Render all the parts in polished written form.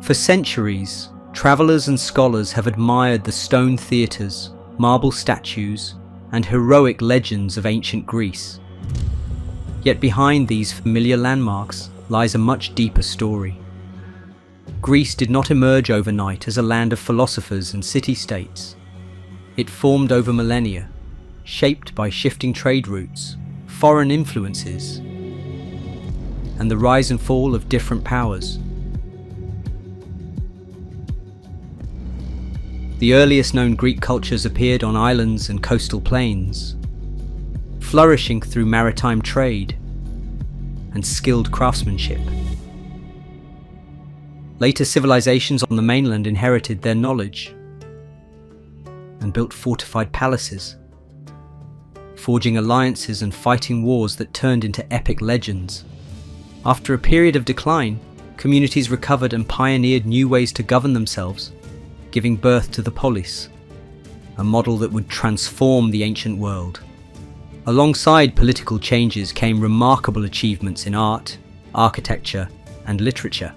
For centuries, travelers and scholars have admired the stone theatres, marble statues, and heroic legends of ancient Greece. Yet behind these familiar landmarks lies a much deeper story. Greece did not emerge overnight as a land of philosophers and city-states. It formed over millennia, shaped by shifting trade routes, foreign influences, and the rise and fall of different powers. The earliest known Greek cultures appeared on islands and coastal plains, flourishing through maritime trade and skilled craftsmanship. Later civilizations on the mainland inherited their knowledge and built fortified palaces, forging alliances and fighting wars that turned into epic legends. After a period of decline, communities recovered and pioneered new ways to govern themselves, giving birth to the polis, a model that would transform the ancient world. Alongside political changes came remarkable achievements in art, architecture, and literature.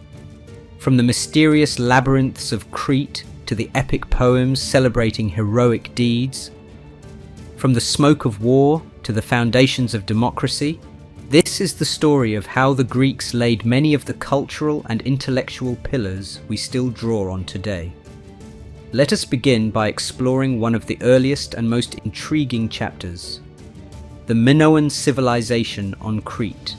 From the mysterious labyrinths of Crete to the epic poems celebrating heroic deeds, from the smoke of war to the foundations of democracy, this is the story of how the Greeks laid many of the cultural and intellectual pillars we still draw on today. Let us begin by exploring one of the earliest and most intriguing chapters, the Minoan civilization on Crete.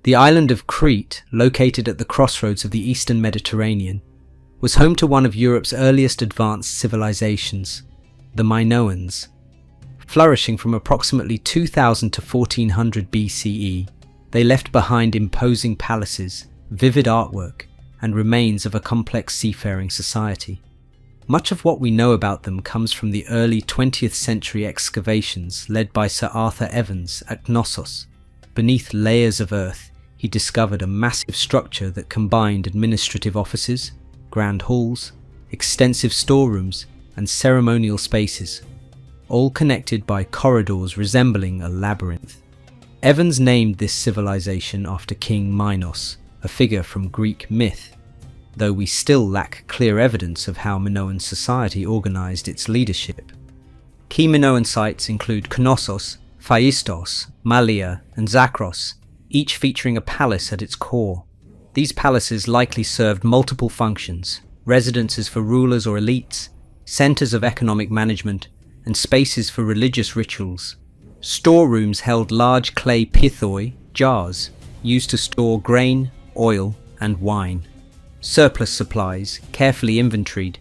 The island of Crete, located at the crossroads of the eastern Mediterranean, was home to one of Europe's earliest advanced civilizations, the Minoans. Flourishing from approximately 2000 to 1400 BCE, they left behind imposing palaces, vivid artwork, and remains of a complex seafaring society. Much of what we know about them comes from the early 20th century excavations led by Sir Arthur Evans at Knossos. Beneath layers of earth, he discovered a massive structure that combined administrative offices, grand halls, extensive storerooms, and ceremonial spaces, all connected by corridors resembling a labyrinth. Evans named this civilization after King Minos, a figure from Greek myth, though we still lack clear evidence of how Minoan society organized its leadership. Key Minoan sites include Knossos, Phaistos, Malia, and Zakros, each featuring a palace at its core. These palaces likely served multiple functions: residences for rulers or elites, centers of economic management, and spaces for religious rituals. Storerooms held large clay pithoi, jars, used to store grain, oil, and wine. Surplus supplies, carefully inventoried,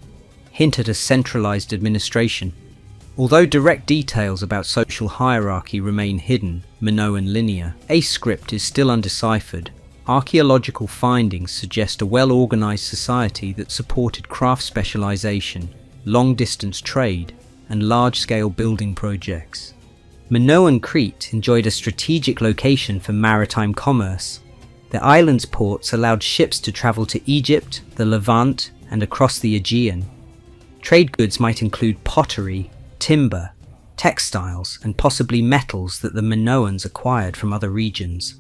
hint at a centralized administration. Although direct details about social hierarchy remain hidden, Minoan linear, a script is still undeciphered. Archaeological findings suggest a well-organized society that supported craft specialization, long-distance trade, and large-scale building projects. Minoan Crete enjoyed a strategic location for maritime commerce. The island's ports allowed ships to travel to Egypt, the Levant, and across the Aegean. Trade goods might include pottery, timber, textiles, and possibly metals that the Minoans acquired from other regions.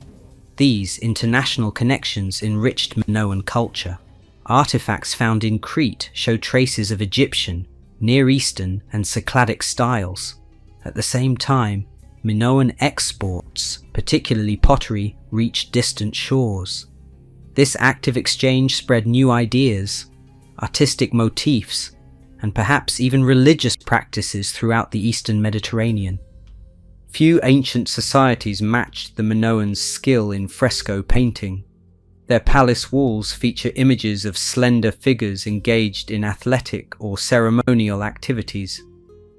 These international connections enriched Minoan culture. Artifacts found in Crete show traces of Egyptian, Near Eastern, and Cycladic styles. At the same time, Minoan exports, particularly pottery, reached distant shores. This active exchange spread new ideas, artistic motifs, and perhaps even religious practices throughout the eastern Mediterranean. Few ancient societies matched the Minoans' skill in fresco painting. Their palace walls feature images of slender figures engaged in athletic or ceremonial activities.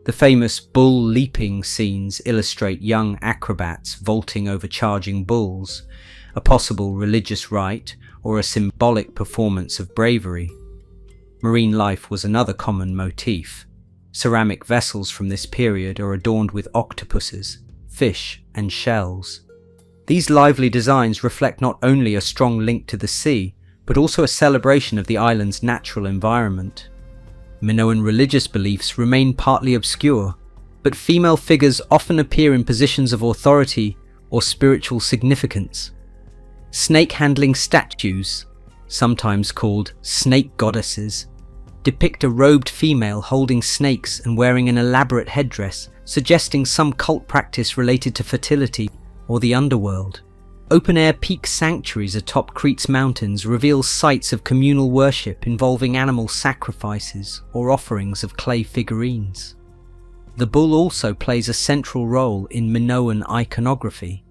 The famous bull leaping scenes illustrate young acrobats vaulting over charging bulls, a possible religious rite or a symbolic performance of bravery. Marine life was another common motif. Ceramic vessels from this period are adorned with octopuses, fish, and shells. These lively designs reflect not only a strong link to the sea, but also a celebration of the island's natural environment. Minoan religious beliefs remain partly obscure, but female figures often appear in positions of authority or spiritual significance. Snake-handling statues, sometimes called snake goddesses, depict a robed female holding snakes and wearing an elaborate headdress, suggesting some cult practice related to fertility or the underworld. Open-air peak sanctuaries atop Crete's mountains reveal sites of communal worship involving animal sacrifices or offerings of clay figurines. The bull also plays a central role in Minoan iconography,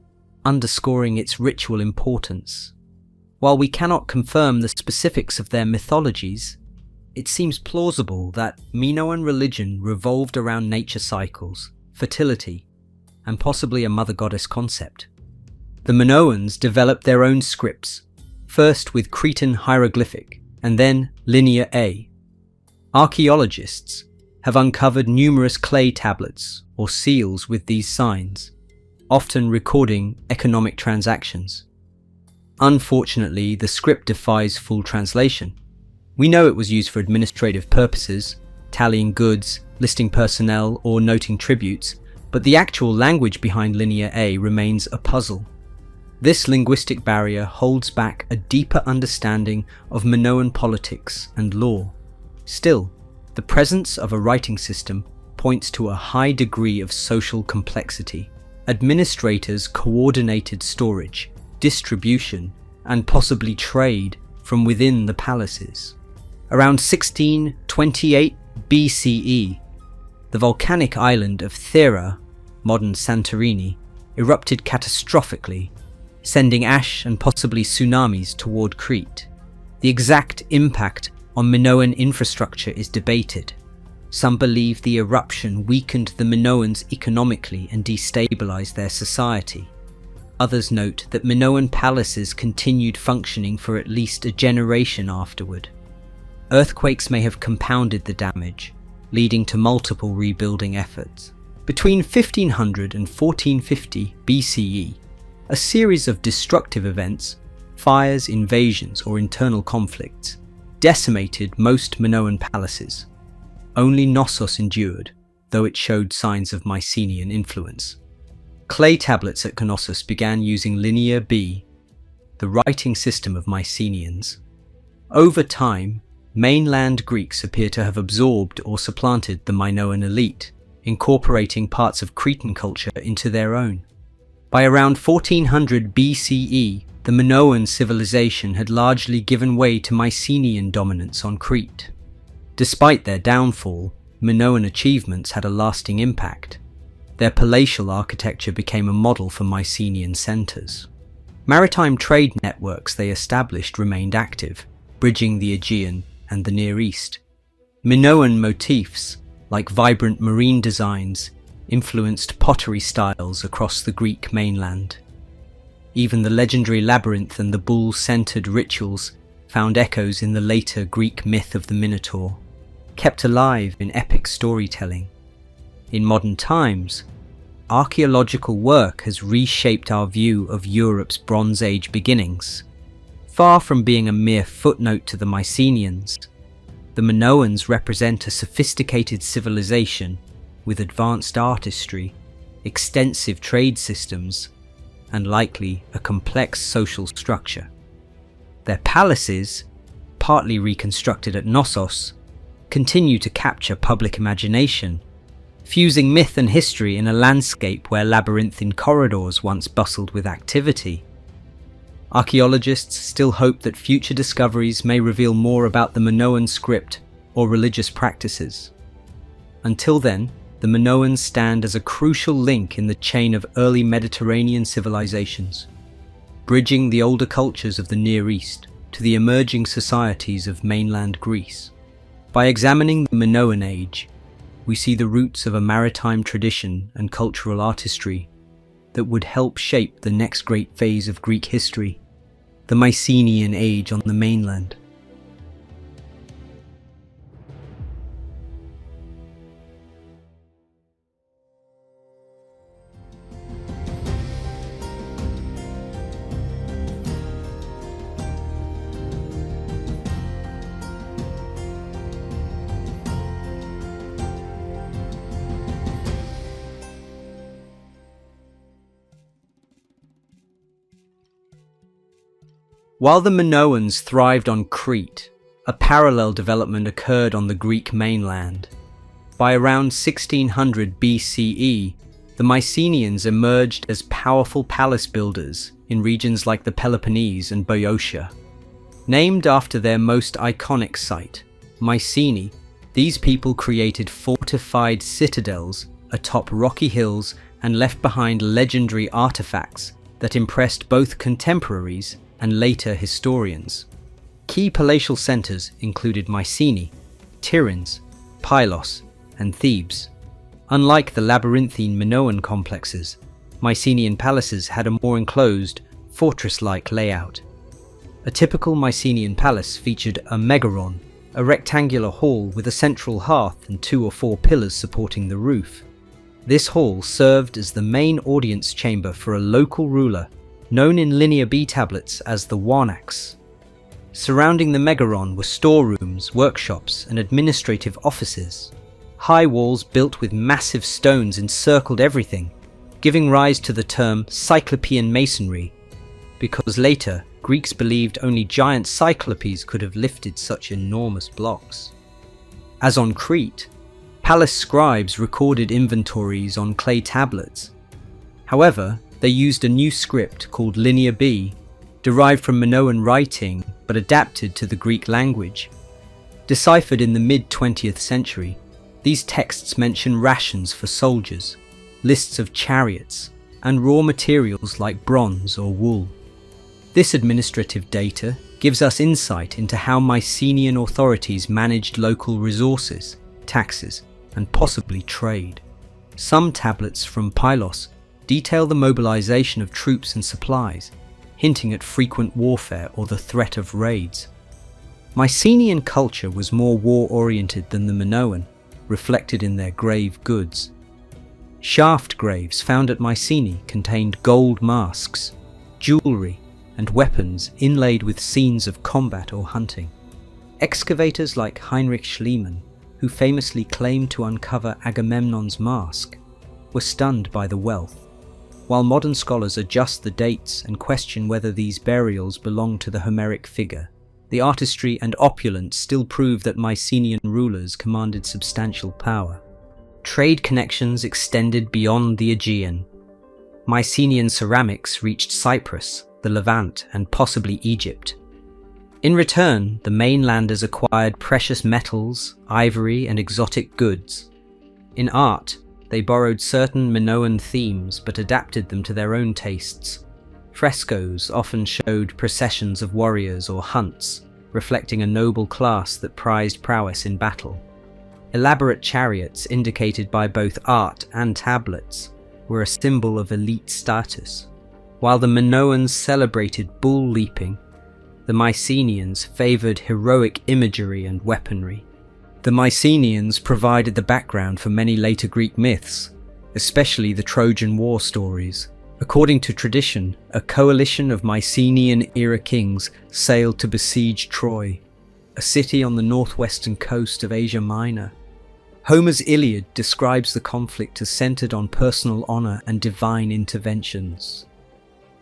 underscoring its ritual importance. While we cannot confirm the specifics of their mythologies, it seems plausible that Minoan religion revolved around nature cycles, fertility, and possibly a mother goddess concept. The Minoans developed their own scripts, first with Cretan hieroglyphic and then Linear A. Archaeologists have uncovered numerous clay tablets or seals with these signs, often recording economic transactions. Unfortunately, the script defies full translation. We know it was used for administrative purposes, tallying goods, listing personnel, or noting tributes, but the actual language behind Linear A remains a puzzle. This linguistic barrier holds back a deeper understanding of Minoan politics and law. Still, the presence of a writing system points to a high degree of social complexity. Administrators coordinated storage, distribution, and possibly trade from within the palaces. Around 1628 BCE, the volcanic island of Thera, modern Santorini, erupted catastrophically, sending ash and possibly tsunamis toward Crete. The exact impact on Minoan infrastructure is debated. Some believe the eruption weakened the Minoans economically and destabilized their society. Others note that Minoan palaces continued functioning for at least a generation afterward. Earthquakes may have compounded the damage, leading to multiple rebuilding efforts. Between 1500 and 1450 BCE, a series of destructive events, fires, invasions, or internal conflicts, decimated most Minoan palaces. Only Knossos endured, though it showed signs of Mycenaean influence. Clay tablets at Knossos began using Linear B, the writing system of Mycenaeans. Over time, mainland Greeks appear to have absorbed or supplanted the Minoan elite, incorporating parts of Cretan culture into their own. By around 1400 BCE, the Minoan civilization had largely given way to Mycenaean dominance on Crete. Despite their downfall, Minoan achievements had a lasting impact. Their palatial architecture became a model for Mycenaean centres. Maritime trade networks they established remained active, bridging the Aegean and the Near East. Minoan motifs, like vibrant marine designs, influenced pottery styles across the Greek mainland. Even the legendary labyrinth and the bull-centered rituals found echoes in the later Greek myth of the Minotaur, kept alive in epic storytelling. In modern times, archaeological work has reshaped our view of Europe's Bronze Age beginnings. Far from being a mere footnote to the Mycenaeans, the Minoans represent a sophisticated civilization with advanced artistry, extensive trade systems, and likely a complex social structure. Their palaces, partly reconstructed at Knossos, continue to capture public imagination, fusing myth and history in a landscape where labyrinthine corridors once bustled with activity. Archaeologists still hope that future discoveries may reveal more about the Minoan script or religious practices. Until then, the Minoans stand as a crucial link in the chain of early Mediterranean civilizations, bridging the older cultures of the Near East to the emerging societies of mainland Greece. By examining the Minoan Age, we see the roots of a maritime tradition and cultural artistry that would help shape the next great phase of Greek history, the Mycenaean Age on the mainland. While the Minoans thrived on Crete, a parallel development occurred on the Greek mainland. By around 1600 BCE, the Mycenaeans emerged as powerful palace builders in regions like the Peloponnese and Boeotia. Named after their most iconic site, Mycenae, these people created fortified citadels atop rocky hills and left behind legendary artifacts that impressed both contemporaries and later historians. Key palatial centres included Mycenae, Tiryns, Pylos, and Thebes. Unlike the labyrinthine Minoan complexes, Mycenaean palaces had a more enclosed, fortress-like layout. A typical Mycenaean palace featured a megaron, a rectangular hall with a central hearth and 2 or 4 pillars supporting the roof. This hall served as the main audience chamber for a local ruler, known in Linear B tablets as the Warnax. Surrounding the megaron were storerooms, workshops, and administrative offices. High walls built with massive stones encircled everything, giving rise to the term Cyclopean masonry, because later Greeks believed only giant cyclopes could have lifted such enormous blocks. As on Crete, palace scribes recorded inventories on clay tablets. However, they used a new script called Linear B, derived from Minoan writing but adapted to the Greek language. Deciphered in the mid-20th century, these texts mention rations for soldiers, lists of chariots, and raw materials like bronze or wool. This administrative data gives us insight into how Mycenaean authorities managed local resources, taxes, and possibly trade. Some tablets from Pylos detail the mobilization of troops and supplies, hinting at frequent warfare or the threat of raids. Mycenaean culture was more war-oriented than the Minoan, reflected in their grave goods. Shaft graves found at Mycenae contained gold masks, jewellery, and weapons inlaid with scenes of combat or hunting. Excavators like Heinrich Schliemann, who famously claimed to uncover Agamemnon's mask, were stunned by the wealth. While modern scholars adjust the dates and question whether these burials belong to the Homeric figure, the artistry and opulence still prove that Mycenaean rulers commanded substantial power. Trade connections extended beyond the Aegean. Mycenaean ceramics reached Cyprus, the Levant, and possibly Egypt. In return, the mainlanders acquired precious metals, ivory, and exotic goods. In art, they borrowed certain Minoan themes but adapted them to their own tastes. Frescoes often showed processions of warriors or hunts, reflecting a noble class that prized prowess in battle. Elaborate chariots, indicated by both art and tablets, were a symbol of elite status. While the Minoans celebrated bull leaping, the Mycenaeans favoured heroic imagery and weaponry. The Mycenaeans provided the background for many later Greek myths, especially the Trojan War stories. According to tradition, a coalition of Mycenaean-era kings sailed to besiege Troy, a city on the northwestern coast of Asia Minor. Homer's Iliad describes the conflict as centered on personal honor and divine interventions.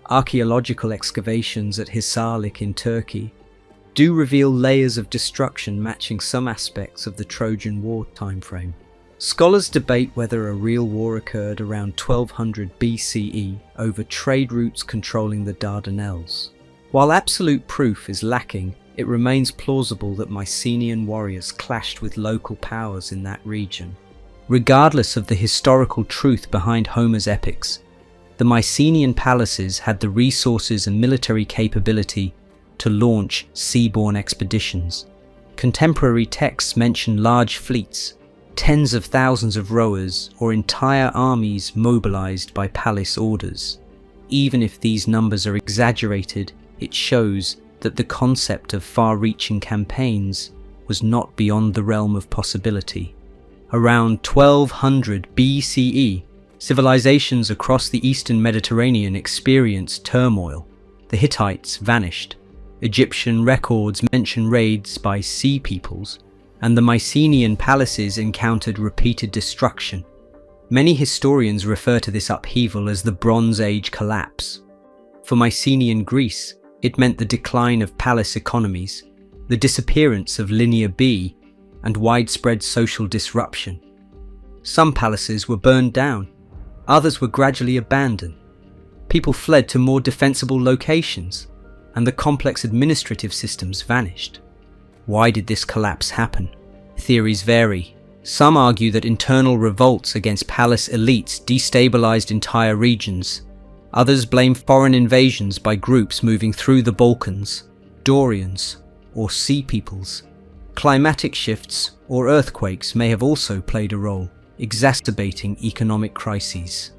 Archaeological excavations at Hisarlik in Turkey do reveal layers of destruction matching some aspects of the Trojan War timeframe. Scholars debate whether a real war occurred around 1200 BCE over trade routes controlling the Dardanelles. While absolute proof is lacking, it remains plausible that Mycenaean warriors clashed with local powers in that region. Regardless of the historical truth behind Homer's epics, the Mycenaean palaces had the resources and military capability to launch seaborne expeditions. Contemporary texts mention large fleets, tens of thousands of rowers or entire armies mobilized by palace orders. Even if these numbers are exaggerated, it shows that the concept of far-reaching campaigns was not beyond the realm of possibility. Around 1200 BCE, civilizations across the eastern Mediterranean experienced turmoil. The Hittites vanished. Egyptian records mention raids by sea peoples, and the Mycenaean Palaces encountered repeated destruction. Many historians refer to this upheaval as the Bronze Age collapse. For Mycenaean Greece, it meant the decline of palace economies, the disappearance of Linear B, and widespread social disruption. Some palaces were burned down, others were gradually abandoned. People fled to more defensible locations, and the complex administrative systems vanished. Why did this collapse happen? Theories vary. Some argue that internal revolts against palace elites destabilized entire regions. Others blame foreign invasions by groups moving through the Balkans, Dorians, or Sea Peoples. Climatic shifts or earthquakes may have also played a role, exacerbating economic crises.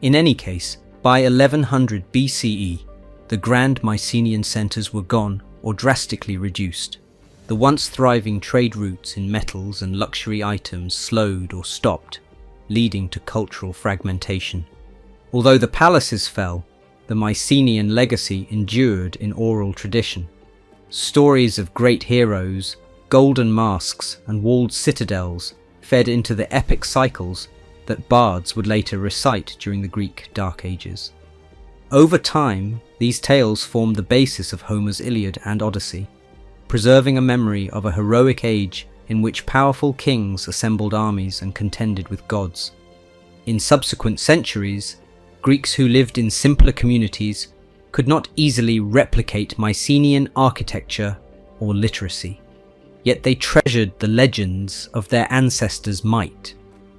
In any case, by 1100 BCE, the grand Mycenaean centers were gone or drastically reduced. The once thriving trade routes in metals and luxury items slowed or stopped, leading to cultural fragmentation. Although the palaces fell, the Mycenaean legacy endured in oral tradition. Stories of great heroes, golden masks, and walled citadels fed into the epic cycles that bards would later recite during the Greek Dark Ages. Over time, these tales formed the basis of Homer's Iliad and Odyssey, preserving a memory of a heroic age in which powerful kings assembled armies and contended with gods. In subsequent centuries, Greeks who lived in simpler communities could not easily replicate Mycenaean architecture or literacy. Yet they treasured the legends of their ancestors' might.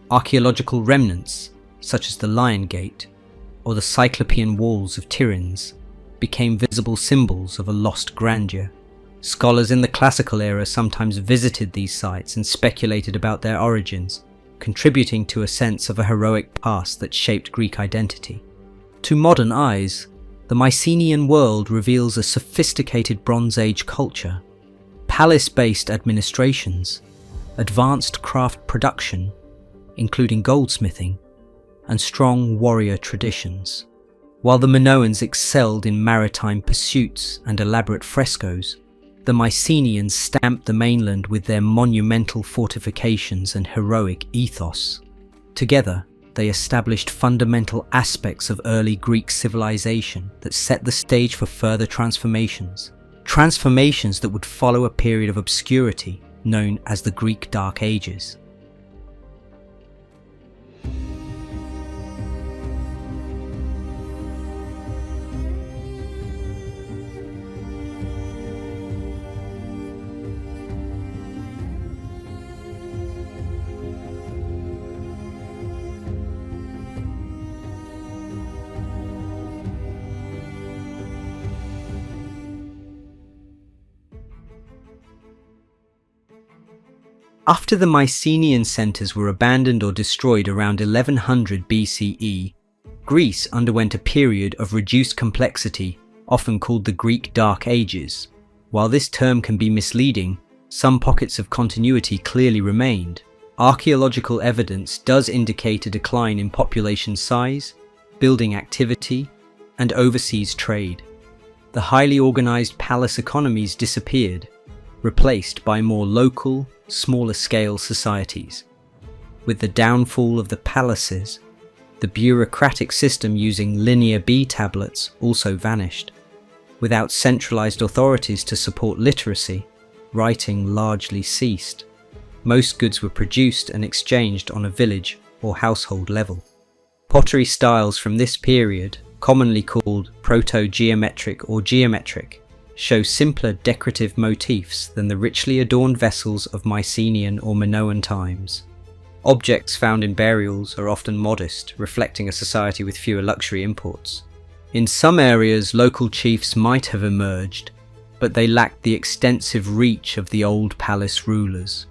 Archaeological remnants, such as the Lion Gate or the Cyclopean walls of Tiryns, became visible symbols of a lost grandeur. Scholars in the classical era sometimes visited these sites and speculated about their origins, contributing to a sense of a heroic past that shaped Greek identity. To modern eyes, the Mycenaean world reveals a sophisticated Bronze Age culture, palace-based administrations, advanced craft production, including goldsmithing, and strong warrior traditions. While the Minoans excelled in maritime pursuits and elaborate frescoes, the Mycenaeans stamped the mainland with their monumental fortifications and heroic ethos. Together, they established fundamental aspects of early Greek civilization that set the stage for further transformations that would follow a period of obscurity known as the Greek Dark Ages. After the Mycenaean centers were abandoned or destroyed around 1100 BCE, Greece underwent a period of reduced complexity, often called the Greek Dark Ages. While this term can be misleading, some pockets of continuity clearly remained. Archaeological evidence does indicate a decline in population size, building activity, and overseas trade. The highly organized palace economies disappeared, replaced by more local, smaller-scale societies. With the downfall of the palaces, the bureaucratic system using Linear B tablets also vanished. Without centralized authorities to support literacy, writing largely ceased. Most goods were produced and exchanged on a village or household level. Pottery styles from this period, commonly called proto-geometric or geometric, show simpler decorative motifs than the richly adorned vessels of Mycenaean or Minoan times. Objects found in burials are often modest, reflecting a society with fewer luxury imports. In some areas, local chiefs might have emerged, but they lacked the extensive reach of the old palace rulers.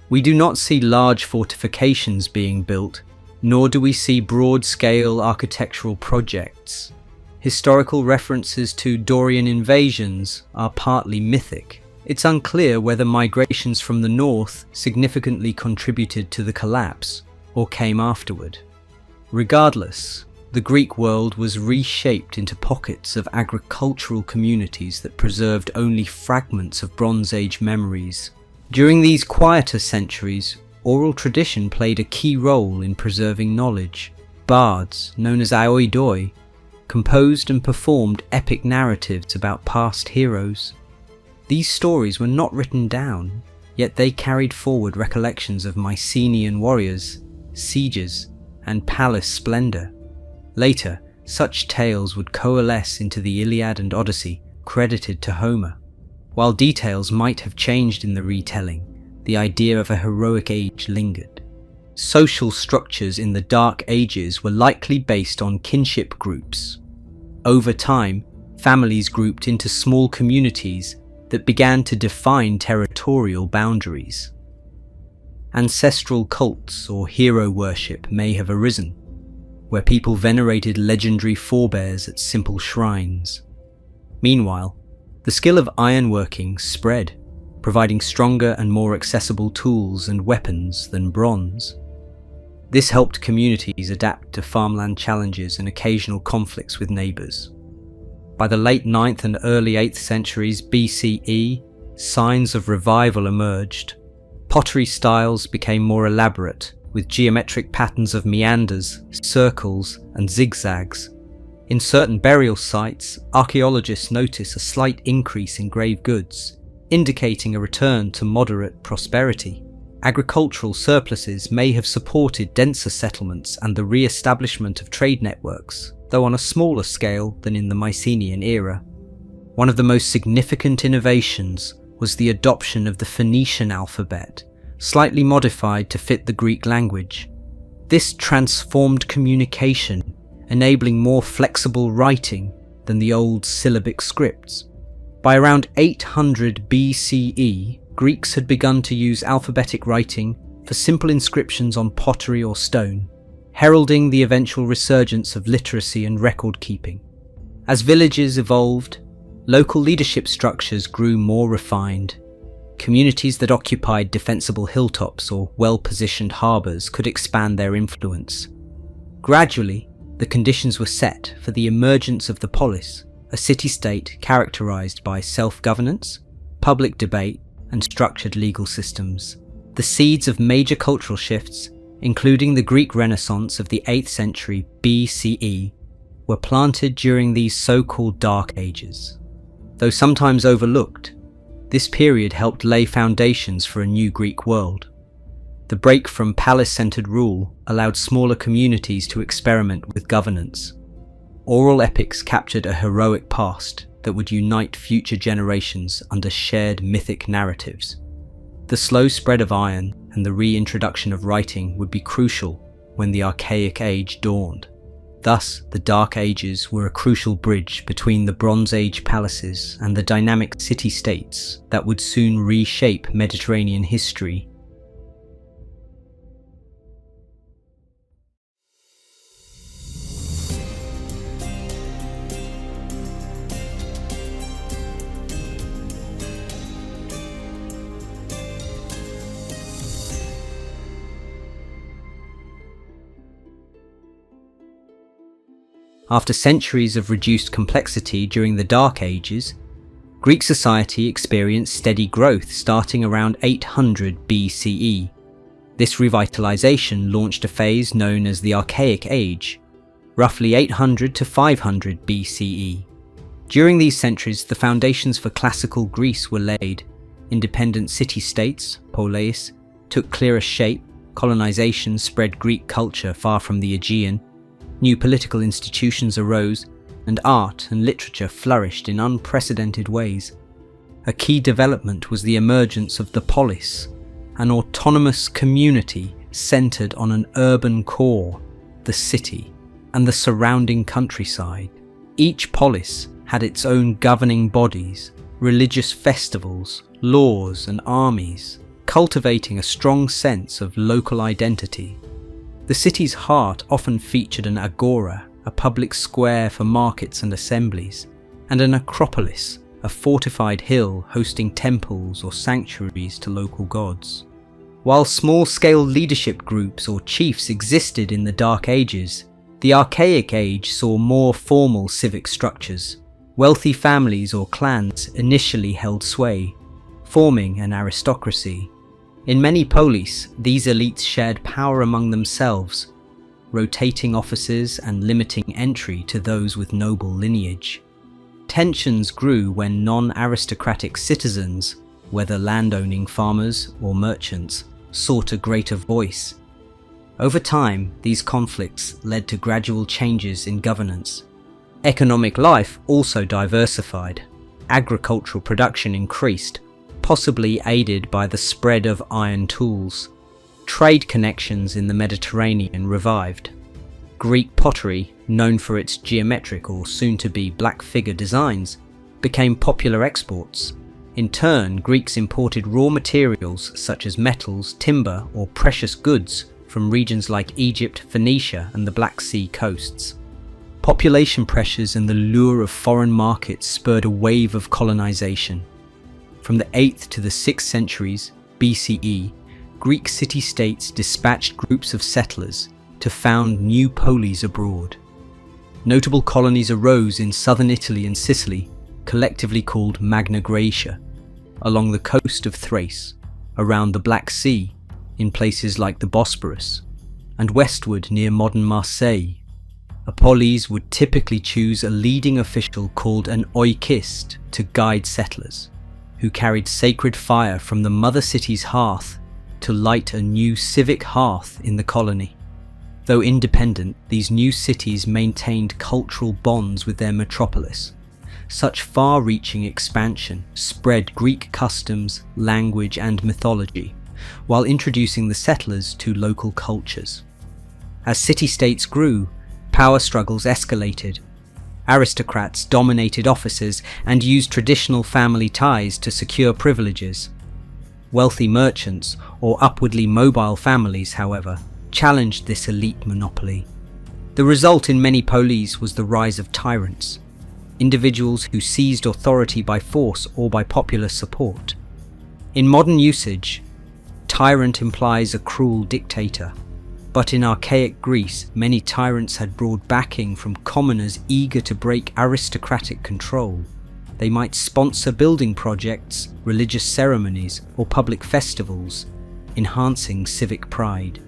We do not see large fortifications being built, nor do we see broad-scale architectural projects. Historical references to Dorian invasions are partly mythic. It's unclear whether migrations from the north significantly contributed to the collapse or came afterward. Regardless, the Greek world was reshaped into pockets of agricultural communities that preserved only fragments of Bronze Age memories. During these quieter centuries, oral tradition played a key role in preserving knowledge. Bards, known as aoidoi, composed and performed epic narratives about past heroes. These stories were not written down, yet they carried forward recollections of Mycenaean warriors, sieges, and palace splendor. Later, such tales would coalesce into the Iliad and Odyssey, credited to Homer. While details might have changed in the retelling, the idea of a heroic age lingered. Social structures in the Dark Ages were likely based on kinship groups. Over time, families grouped into small communities that began to define territorial boundaries. Ancestral cults or hero worship may have arisen, where people venerated legendary forebears at simple shrines. Meanwhile, the skill of ironworking spread, providing stronger and more accessible tools and weapons than bronze. This helped communities adapt to farmland challenges and occasional conflicts with neighbours. By the late 9th and early 8th centuries BCE, signs of revival emerged. Pottery styles became more elaborate, with geometric patterns of meanders, circles, and zigzags. In certain burial sites, archaeologists notice a slight increase in grave goods, indicating a return to moderate prosperity. Agricultural surpluses may have supported denser settlements and the re-establishment of trade networks, though on a smaller scale than in the Mycenaean era. One of the most significant innovations was the adoption of the Phoenician alphabet, slightly modified to fit the Greek language. This transformed communication, enabling more flexible writing than the old syllabic scripts. By around 800 BCE, Greeks had begun to use alphabetic writing for simple inscriptions on pottery or stone, heralding the eventual resurgence of literacy and record-keeping. As villages evolved, local leadership structures grew more refined. Communities that occupied defensible hilltops or well-positioned harbours could expand their influence. Gradually, the conditions were set for the emergence of the polis, a city-state characterised by self-governance, public debate, and structured legal systems. The seeds of major cultural shifts, including the Greek Renaissance of the 8th century BCE, were planted during these so-called Dark Ages. Though sometimes overlooked, this period helped lay foundations for a new Greek world. The break from palace-centered rule allowed smaller communities to experiment with governance. Oral epics captured a heroic past that would unite future generations under shared mythic narratives. The slow spread of iron and the reintroduction of writing would be crucial when the Archaic Age dawned. Thus, the Dark Ages were a crucial bridge between the Bronze Age palaces and the dynamic city-states that would soon reshape Mediterranean history. After centuries of reduced complexity during the Dark Ages, Greek society experienced steady growth starting around 800 BCE. This revitalization launched a phase known as the Archaic Age, roughly 800 to 500 BCE. During these centuries, the foundations for classical Greece were laid. Independent city-states, poleis, took clearer shape, colonization spread Greek culture far from the Aegean, new political institutions arose, and art and literature flourished in unprecedented ways. A key development was the emergence of the polis, an autonomous community centered on an urban core, the city, and the surrounding countryside. Each polis had its own governing bodies, religious festivals, laws, and armies. cultivating a strong sense of local identity. The city's heart often featured an agora, a public square for markets and assemblies, and an acropolis, a fortified hill hosting temples or sanctuaries to local gods. While small-scale leadership groups or chiefs existed in the Dark Ages, the Archaic Age saw more formal civic structures. Wealthy families or clans initially held sway, forming an aristocracy. In many polis, these elites shared power among themselves, rotating offices and limiting entry to those with noble lineage. Tensions grew when non-aristocratic citizens, whether landowning farmers or merchants, sought a greater voice. Over time, these conflicts led to gradual changes in governance. Economic life also diversified. Agricultural production increased, possibly aided by the spread of iron tools. Trade connections in the Mediterranean revived. Greek pottery, known for its geometric or soon-to-be black figure designs, became popular exports. In turn, Greeks imported raw materials such as metals, timber, or precious goods from regions like Egypt, Phoenicia, and the Black Sea coasts. Population pressures and the lure of foreign markets spurred a wave of colonization. From the 8th to the 6th centuries BCE, Greek city-states dispatched groups of settlers to found new polis abroad. Notable colonies arose in southern Italy and Sicily, collectively called Magna Graecia, along the coast of Thrace, around the Black Sea, in places like the Bosporus, and westward near modern Marseille. A polis would typically choose a leading official called an oikist to guide settlers, who carried sacred fire from the mother city's hearth to light a new civic hearth in the colony. Though independent, these new cities maintained cultural bonds with their metropolis. Such far-reaching expansion spread Greek customs, language, and mythology, while introducing the settlers to local cultures. As city-states grew, power struggles escalated. Aristocrats dominated offices and used traditional family ties to secure privileges. Wealthy merchants or upwardly mobile families, however, challenged this elite monopoly. The result in many polis was the rise of tyrants, individuals who seized authority by force or by popular support. In modern usage, tyrant implies a cruel dictator, but in archaic Greece, many tyrants had broad backing from commoners eager to break aristocratic control. They might sponsor building projects, religious ceremonies, or public festivals, enhancing civic pride.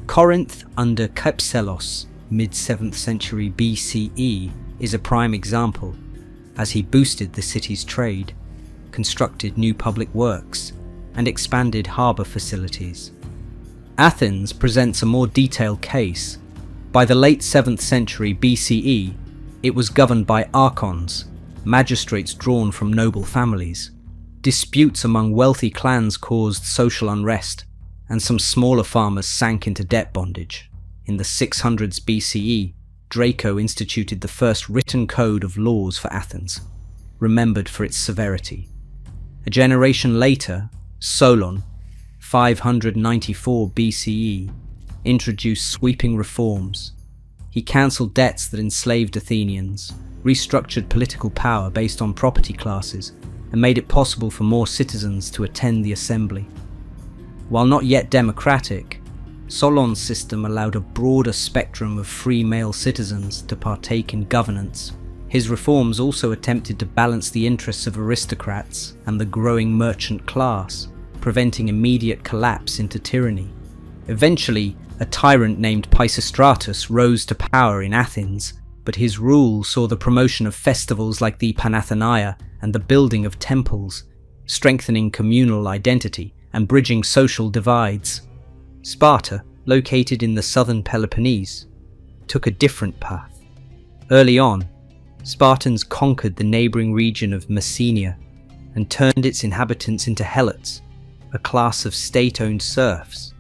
Corinth under Kypselos, mid-7th century BCE, is a prime example, as he boosted the city's trade, constructed new public works, and expanded harbour facilities. Athens presents a more detailed case. By the late 7th century BCE, it was governed by archons, magistrates drawn from noble families. Disputes among wealthy clans caused social unrest, and some smaller farmers sank into debt bondage. In the 600s BCE, Draco instituted the first written code of laws for Athens, remembered for its severity. A generation later, Solon, 594 BCE, introduced sweeping reforms. He cancelled debts that enslaved Athenians, restructured political power based on property classes, and made it possible for more citizens to attend the assembly. While not yet democratic, Solon's system allowed a broader spectrum of free male citizens to partake in governance. His reforms also attempted to balance the interests of aristocrats and the growing merchant class, preventing immediate collapse into tyranny. Eventually, a tyrant named Peisistratus rose to power in Athens, but his rule saw the promotion of festivals like the Panathenaea and the building of temples, strengthening communal identity and bridging social divides. Sparta, located in the southern Peloponnese, took a different path. Early on, Spartans conquered the neighbouring region of Messenia and turned its inhabitants into helots, a class of state-owned serfs.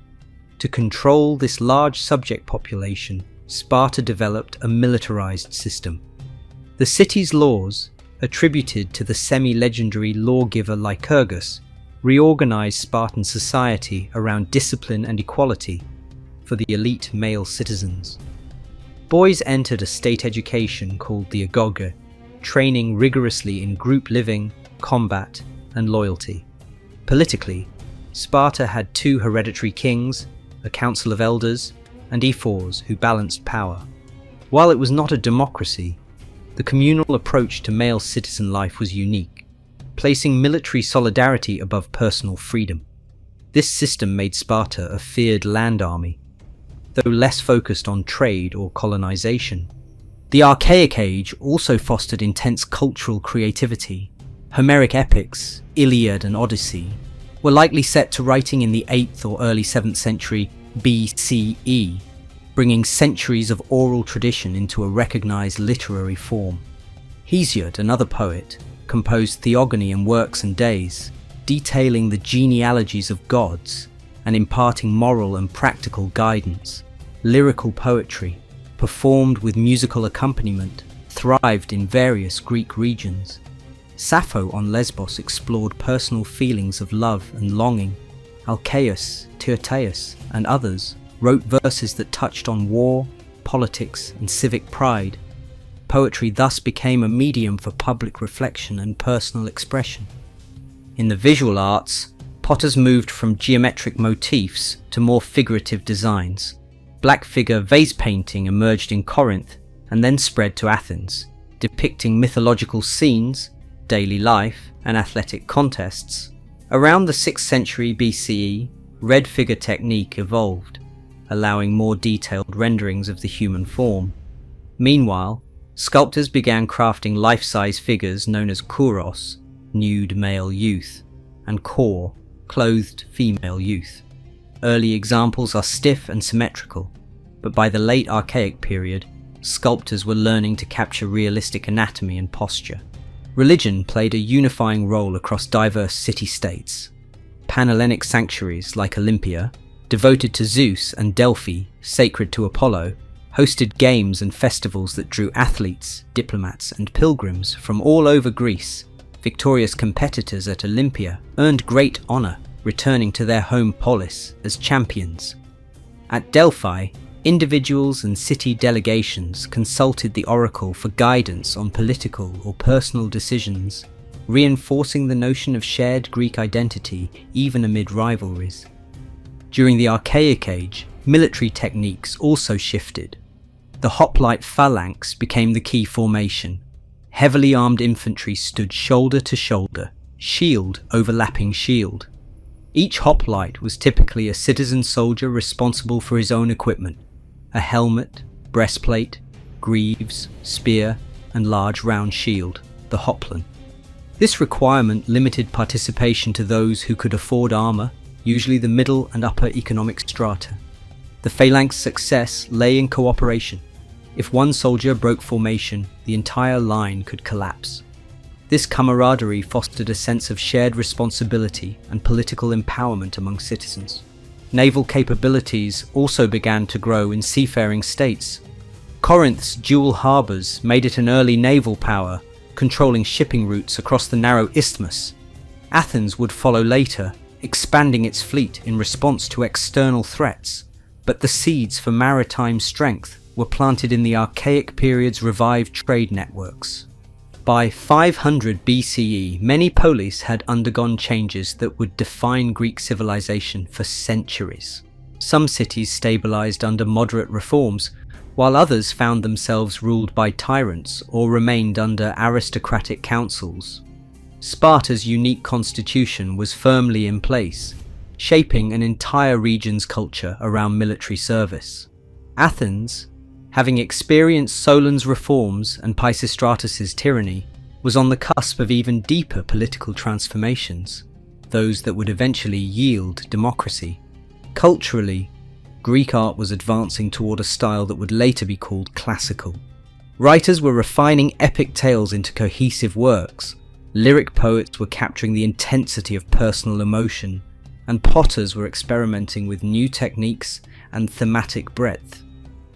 To control this large subject population, Sparta developed a militarized system. The city's laws, attributed to the semi-legendary lawgiver Lycurgus, reorganized Spartan society around discipline and equality for the elite male citizens. Boys entered a state education called the agoge, training rigorously in group living, combat, and loyalty. Politically, Sparta had 2 hereditary kings, a council of elders, and ephors who balanced power. While it was not a democracy, the communal approach to male citizen life was unique, placing military solidarity above personal freedom. This system made Sparta a feared land army, though less focused on trade or colonization. The Archaic Age also fostered intense cultural creativity. Homeric epics, Iliad and Odyssey, were likely set to writing in the 8th or early 7th century BCE, bringing centuries of oral tradition into a recognized literary form. Hesiod, another poet, composed theogony and works and days, detailing the genealogies of gods and imparting moral and practical guidance. Lyrical poetry, performed with musical accompaniment, thrived in various Greek regions. Sappho on Lesbos explored personal feelings of love and longing. Alcaeus, Tyrtaeus, and others wrote verses that touched on war, politics, and civic pride. Poetry thus became a medium for public reflection and personal expression. In the visual arts, potters moved from geometric motifs to more figurative designs. Black figure vase painting emerged in Corinth and then spread to Athens, depicting mythological scenes, daily life, and athletic contests. Around the 6th century BCE, red figure technique evolved, allowing more detailed renderings of the human form. Meanwhile, sculptors began crafting life-size figures known as kouros, nude male youth, and kor, clothed female youth. Early examples are stiff and symmetrical, but by the late Archaic period, sculptors were learning to capture realistic anatomy and posture. Religion played a unifying role across diverse city-states. Panhellenic sanctuaries like Olympia, devoted to Zeus, and Delphi, sacred to Apollo, hosted games and festivals that drew athletes, diplomats, and pilgrims from all over Greece. Victorious competitors at Olympia earned great honor, returning to their home polis as champions. At Delphi, individuals and city delegations consulted the oracle for guidance on political or personal decisions, reinforcing the notion of shared Greek identity even amid rivalries. During the Archaic Age, military techniques also shifted. The Hoplite Phalanx became the key formation. Heavily armed infantry stood shoulder to shoulder, shield overlapping shield. Each hoplite was typically a citizen soldier responsible for his own equipment: a helmet, breastplate, greaves, spear, and large round shield, the hoplon. This requirement limited participation to those who could afford armor, usually the middle and upper economic strata. The phalanx's success lay in cooperation. If one soldier broke formation, the entire line could collapse. This camaraderie fostered a sense of shared responsibility and political empowerment among citizens. Naval capabilities also began to grow in seafaring states. Corinth's dual harbours made it an early naval power, controlling shipping routes across the narrow isthmus. Athens would follow later, expanding its fleet in response to external threats, but the seeds for maritime strength were planted in the Archaic period's revived trade networks. By 500 BCE, many polis had undergone changes that would define Greek civilization for centuries. Some cities stabilized under moderate reforms, while others found themselves ruled by tyrants or remained under aristocratic councils. Sparta's unique constitution was firmly in place, shaping an entire region's culture around military service. Athens, having experienced Solon's reforms and Peisistratus' tyranny, was on the cusp of even deeper political transformations, those that would eventually yield democracy. Culturally, Greek art was advancing toward a style that would later be called classical. Writers were refining epic tales into cohesive works, lyric poets were capturing the intensity of personal emotion, and potters were experimenting with new techniques and thematic breadth.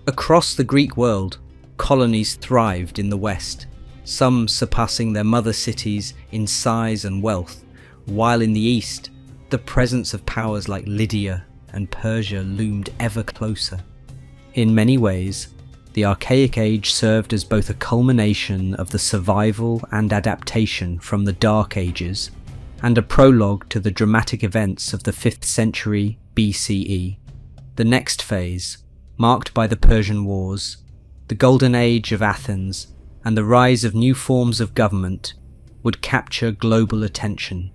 Across the Greek world, colonies thrived in the West, some surpassing their mother cities in size and wealth, while in the East, the presence of powers like Lydia and Persia loomed ever closer. In many ways, the Archaic Age served as both a culmination of the survival and adaptation from the Dark Ages, and a prologue to the dramatic events of the 5th century BCE. The next phase, marked by the Persian Wars, the Golden Age of Athens, and the rise of new forms of government, would capture global attention.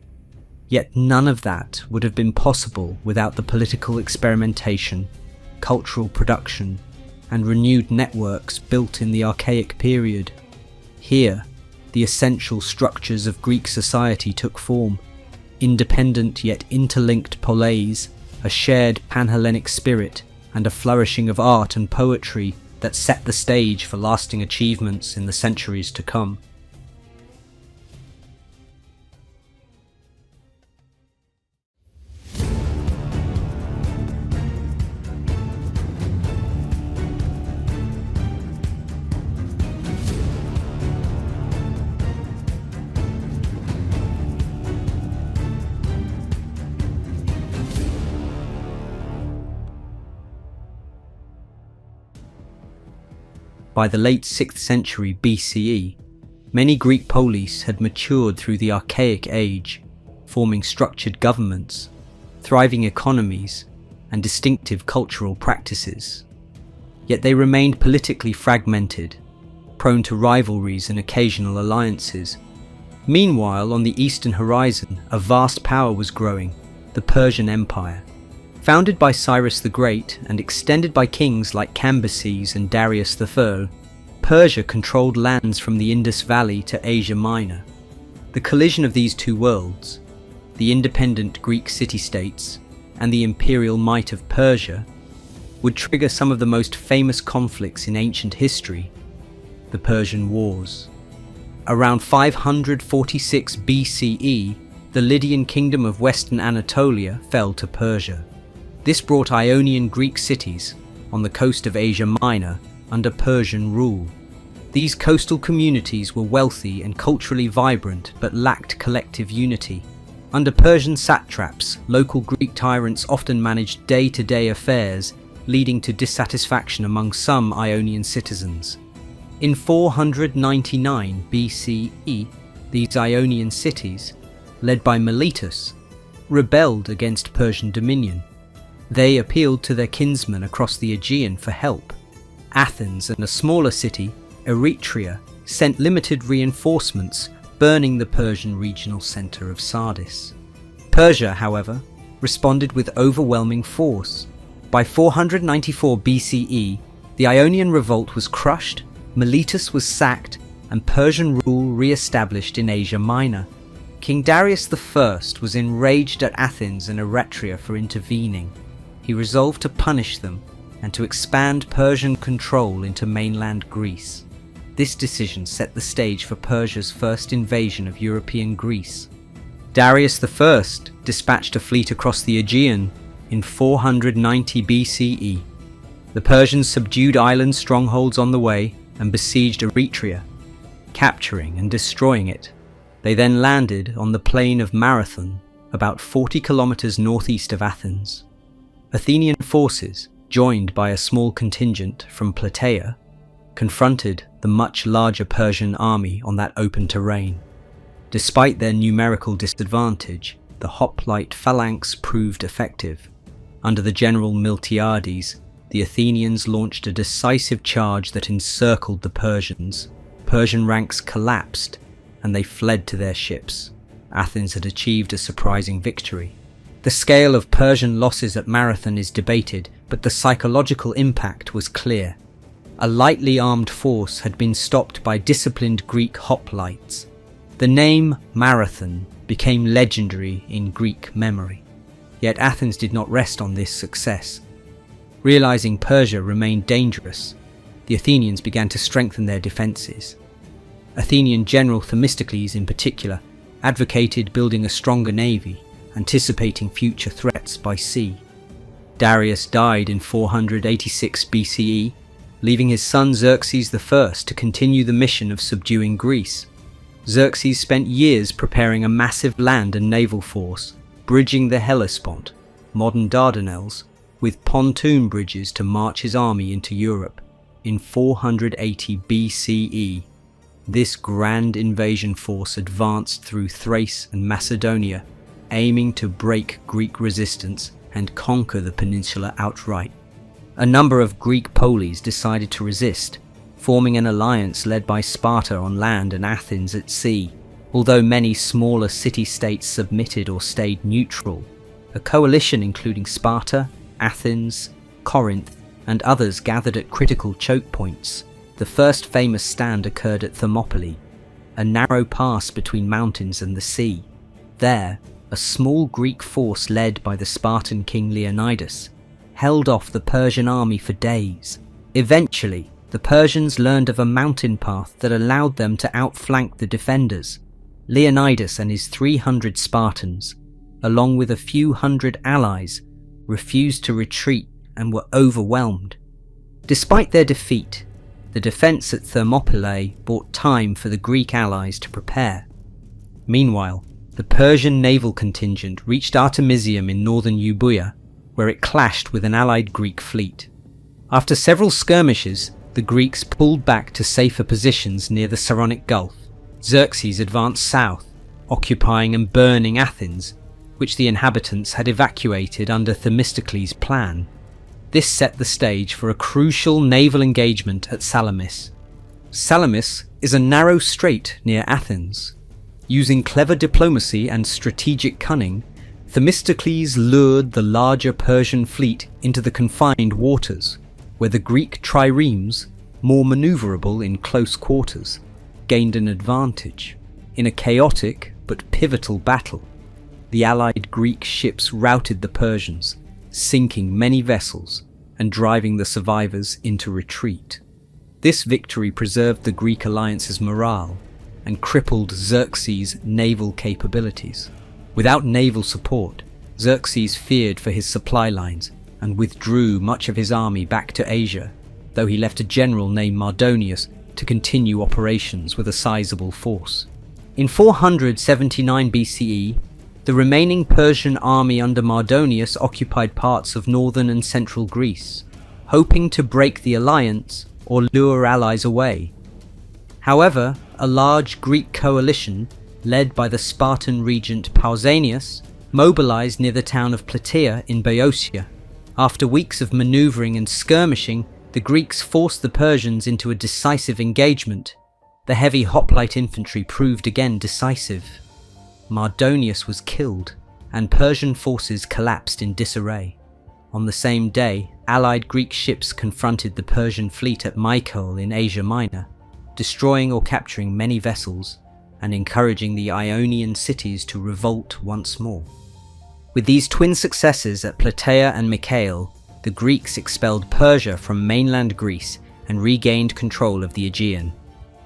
Yet none of that would have been possible without the political experimentation, cultural production, and renewed networks built in the Archaic period. Here, the essential structures of Greek society took form: independent yet interlinked poleis, a shared Pan-Hellenic spirit, and a flourishing of art and poetry that set the stage for lasting achievements in the centuries to come. By the late 6th century BCE, many Greek polis had matured through the Archaic Age, forming structured governments, thriving economies, and distinctive cultural practices. Yet they remained politically fragmented, prone to rivalries and occasional alliances. Meanwhile, on the eastern horizon, a vast power was growing: the Persian Empire. Founded by Cyrus the Great and extended by kings like Cambyses and Darius I, Persia controlled lands from the Indus Valley to Asia Minor. The collision of these two worlds, the independent Greek city-states and the imperial might of Persia, would trigger some of the most famous conflicts in ancient history: the Persian Wars. Around 546 BCE, the Lydian kingdom of Western Anatolia fell to Persia. This brought Ionian Greek cities on the coast of Asia Minor under Persian rule. These coastal communities were wealthy and culturally vibrant but lacked collective unity. Under Persian satraps, local Greek tyrants often managed day-to-day affairs, leading to dissatisfaction among some Ionian citizens. In 499 BCE, these Ionian cities, led by Miletus, rebelled against Persian dominion. They appealed to their kinsmen across the Aegean for help. Athens and a smaller city, Eretria, sent limited reinforcements, burning the Persian regional centre of Sardis. Persia, however, responded with overwhelming force. By 494 BCE, the Ionian Revolt was crushed, Miletus was sacked, and Persian rule re-established in Asia Minor. King Darius I was enraged at Athens and Eretria for intervening. He resolved to punish them and to expand Persian control into mainland Greece. This decision set the stage for Persia's first invasion of European Greece. Darius I dispatched a fleet across the Aegean in 490 BCE. The Persians subdued island strongholds on the way and besieged Eretria, capturing and destroying it. They then landed on the plain of Marathon, about 40 kilometers northeast of Athens. Athenian forces, joined by a small contingent from Plataea, confronted the much larger Persian army on that open terrain. Despite their numerical disadvantage, the Hoplite Phalanx proved effective. Under the general Miltiades, the Athenians launched a decisive charge that encircled the Persians. Persian ranks collapsed, and they fled to their ships. Athens had achieved a surprising victory. The scale of Persian losses at Marathon is debated, but the psychological impact was clear. A lightly armed force had been stopped by disciplined Greek hoplites. The name Marathon became legendary in Greek memory. Yet Athens did not rest on this success. Realizing Persia remained dangerous, the Athenians began to strengthen their defences. Athenian general Themistocles in particular advocated building a stronger navy, anticipating future threats by sea. Darius died in 486 BCE, leaving his son Xerxes I to continue the mission of subduing Greece. Xerxes spent years preparing a massive land and naval force, bridging the Hellespont, modern Dardanelles, with pontoon bridges to march his army into Europe. In 480 BCE, this grand invasion force advanced through Thrace and Macedonia, aiming to break Greek resistance and conquer the peninsula outright. A number of Greek polis decided to resist, forming an alliance led by Sparta on land and Athens at sea. Although many smaller city-states submitted or stayed neutral, a coalition including Sparta, Athens, Corinth, and others gathered at critical choke points. The first famous stand occurred at Thermopylae, a narrow pass between mountains and the sea. There, a small Greek force led by the Spartan king Leonidas held off the Persian army for days. Eventually, the Persians learned of a mountain path that allowed them to outflank the defenders. Leonidas and his 300 Spartans, along with a few hundred allies, refused to retreat and were overwhelmed. Despite their defeat, the defence at Thermopylae bought time for the Greek allies to prepare. Meanwhile, the Persian naval contingent reached Artemisium in northern Euboea, where it clashed with an allied Greek fleet. After several skirmishes, the Greeks pulled back to safer positions near the Saronic Gulf. Xerxes advanced south, occupying and burning Athens, which the inhabitants had evacuated under Themistocles' plan. This set the stage for a crucial naval engagement at Salamis. Salamis is a narrow strait near Athens. Using clever diplomacy and strategic cunning, Themistocles lured the larger Persian fleet into the confined waters, where the Greek triremes, more maneuverable in close quarters, gained an advantage. In a chaotic but pivotal battle, the allied Greek ships routed the Persians, sinking many vessels and driving the survivors into retreat. This victory preserved the Greek alliance's morale and crippled Xerxes' naval capabilities. Without naval support, Xerxes feared for his supply lines and withdrew much of his army back to Asia, though he left a general named Mardonius to continue operations with a sizable force. In 479 BCE, the remaining Persian army under Mardonius occupied parts of northern and central Greece, hoping to break the alliance or lure allies away. However, a large Greek coalition, led by the Spartan regent Pausanias, mobilized near the town of Plataea in Boeotia. After weeks of maneuvering and skirmishing, the Greeks forced the Persians into a decisive engagement. The heavy hoplite infantry proved again decisive. Mardonius was killed, and Persian forces collapsed in disarray. On the same day, allied Greek ships confronted the Persian fleet at Mycale in Asia Minor, destroying or capturing many vessels and encouraging the Ionian cities to revolt once more. With these twin successes at Plataea and Mycale, the Greeks expelled Persia from mainland Greece and regained control of the Aegean.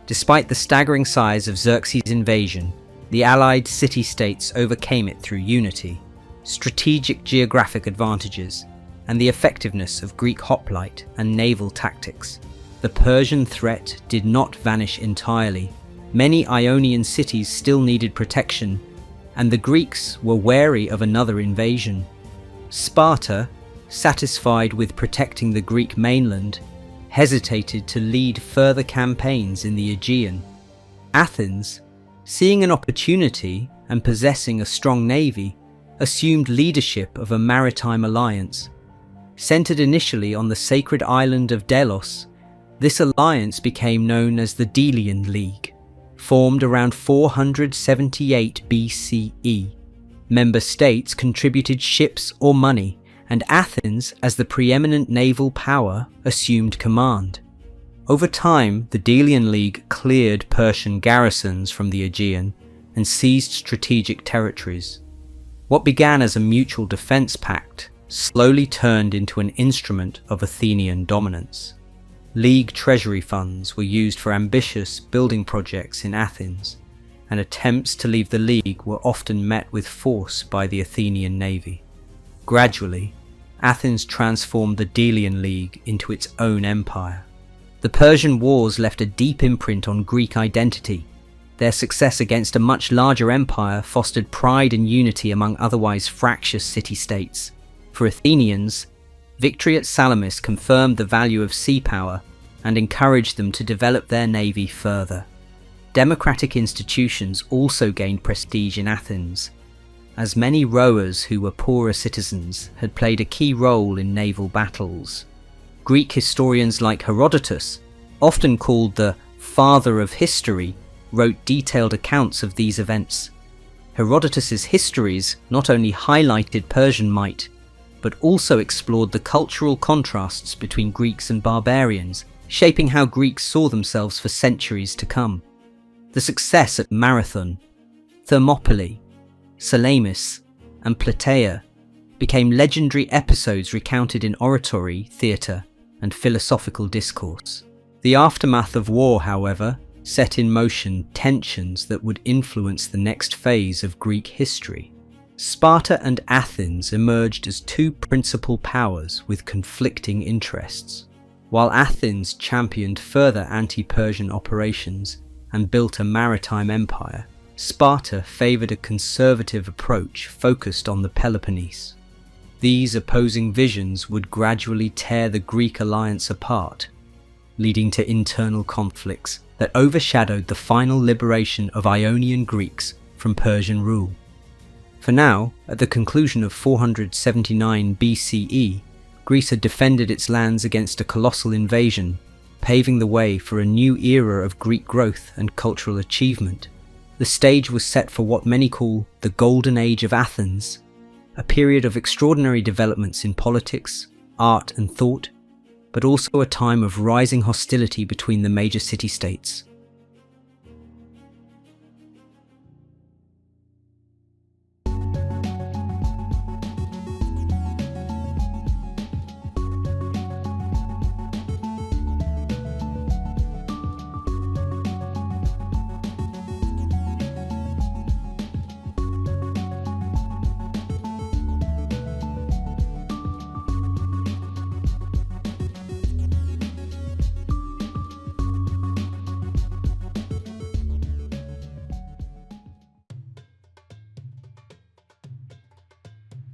Despite the staggering size of Xerxes' invasion, the allied city-states overcame it through unity, strategic geographic advantages, and the effectiveness of Greek hoplite and naval tactics. The Persian threat did not vanish entirely. Many Ionian cities still needed protection, and the Greeks were wary of another invasion. Sparta, satisfied with protecting the Greek mainland, hesitated to lead further campaigns in the Aegean. Athens, seeing an opportunity and possessing a strong navy, assumed leadership of a maritime alliance. Centered initially on the sacred island of Delos, this alliance became known as the Delian League. Formed around 478 BCE, member states contributed ships or money, and Athens, as the preeminent naval power, assumed command. Over time, the Delian League cleared Persian garrisons from the Aegean and seized strategic territories. What began as a mutual defense pact slowly turned into an instrument of Athenian dominance. League treasury funds were used for ambitious building projects in Athens, and attempts to leave the League were often met with force by the Athenian navy. Gradually, Athens transformed the Delian League into its own empire. The Persian Wars left a deep imprint on Greek identity, Their success against a much larger empire fostered pride and unity among otherwise fractious city-states. For Athenians, victory at Salamis confirmed the value of sea power and encouraged them to develop their navy further. Democratic institutions also gained prestige in Athens, as many rowers who were poorer citizens had played a key role in naval battles. Greek historians like Herodotus, often called the father of history, wrote detailed accounts of these events. Herodotus's histories not only highlighted Persian might, but also explored the cultural contrasts between Greeks and barbarians, shaping how Greeks saw themselves for centuries to come. The success at Marathon, Thermopylae, Salamis, and Plataea became legendary episodes recounted in oratory, theatre, and philosophical discourse. The aftermath of war, however, set in motion tensions that would influence the next phase of Greek history. Sparta and Athens emerged as two principal powers with conflicting interests. While Athens championed further anti-Persian operations and built a maritime empire, Sparta favoured a conservative approach focused on the Peloponnese. These opposing visions would gradually tear the Greek alliance apart, leading to internal conflicts that overshadowed the final liberation of Ionian Greeks from Persian rule. For now, at the conclusion of 479 BCE, Greece had defended its lands against a colossal invasion, paving the way for a new era of Greek growth and cultural achievement. The stage was set for what many call the Golden Age of Athens, a period of extraordinary developments in politics, art and thought, but also a time of rising hostility between the major city-states.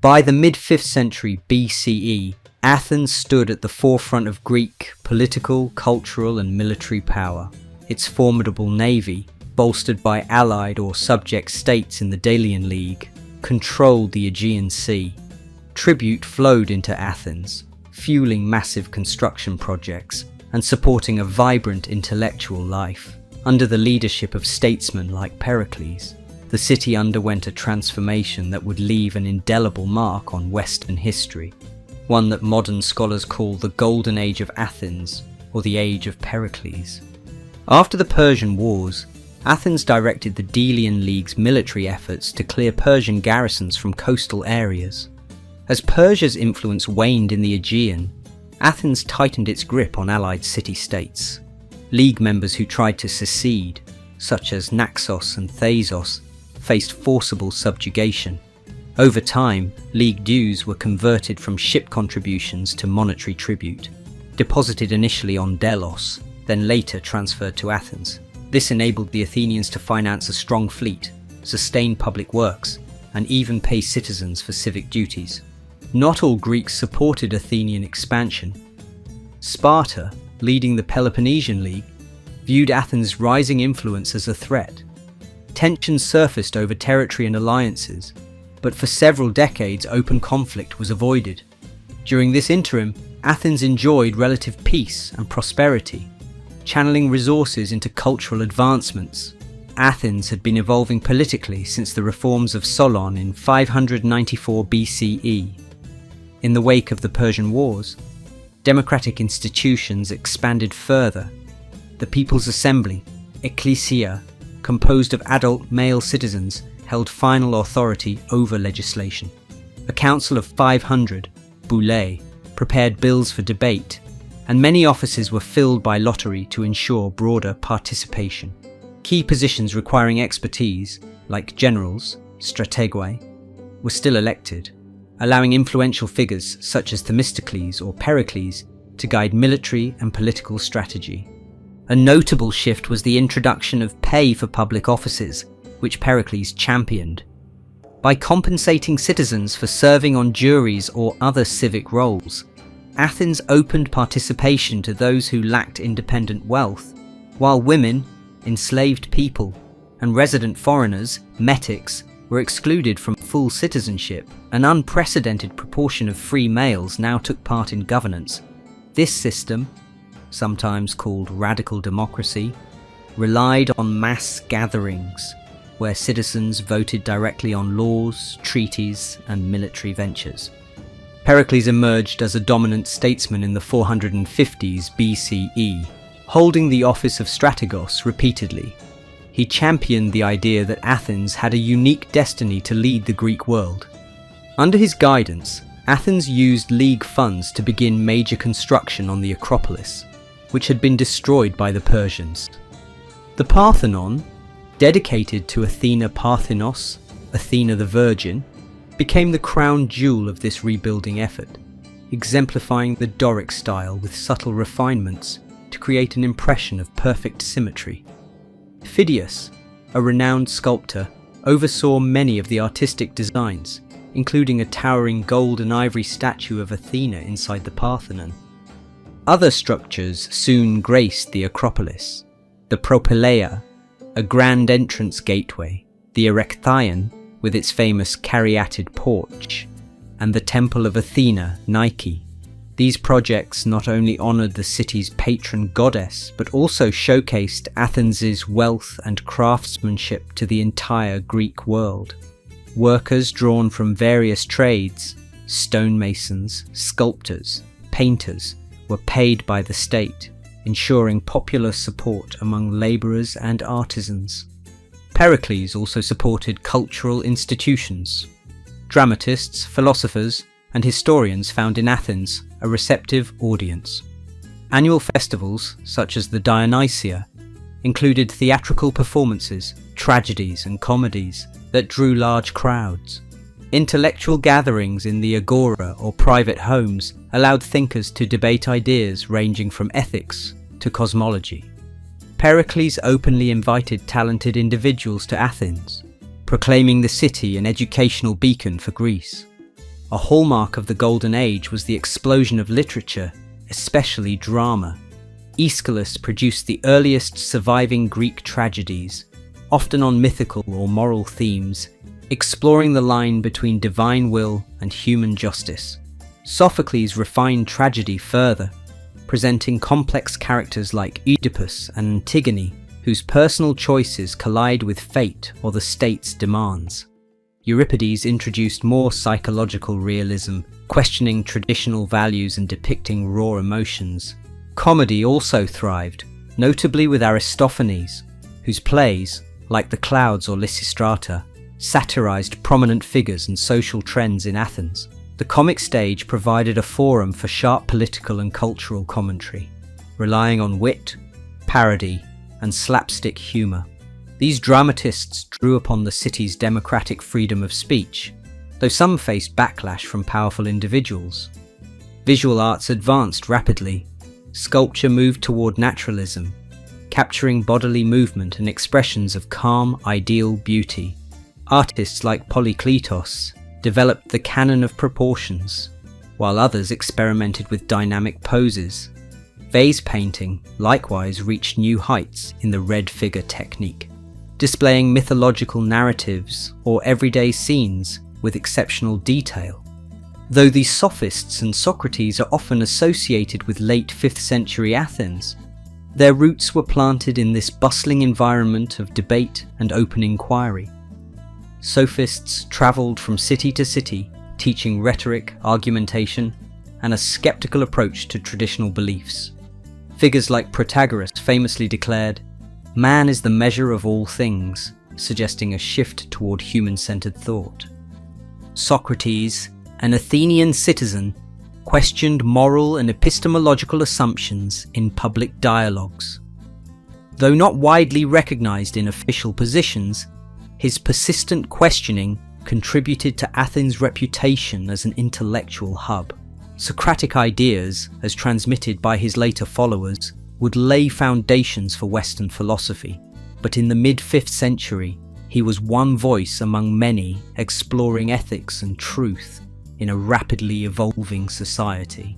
By the mid-5th century BCE, Athens stood at the forefront of Greek political, cultural and military power. Its formidable navy, bolstered by allied or subject states in the Delian League, controlled the Aegean Sea. Tribute flowed into Athens, fueling massive construction projects and supporting a vibrant intellectual life. Under the leadership of statesmen like Pericles, the city underwent a transformation that would leave an indelible mark on Western history, one that modern scholars call the Golden Age of Athens, or the Age of Pericles. After the Persian Wars, Athens directed the Delian League's military efforts to clear Persian garrisons from coastal areas. As Persia's influence waned in the Aegean, Athens tightened its grip on allied city-states. League members who tried to secede, such as Naxos and Thasos, faced forcible subjugation. Over time, League dues were converted from ship contributions to monetary tribute, deposited initially on Delos, then later transferred to Athens. This enabled the Athenians to finance a strong fleet, sustain public works, and even pay citizens for civic duties. Not all Greeks supported Athenian expansion. Sparta, leading the Peloponnesian League, viewed Athens' rising influence as a threat. Tensions surfaced over territory and alliances, but for several decades open conflict was avoided. During this interim, Athens enjoyed relative peace and prosperity, channeling resources into cultural advancements. Athens had been evolving politically since the reforms of Solon in 594 BCE. In the wake of the Persian Wars, democratic institutions expanded further. The People's Assembly, Ecclesia, composed of adult male citizens, held final authority over legislation. A council of 500, Boulé, prepared bills for debate, and many offices were filled by lottery to ensure broader participation. Key positions requiring expertise, like generals, strategoi, were still elected, allowing influential figures such as Themistocles or Pericles to guide military and political strategy. A notable shift was the introduction of pay for public offices, which Pericles championed. By compensating citizens for serving on juries or other civic roles, Athens opened participation to those who lacked independent wealth, while women, enslaved people, and resident foreigners, metics, were excluded from full citizenship. An unprecedented proportion of free males now took part in governance. This system, sometimes called radical democracy, relied on mass gatherings, where citizens voted directly on laws, treaties, and military ventures. Pericles emerged as a dominant statesman in the 450s BCE, holding the office of strategos repeatedly. He championed the idea that Athens had a unique destiny to lead the Greek world. Under his guidance, Athens used league funds to begin major construction on the Acropolis, which had been destroyed by the Persians. The Parthenon, dedicated to Athena Parthenos, Athena the Virgin, became the crown jewel of this rebuilding effort, exemplifying the Doric style with subtle refinements to create an impression of perfect symmetry. Phidias, a renowned sculptor, oversaw many of the artistic designs, including a towering gold and ivory statue of Athena inside the Parthenon. Other structures soon graced the Acropolis: the Propylaea, a grand entrance gateway, the Erechtheion, with its famous caryatid porch, and the Temple of Athena, Nike. These projects not only honoured the city's patron goddess, but also showcased Athens' wealth and craftsmanship to the entire Greek world. Workers drawn from various trades, stonemasons, sculptors, painters, were paid by the state, ensuring popular support among labourers and artisans. Pericles also supported cultural institutions. Dramatists, philosophers, and historians found in Athens a receptive audience. Annual festivals, such as the Dionysia, included theatrical performances, tragedies and comedies that drew large crowds. Intellectual gatherings in the agora or private homes allowed thinkers to debate ideas ranging from ethics to cosmology. Pericles openly invited talented individuals to Athens, proclaiming the city an educational beacon for Greece. A hallmark of the Golden Age was the explosion of literature, especially drama. Aeschylus produced the earliest surviving Greek tragedies, often on mythical or moral themes, exploring the line between divine will and human justice. Sophocles refined tragedy further, presenting complex characters like Oedipus and Antigone, whose personal choices collide with fate or the state's demands. Euripides introduced more psychological realism, questioning traditional values and depicting raw emotions. Comedy also thrived, notably with Aristophanes, whose plays, like The Clouds or Lysistrata, satirized prominent figures and social trends in Athens. The comic stage provided a forum for sharp political and cultural commentary, relying on wit, parody, and slapstick humor. These dramatists drew upon the city's democratic freedom of speech, though some faced backlash from powerful individuals. Visual arts advanced rapidly. Sculpture moved toward naturalism, capturing bodily movement and expressions of calm, ideal beauty. Artists like Polykleitos developed the canon of proportions, while others experimented with dynamic poses. Vase painting likewise reached new heights in the red figure technique, displaying mythological narratives or everyday scenes with exceptional detail. Though the sophists and Socrates are often associated with late 5th century Athens, their roots were planted in this bustling environment of debate and open inquiry. Sophists travelled from city to city, teaching rhetoric, argumentation, and a skeptical approach to traditional beliefs. Figures like Protagoras famously declared, "Man is the measure of all things," suggesting a shift toward human-centered thought. Socrates, an Athenian citizen, questioned moral and epistemological assumptions in public dialogues. Though not widely recognized in official positions, his persistent questioning contributed to Athens' reputation as an intellectual hub. Socratic ideas, as transmitted by his later followers, would lay foundations for Western philosophy, but in the mid-5th century, he was one voice among many exploring ethics and truth in a rapidly evolving society.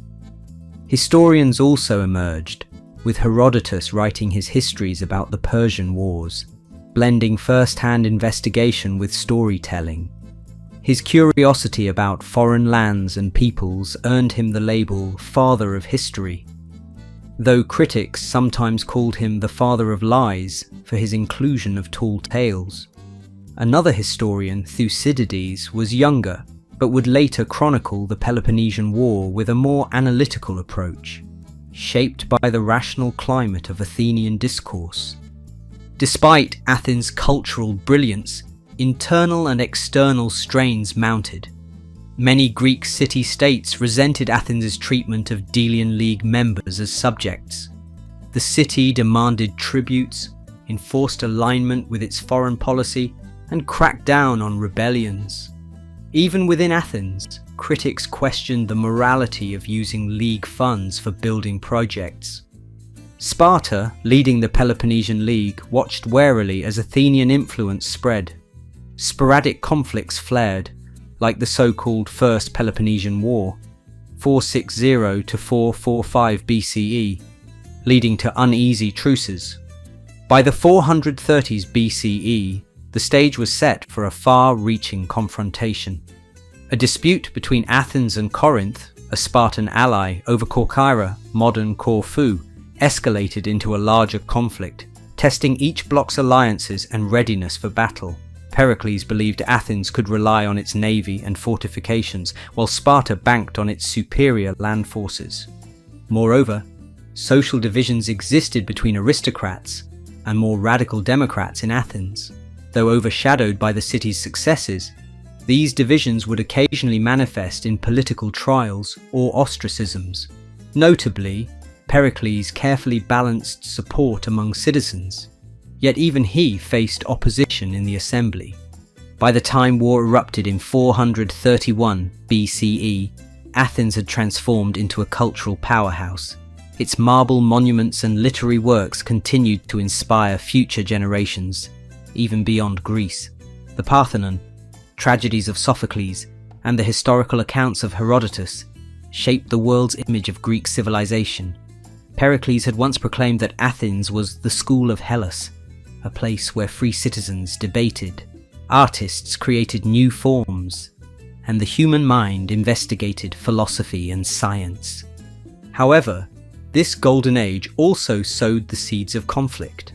Historians also emerged, with Herodotus writing his histories about the Persian Wars, blending first-hand investigation with storytelling. His curiosity about foreign lands and peoples earned him the label Father of History, though critics sometimes called him the Father of Lies for his inclusion of tall tales. Another historian, Thucydides, was younger, but would later chronicle the Peloponnesian War with a more analytical approach, shaped by the rational climate of Athenian discourse. Despite Athens' cultural brilliance, internal and external strains mounted. Many Greek city-states resented Athens' treatment of Delian League members as subjects. The city demanded tributes, enforced alignment with its foreign policy, and cracked down on rebellions. Even within Athens, critics questioned the morality of using League funds for building projects. Sparta, leading the Peloponnesian League, watched warily as Athenian influence spread. Sporadic conflicts flared, like the so-called First Peloponnesian War, 460 to 445 BCE, leading to uneasy truces. By the 430s BCE, the stage was set for a far-reaching confrontation. A dispute between Athens and Corinth, a Spartan ally, over Corcyra, modern Corfu, escalated into a larger conflict, testing each block's alliances and readiness for battle. Pericles believed Athens could rely on its navy and fortifications, while Sparta banked on its superior land forces. Moreover, social divisions existed between aristocrats and more radical democrats in Athens. Though overshadowed by the city's successes, these divisions would occasionally manifest in political trials or ostracisms. Notably, Pericles carefully balanced support among citizens, yet even he faced opposition in the assembly. By the time war erupted in 431 BCE, Athens had transformed into a cultural powerhouse. Its marble monuments and literary works continued to inspire future generations, even beyond Greece. The Parthenon, tragedies of Sophocles, and the historical accounts of Herodotus shaped the world's image of Greek civilization. Pericles had once proclaimed that Athens was the school of Hellas, a place where free citizens debated, artists created new forms, and the human mind investigated philosophy and science. However, this Golden Age also sowed the seeds of conflict.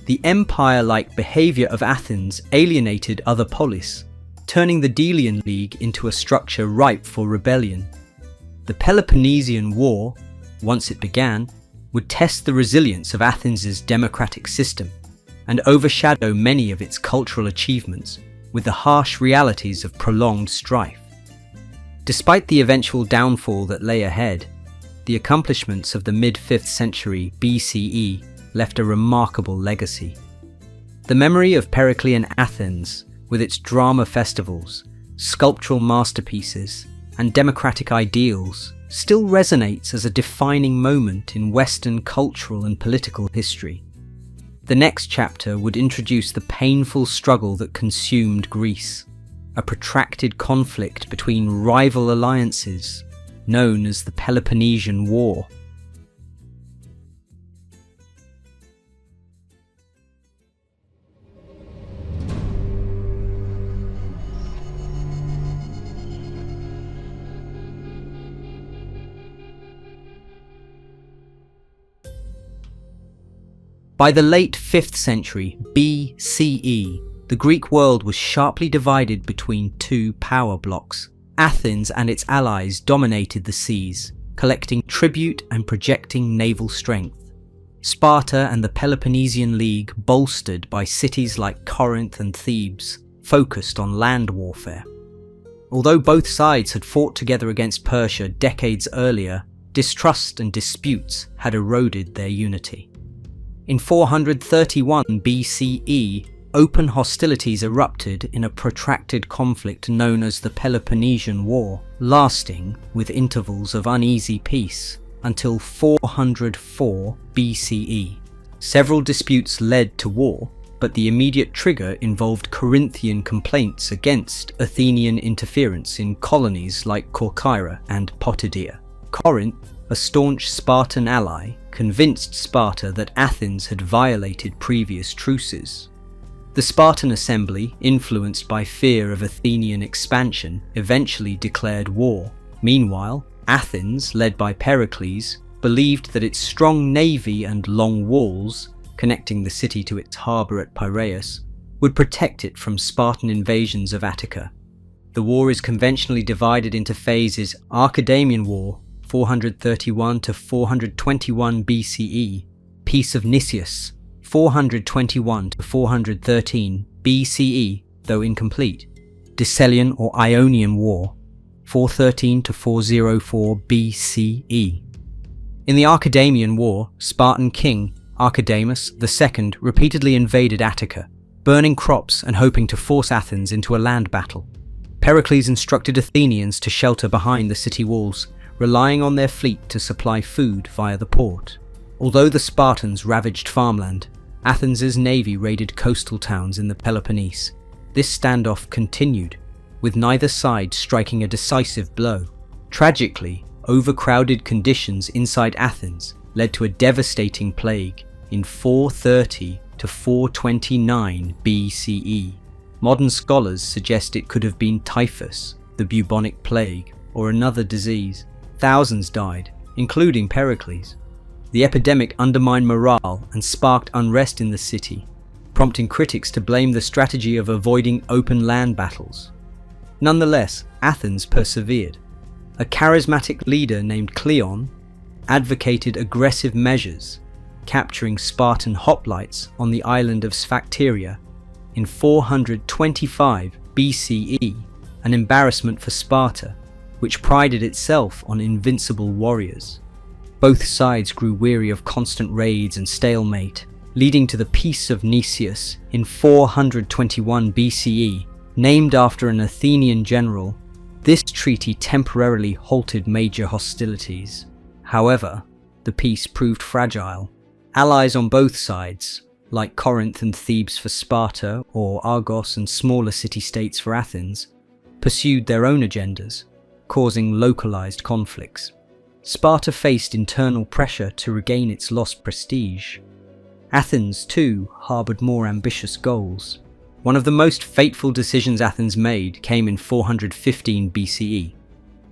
The empire-like behaviour of Athens alienated other polis, turning the Delian League into a structure ripe for rebellion. The Peloponnesian War, once it began, would test the resilience of Athens' democratic system and overshadow many of its cultural achievements with the harsh realities of prolonged strife. Despite the eventual downfall that lay ahead, the accomplishments of the mid-5th century BCE left a remarkable legacy. The memory of Periclean Athens, with its drama festivals, sculptural masterpieces, and democratic ideals, still resonates as a defining moment in Western cultural and political history. The next chapter would introduce the painful struggle that consumed Greece, a protracted conflict between rival alliances known as the Peloponnesian War. By the late 5th century BCE, the Greek world was sharply divided between two power blocks. Athens and its allies dominated the seas, collecting tribute and projecting naval strength. Sparta and the Peloponnesian League, bolstered by cities like Corinth and Thebes, focused on land warfare. Although both sides had fought together against Persia decades earlier, distrust and disputes had eroded their unity. In 431 BCE, open hostilities erupted in a protracted conflict known as the Peloponnesian War, lasting, with intervals of uneasy peace, until 404 BCE. Several disputes led to war, but the immediate trigger involved Corinthian complaints against Athenian interference in colonies like Corcyra and Potidaea. Corinth, a staunch Spartan ally, convinced Sparta that Athens had violated previous truces. The Spartan assembly, influenced by fear of Athenian expansion, eventually declared war. Meanwhile, Athens, led by Pericles, believed that its strong navy and long walls, connecting the city to its harbour at Piraeus, would protect it from Spartan invasions of Attica. The war is conventionally divided into phases: Archaic War, 431 to 421 BCE, Peace of Nicias, 421 to 413 BCE, though incomplete, Decelean or Ionian War, 413 to 404 BCE. In the Archaic War, Spartan king Archidamus II repeatedly invaded Attica, burning crops and hoping to force Athens into a land battle. Pericles instructed Athenians to shelter behind the city walls, relying on their fleet to supply food via the port. Although the Spartans ravaged farmland, Athens's navy raided coastal towns in the Peloponnese. This standoff continued, with neither side striking a decisive blow. Tragically, overcrowded conditions inside Athens led to a devastating plague in 430 to 429 BCE. Modern scholars suggest it could have been typhus, the bubonic plague, or another disease. Thousands died, including Pericles. The epidemic undermined morale and sparked unrest in the city, prompting critics to blame the strategy of avoiding open land battles. Nonetheless, Athens persevered. A charismatic leader named Cleon advocated aggressive measures, capturing Spartan hoplites on the island of Sphacteria in 425 BCE, an embarrassment for Sparta, which prided itself on invincible warriors. Both sides grew weary of constant raids and stalemate, leading to the Peace of Nicias in 421 BCE, named after an Athenian general. This treaty temporarily halted major hostilities. However, the peace proved fragile. Allies on both sides, like Corinth and Thebes for Sparta or Argos and smaller city-states for Athens, pursued their own agendas, causing localized conflicts. Sparta faced internal pressure to regain its lost prestige. Athens, too, harbored more ambitious goals. One of the most fateful decisions Athens made came in 415 BCE.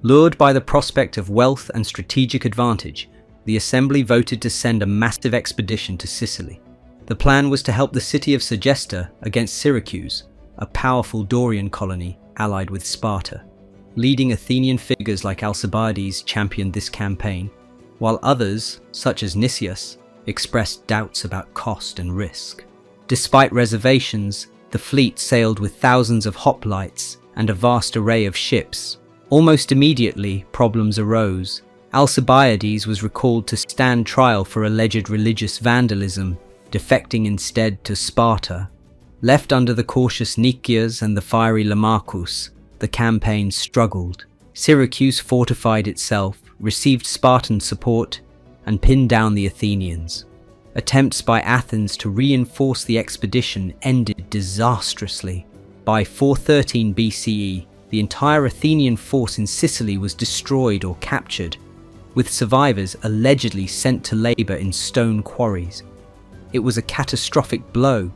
Lured by the prospect of wealth and strategic advantage, the assembly voted to send a massive expedition to Sicily. The plan was to help the city of Segesta against Syracuse, a powerful Dorian colony allied with Sparta. Leading Athenian figures like Alcibiades championed this campaign, while others, such as Nicias, expressed doubts about cost and risk. Despite reservations, the fleet sailed with thousands of hoplites and a vast array of ships. Almost immediately, problems arose. Alcibiades was recalled to stand trial for alleged religious vandalism, defecting instead to Sparta. Left under the cautious Nicias and the fiery Lamachus, the campaign struggled. Syracuse fortified itself, received Spartan support, and pinned down the Athenians. Attempts by Athens to reinforce the expedition ended disastrously. By 413 BCE, the entire Athenian force in Sicily was destroyed or captured, with survivors allegedly sent to labour in stone quarries. It was a catastrophic blow.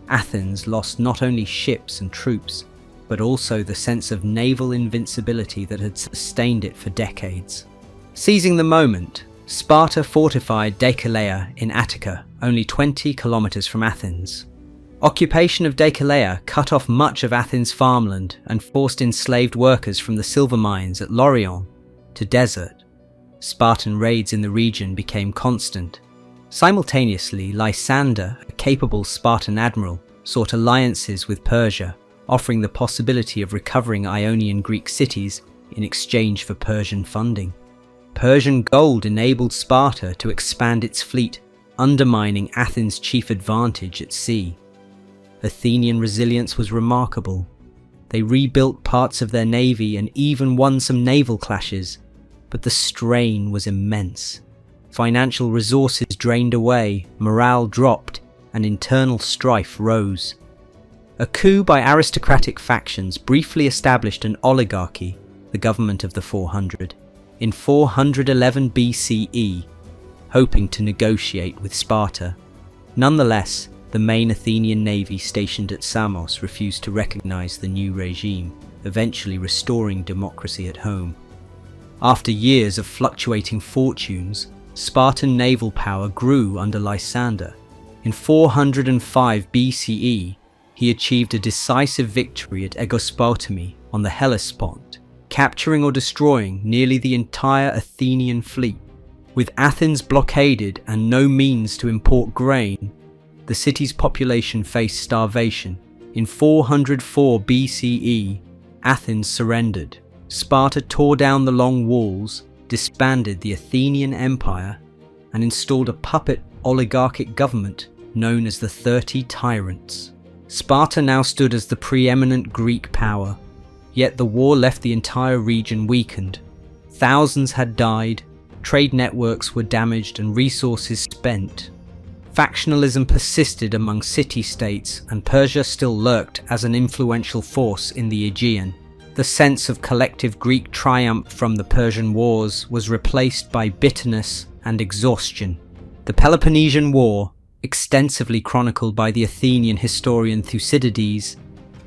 Athens lost not only ships and troops, but also the sense of naval invincibility that had sustained it for decades. Seizing the moment, Sparta fortified Decelea in Attica, only 20 kilometers from Athens. Occupation of Decelea cut off much of Athens' farmland and forced enslaved workers from the silver mines at Laurion to desert. Spartan raids in the region became constant. Simultaneously, Lysander, a capable Spartan admiral, sought alliances with Persia, offering the possibility of recovering Ionian Greek cities in exchange for Persian funding. Persian gold enabled Sparta to expand its fleet, undermining Athens' chief advantage at sea. Athenian resilience was remarkable. They rebuilt parts of their navy and even won some naval clashes, but the strain was immense. Financial resources drained away, morale dropped, and internal strife rose. A coup by aristocratic factions briefly established an oligarchy, the government of the 400, in 411 BCE, hoping to negotiate with Sparta. Nonetheless, the main Athenian navy stationed at Samos refused to recognize the new regime, eventually restoring democracy at home. After years of fluctuating fortunes, Spartan naval power grew under Lysander. In 405 BCE, he achieved a decisive victory at Aegospotami on the Hellespont, capturing or destroying nearly the entire Athenian fleet. With Athens blockaded and no means to import grain, the city's population faced starvation. In 404 BCE, Athens surrendered. Sparta tore down the long walls, disbanded the Athenian Empire, and installed a puppet oligarchic government known as the 30 Tyrants. Sparta now stood as the preeminent Greek power, yet the war left the entire region weakened. Thousands had died, trade networks were damaged and resources spent. Factionalism persisted among city-states, and Persia still lurked as an influential force in the Aegean. The sense of collective Greek triumph from the Persian Wars was replaced by bitterness and exhaustion. The Peloponnesian War, extensively chronicled by the Athenian historian Thucydides,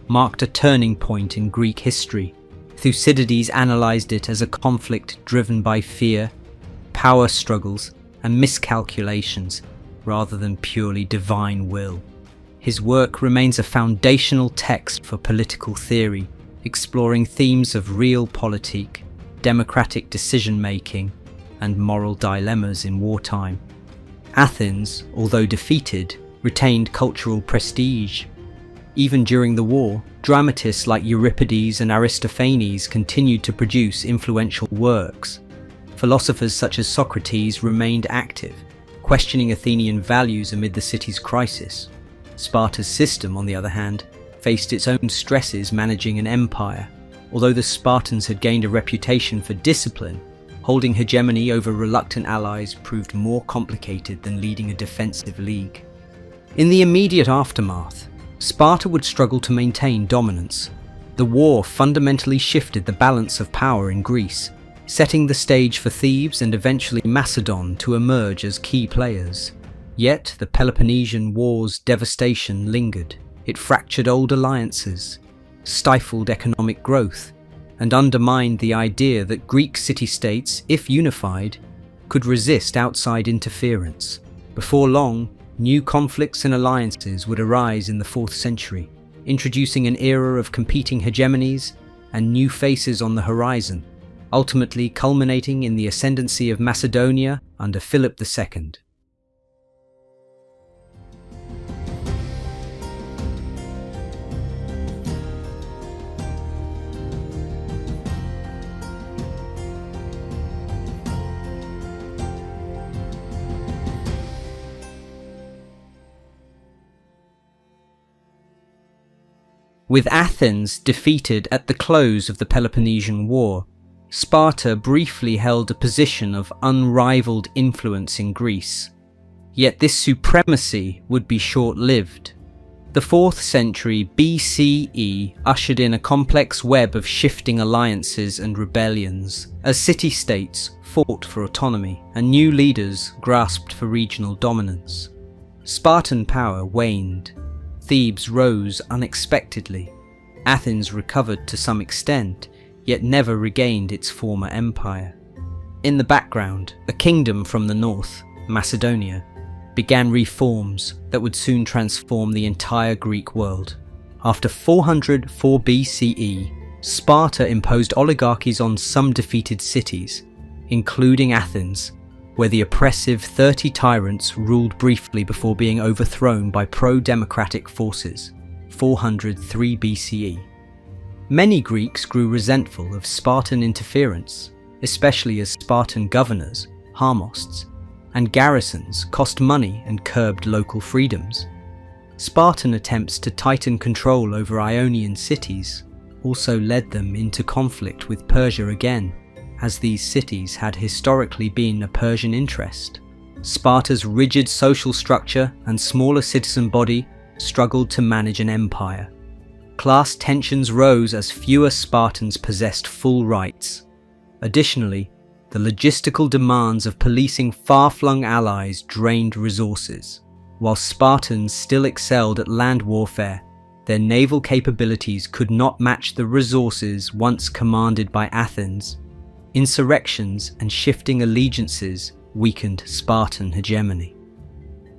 marked a turning point in Greek history. Thucydides analysed it as a conflict driven by fear, power struggles, and miscalculations, rather than purely divine will. His work remains a foundational text for political theory, exploring themes of realpolitik, democratic decision-making, and moral dilemmas in wartime. Athens, although defeated, retained cultural prestige. Even during the war, dramatists like Euripides and Aristophanes continued to produce influential works. Philosophers such as Socrates remained active, questioning Athenian values amid the city's crisis. Sparta's system, on the other hand, faced its own stresses managing an empire. Although the Spartans had gained a reputation for discipline, holding hegemony over reluctant allies proved more complicated than leading a defensive league. In the immediate aftermath, Sparta would struggle to maintain dominance. The war fundamentally shifted the balance of power in Greece, setting the stage for Thebes and eventually Macedon to emerge as key players. Yet the Peloponnesian War's devastation lingered. It fractured old alliances, stifled economic growth, and undermined the idea that Greek city-states, if unified, could resist outside interference. Before long, new conflicts and alliances would arise in the 4th century, introducing an era of competing hegemonies and new faces on the horizon, ultimately culminating in the ascendancy of Macedonia under Philip II. With Athens defeated at the close of the Peloponnesian War, Sparta briefly held a position of unrivaled influence in Greece. Yet this supremacy would be short-lived. The 4th century BCE ushered in a complex web of shifting alliances and rebellions, as city-states fought for autonomy and new leaders grasped for regional dominance. Spartan power waned. Thebes rose unexpectedly. Athens recovered to some extent, yet never regained its former empire. In the background, a kingdom from the north, Macedonia, began reforms that would soon transform the entire Greek world. After 404 BCE, Sparta imposed oligarchies on some defeated cities, including Athens, where the oppressive 30 tyrants ruled briefly before being overthrown by pro-democratic forces, 403 BCE. Many Greeks grew resentful of Spartan interference, especially as Spartan governors, harmosts, and garrisons cost money and curbed local freedoms. Spartan attempts to tighten control over Ionian cities also led them into conflict with Persia again. as these cities had historically been a Persian interest. Sparta's rigid social structure and smaller citizen body struggled to manage an empire. Class tensions rose as fewer Spartans possessed full rights. Additionally, the logistical demands of policing far-flung allies drained resources. While Spartans still excelled at land warfare, their naval capabilities could not match the resources once commanded by Athens. Insurrections and shifting allegiances weakened Spartan hegemony.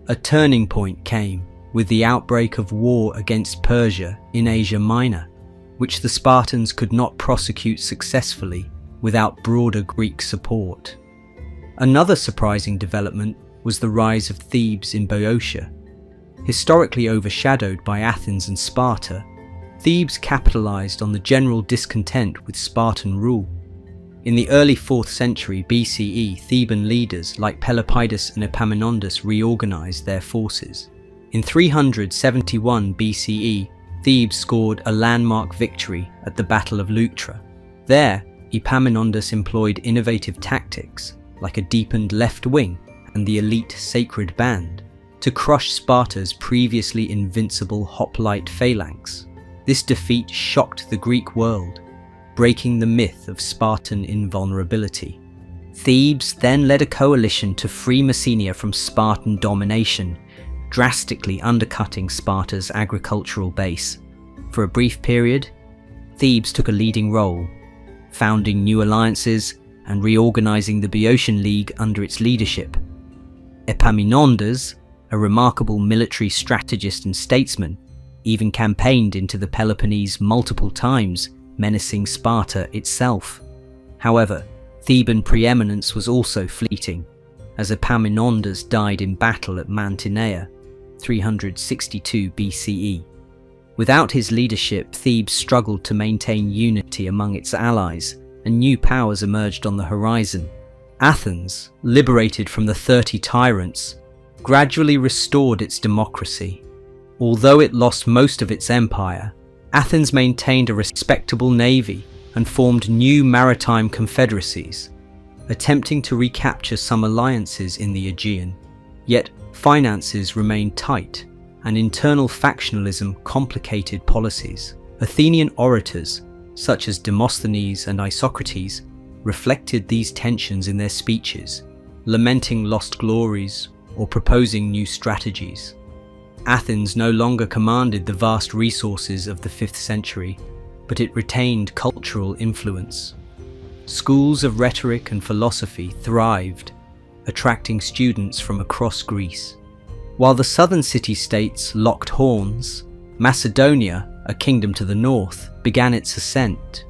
A turning point came with the outbreak of war against Persia in Asia Minor, which the Spartans could not prosecute successfully without broader Greek support. Another surprising development was the rise of Thebes in Boeotia. Historically overshadowed by Athens and Sparta, Thebes capitalized on the general discontent with Spartan rule. In the early 4th century BCE, Theban leaders like Pelopidas and Epaminondas reorganized their forces. In 371 BCE, Thebes scored a landmark victory at the Battle of Leuktra. There, Epaminondas employed innovative tactics, like a deepened left wing and the elite sacred band, to crush Sparta's previously invincible Hoplite Phalanx. This defeat shocked the Greek world, breaking the myth of Spartan invulnerability. Thebes then led a coalition to free Messenia from Spartan domination, drastically undercutting Sparta's agricultural base. For a brief period, Thebes took a leading role, founding new alliances and reorganizing the Boeotian League under its leadership. Epaminondas, a remarkable military strategist and statesman, even campaigned into the Peloponnese multiple times, menacing Sparta itself. However, Theban preeminence was also fleeting, as Epaminondas died in battle at Mantinea, 362 BCE. Without his leadership, Thebes struggled to maintain unity among its allies, and new powers emerged on the horizon. Athens, liberated from the 30 tyrants, gradually restored its democracy. Although it lost most of its empire, Athens maintained a respectable navy and formed new maritime confederacies, attempting to recapture some alliances in the Aegean. Yet finances remained tight, and internal factionalism complicated policies. Athenian orators, such as Demosthenes and Isocrates, reflected these tensions in their speeches, lamenting lost glories or proposing new strategies. Athens no longer commanded the vast resources of the 5th century, but it retained cultural influence. Schools of rhetoric and philosophy thrived, attracting students from across Greece. While the southern city-states locked horns, Macedonia, a kingdom to the north, began its ascent.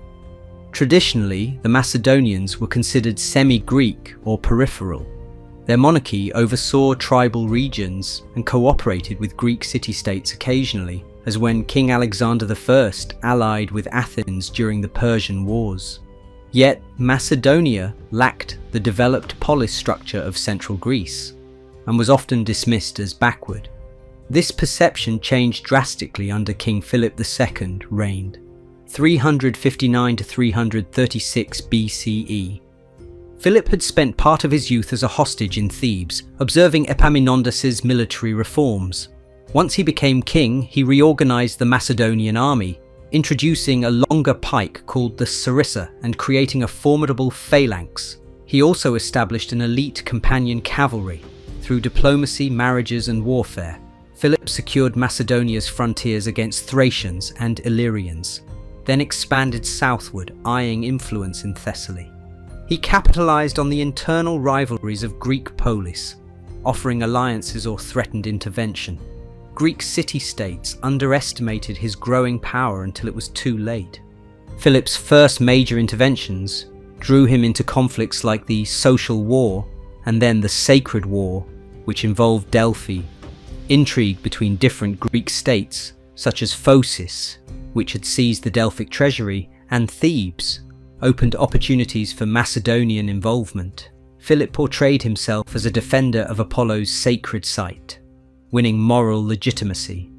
Traditionally, the Macedonians were considered semi-Greek or peripheral. Their monarchy oversaw tribal regions and cooperated with Greek city-states occasionally, as when King Alexander I allied with Athens during the Persian Wars. Yet, Macedonia lacked the developed polis structure of central Greece, and was often dismissed as backward. This perception changed drastically under King Philip II reigned, 359 to 336 BCE. Philip had spent part of his youth as a hostage in Thebes, observing Epaminondas's military reforms. Once he became king, he reorganized the Macedonian army, introducing a longer pike called the sarissa and creating a formidable phalanx. He also established an elite companion cavalry. Through diplomacy, marriages, and warfare, Philip secured Macedonia's frontiers against Thracians and Illyrians, then expanded southward, eyeing influence in Thessaly. He capitalized on the internal rivalries of Greek polis, offering alliances or threatened intervention. Greek city-states underestimated his growing power until it was too late. Philip's first major interventions drew him into conflicts like the Social War and then the Sacred War, which involved Delphi. Intrigue between different Greek states, such as Phocis, which had seized the Delphic treasury, and Thebes, opened opportunities for Macedonian involvement. Philip portrayed himself as a defender of Apollo's sacred site, winning moral legitimacy.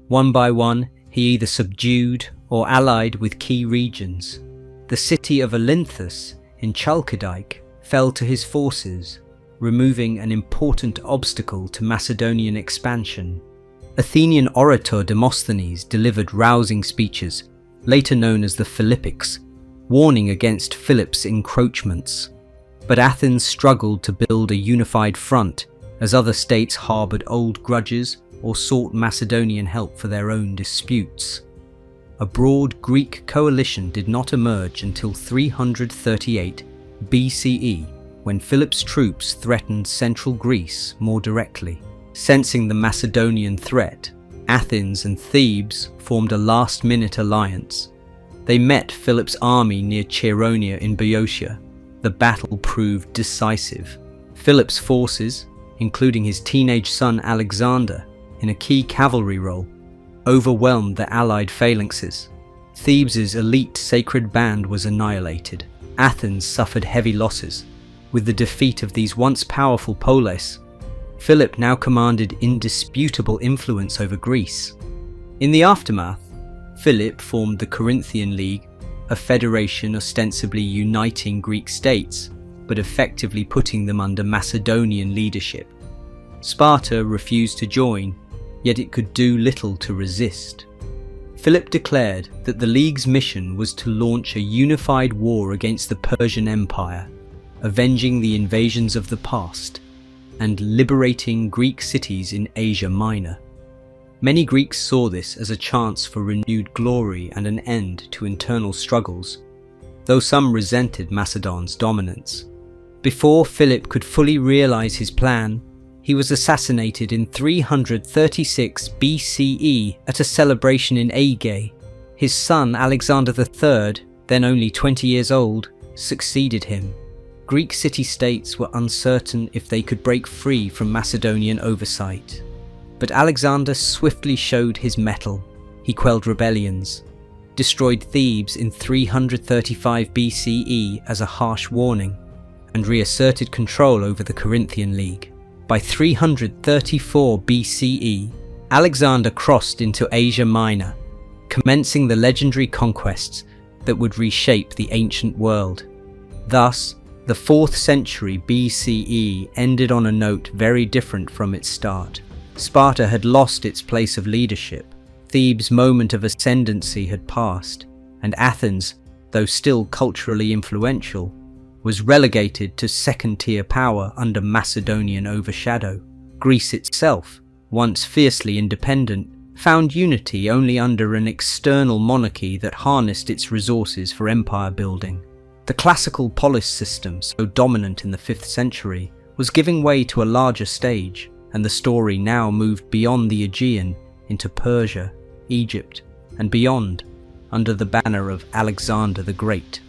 One by one, he either subdued or allied with key regions. The city of Olynthus, in Chalkidike fell to his forces, removing an important obstacle to Macedonian expansion. Athenian orator Demosthenes delivered rousing speeches, later known as the Philippics, warning against Philip's encroachments. But Athens struggled to build a unified front as other states harboured old grudges or sought Macedonian help for their own disputes. A broad Greek coalition did not emerge until 338 BCE, when Philip's troops threatened central Greece more directly. Sensing the Macedonian threat, Athens and Thebes formed a last-minute alliance. They met Philip's army near Chaeronea in Boeotia. The battle proved decisive. Philip's forces, including his teenage son Alexander in a key cavalry role, overwhelmed the allied phalanxes. Thebes' elite sacred band was annihilated. Athens suffered heavy losses. With the defeat of these once powerful polis, Philip now commanded indisputable influence over Greece. In the aftermath, Philip formed the Corinthian League, a federation ostensibly uniting Greek states, but effectively putting them under Macedonian leadership. Sparta refused to join, yet it could do little to resist. Philip declared that the League's mission was to launch a unified war against the Persian Empire, avenging the invasions of the past, and liberating Greek cities in Asia Minor. Many Greeks saw this as a chance for renewed glory and an end to internal struggles, though some resented Macedon's dominance. Before Philip could fully realize his plan, he was assassinated in 336 BCE at a celebration in Aegae. His son Alexander III, then only 20 years old, succeeded him. Greek city-states were uncertain if they could break free from Macedonian oversight. But Alexander swiftly showed his mettle. He quelled rebellions, destroyed Thebes in 335 BCE as a harsh warning, and reasserted control over the Corinthian League. By 334 BCE, Alexander crossed into Asia Minor, commencing the legendary conquests that would reshape the ancient world. Thus, the 4th century BCE ended on a note very different from its start. Sparta had lost its place of leadership, Thebes' moment of ascendancy had passed, and Athens, though still culturally influential, was relegated to second-tier power under Macedonian overshadow. Greece itself, once fiercely independent, found unity only under an external monarchy that harnessed its resources for empire building. The classical polis system, so dominant in the 5th century, was giving way to a larger stage, and the story now moved beyond the Aegean into Persia, Egypt, and beyond, under the banner of Alexander the Great.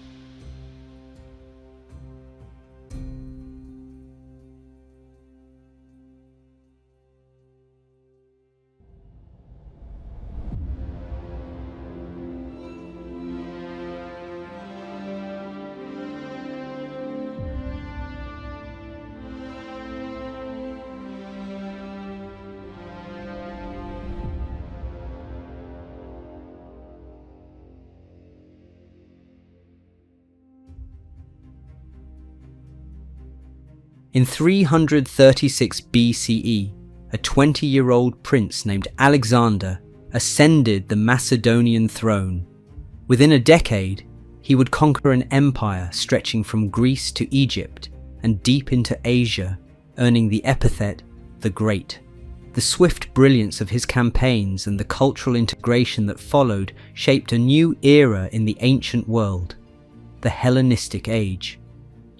In 336 BCE, a 20-year-old prince named Alexander ascended the Macedonian throne. Within a decade, he would conquer an empire stretching from Greece to Egypt and deep into Asia, earning the epithet the Great. The swift brilliance of his campaigns and the cultural integration that followed shaped a new era in the ancient world, the Hellenistic Age.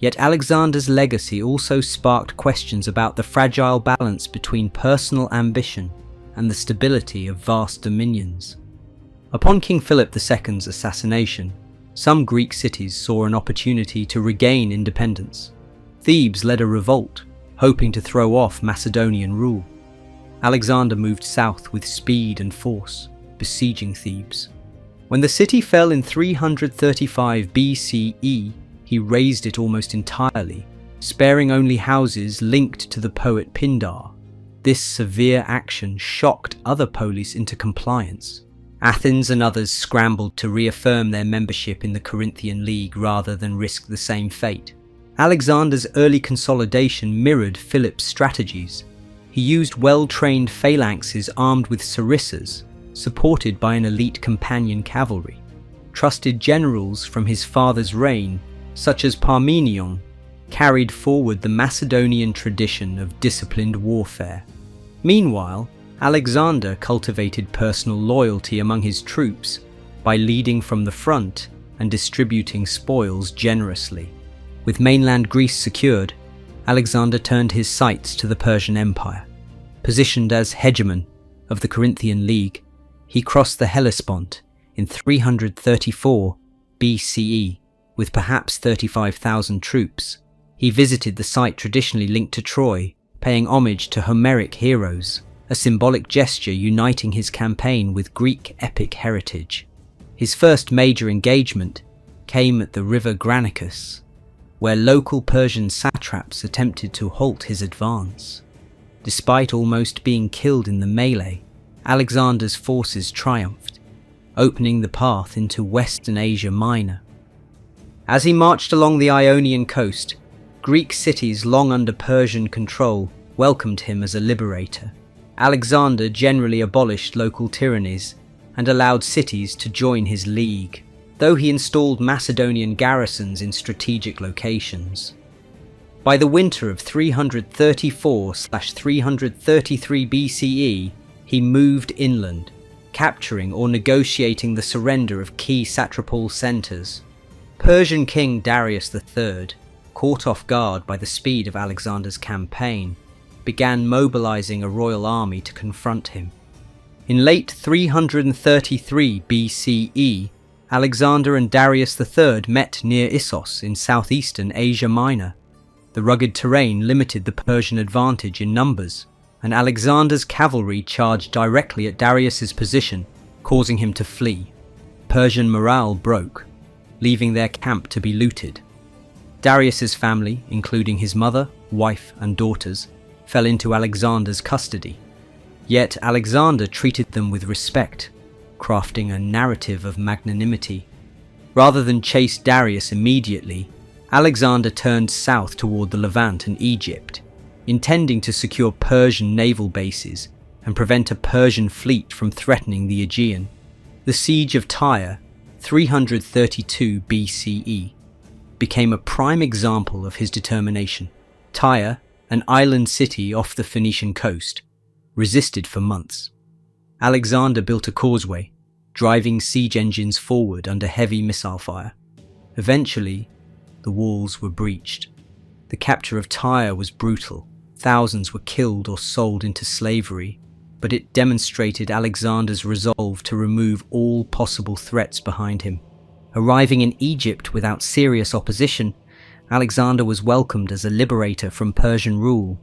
Yet Alexander's legacy also sparked questions about the fragile balance between personal ambition and the stability of vast dominions. Upon King Philip II's assassination, some Greek cities saw an opportunity to regain independence. Thebes led a revolt, hoping to throw off Macedonian rule. Alexander moved south with speed and force, besieging Thebes. When the city fell in 335 BCE, he razed it almost entirely, sparing only houses linked to the poet Pindar. This severe action shocked other polis into compliance. Athens and others scrambled to reaffirm their membership in the Corinthian League rather than risk the same fate. Alexander's early consolidation mirrored Philip's strategies. He used well-trained phalanxes armed with sarissas, supported by an elite companion cavalry. Trusted generals from his father's reign, such as Parmenion, carried forward the Macedonian tradition of disciplined warfare. Meanwhile, Alexander cultivated personal loyalty among his troops by leading from the front and distributing spoils generously. With mainland Greece secured, Alexander turned his sights to the Persian Empire. Positioned as hegemon of the Corinthian League, he crossed the Hellespont in 334 BCE with perhaps 35,000 troops. He visited the site traditionally linked to Troy, paying homage to Homeric heroes, a symbolic gesture uniting his campaign with Greek epic heritage. His first major engagement came at the river Granicus, where local Persian satraps attempted to halt his advance. Despite almost being killed in the melee, Alexander's forces triumphed, opening the path into Western Asia Minor. As he marched along the Ionian coast, Greek cities long under Persian control welcomed him as a liberator. Alexander generally abolished local tyrannies and allowed cities to join his league, though he installed Macedonian garrisons in strategic locations. By the winter of 334/333 BCE, he moved inland, capturing or negotiating the surrender of key satrapal centres. Persian King Darius III, caught off guard by the speed of Alexander's campaign, began mobilizing a royal army to confront him. In late 333 BCE, Alexander and Darius III met near Issos in southeastern Asia Minor. The rugged terrain limited the Persian advantage in numbers, and Alexander's cavalry charged directly at Darius's position, causing him to flee. Persian morale broke, leaving their camp to be looted. Darius's family, including his mother, wife, and daughters, fell into Alexander's custody. Yet Alexander treated them with respect, crafting a narrative of magnanimity. Rather than chase Darius immediately, Alexander turned south toward the Levant and Egypt, intending to secure Persian naval bases and prevent a Persian fleet from threatening the Aegean. The Siege of Tyre, 332 BCE, became a prime example of his determination. Tyre, an island city off the Phoenician coast, resisted for months. Alexander built a causeway, driving siege engines forward under heavy missile fire. Eventually, the walls were breached. The capture of Tyre was brutal. Thousands were killed or sold into slavery, but it demonstrated Alexander's resolve to remove all possible threats behind him. Arriving in Egypt without serious opposition, Alexander was welcomed as a liberator from Persian rule.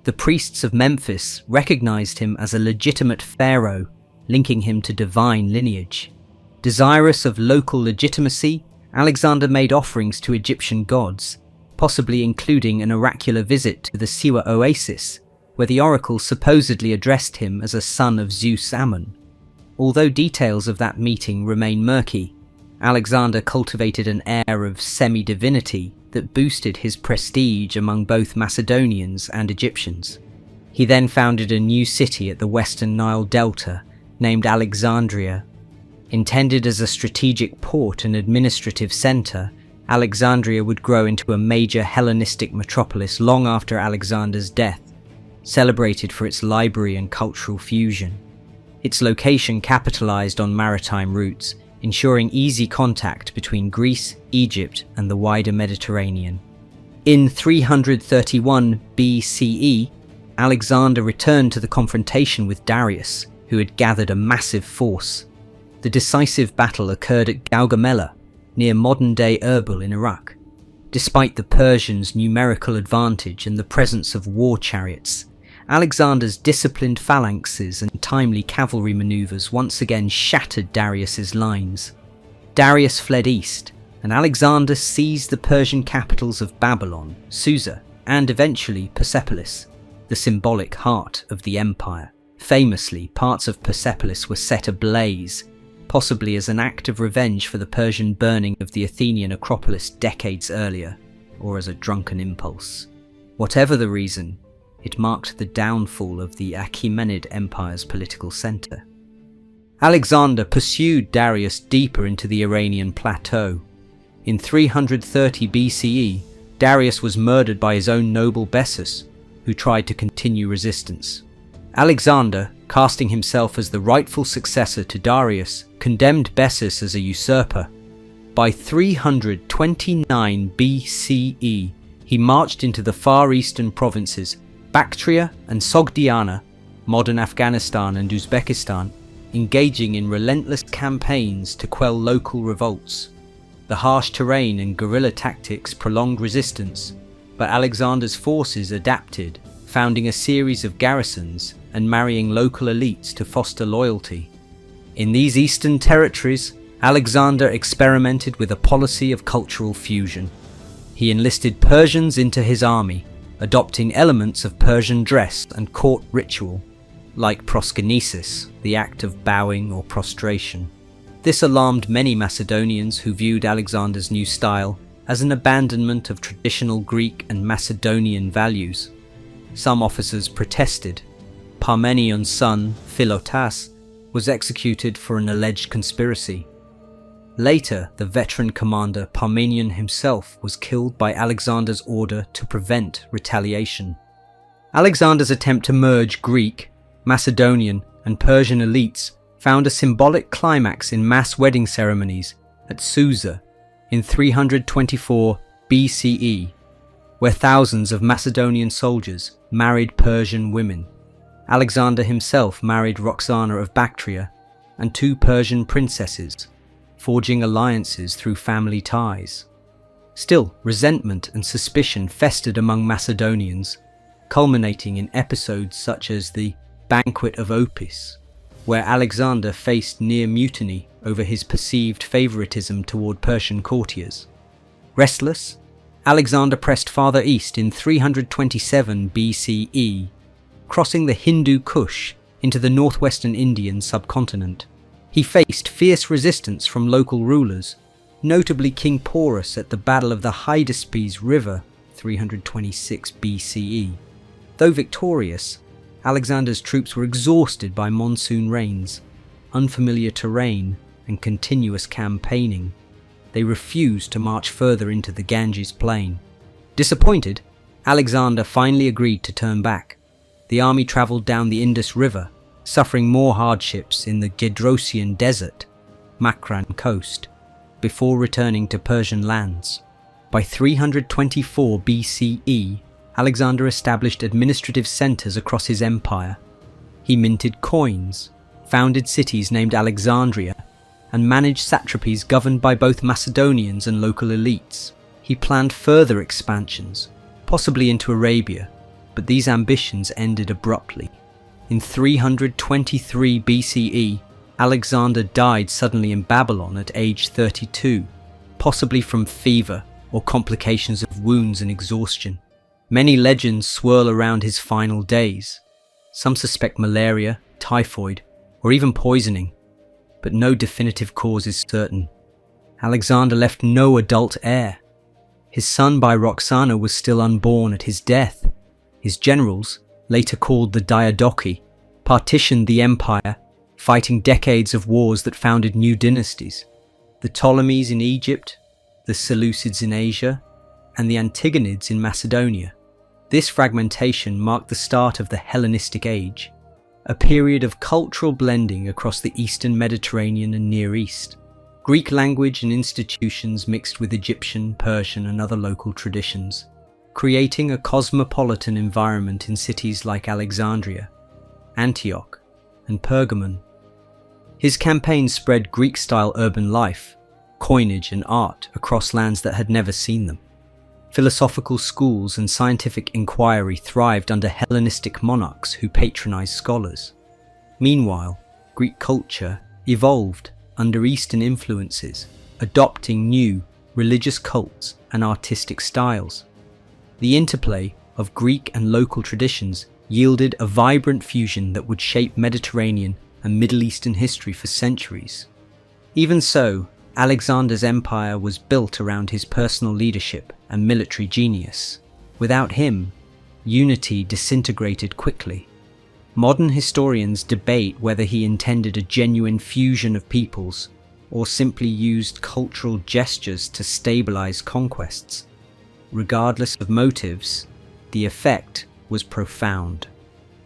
The priests of Memphis recognized him as a legitimate pharaoh, linking him to divine lineage. Desirous of local legitimacy, Alexander made offerings to Egyptian gods, possibly including an oracular visit to the Siwa oasis, where the oracle supposedly addressed him as a son of Zeus Ammon. Although details of that meeting remain murky, Alexander cultivated an air of semi-divinity that boosted his prestige among both Macedonians and Egyptians. He then founded a new city at the western Nile Delta, named Alexandria. Intended as a strategic port and administrative centre, Alexandria would grow into a major Hellenistic metropolis long after Alexander's death, celebrated for its library and cultural fusion. Its location capitalised on maritime routes, ensuring easy contact between Greece, Egypt, and the wider Mediterranean. In 331 BCE, Alexander returned to the confrontation with Darius, who had gathered a massive force. The decisive battle occurred at Gaugamela, near modern-day Erbil in Iraq. Despite the Persians' numerical advantage and the presence of war chariots, Alexander's disciplined phalanxes and timely cavalry maneuvers once again shattered Darius's lines. Darius fled east, and Alexander seized the Persian capitals of Babylon, Susa, and eventually Persepolis, the symbolic heart of the empire. Famously, parts of Persepolis were set ablaze, possibly as an act of revenge for the Persian burning of the Athenian Acropolis decades earlier, or as a drunken impulse. Whatever the reason, it marked the downfall of the Achaemenid Empire's political centre. Alexander pursued Darius deeper into the Iranian plateau. In 330 BCE, Darius was murdered by his own noble Bessus, who tried to continue resistance. Alexander, casting himself as the rightful successor to Darius, condemned Bessus as a usurper. By 329 BCE, he marched into the far eastern provinces, Bactria and Sogdiana, modern Afghanistan and Uzbekistan, engaging in relentless campaigns to quell local revolts. The harsh terrain and guerrilla tactics prolonged resistance, but Alexander's forces adapted, founding a series of garrisons and marrying local elites to foster loyalty. In these eastern territories, Alexander experimented with a policy of cultural fusion. He enlisted Persians into his army, adopting elements of Persian dress and court ritual, like proskynesis, the act of bowing or prostration. This alarmed many Macedonians who viewed Alexander's new style as an abandonment of traditional Greek and Macedonian values. Some officers protested. Parmenion's son, Philotas, was executed for an alleged conspiracy. Later, the veteran commander Parmenion himself was killed by Alexander's order to prevent retaliation. Alexander's attempt to merge Greek, Macedonian, and Persian elites found a symbolic climax in mass wedding ceremonies at Susa in 324 BCE, where thousands of Macedonian soldiers married Persian women. Alexander himself married Roxana of Bactria and 2 Persian princesses, forging alliances through family ties. Still, resentment and suspicion festered among Macedonians, culminating in episodes such as the Banquet of Opis, where Alexander faced near mutiny over his perceived favoritism toward Persian courtiers. Restless, Alexander pressed farther east in 327 BCE, crossing the Hindu Kush into the northwestern Indian subcontinent. He faced fierce resistance from local rulers, notably King Porus at the Battle of the Hydaspes River, 326 BCE. Though victorious, Alexander's troops were exhausted by monsoon rains, unfamiliar terrain, and continuous campaigning. They refused to march further into the Ganges plain. Disappointed, Alexander finally agreed to turn back. The army travelled down the Indus River, suffering more hardships in the Gedrosian Desert, Makran coast, before returning to Persian lands. By 324 BCE, Alexander established administrative centres across his empire. He minted coins, founded cities named Alexandria, and managed satrapies governed by both Macedonians and local elites. He planned further expansions, possibly into Arabia, but these ambitions ended abruptly. In 323 BCE, Alexander died suddenly in Babylon at age 32, possibly from fever or complications of wounds and exhaustion. Many legends swirl around his final days. Some suspect malaria, typhoid, or even poisoning, but no definitive cause is certain. Alexander left no adult heir. His son by Roxana was still unborn at his death. His generals, later called the Diadochi, partitioned the empire, fighting decades of wars that founded new dynasties. The Ptolemies in Egypt, the Seleucids in Asia, and the Antigonids in Macedonia. This fragmentation marked the start of the Hellenistic Age, a period of cultural blending across the Eastern Mediterranean and Near East. Greek language and institutions mixed with Egyptian, Persian, and other local traditions, creating a cosmopolitan environment in cities like Alexandria, Antioch, and Pergamon. His campaigns spread Greek-style urban life, coinage, and art across lands that had never seen them. Philosophical schools and scientific inquiry thrived under Hellenistic monarchs who patronized scholars. Meanwhile, Greek culture evolved under Eastern influences, adopting new religious cults and artistic styles. The interplay of Greek and local traditions yielded a vibrant fusion that would shape Mediterranean and Middle Eastern history for centuries. Even so, Alexander's empire was built around his personal leadership and military genius. Without him, unity disintegrated quickly. Modern historians debate whether he intended a genuine fusion of peoples or simply used cultural gestures to stabilize conquests. Regardless of motives, the effect was profound.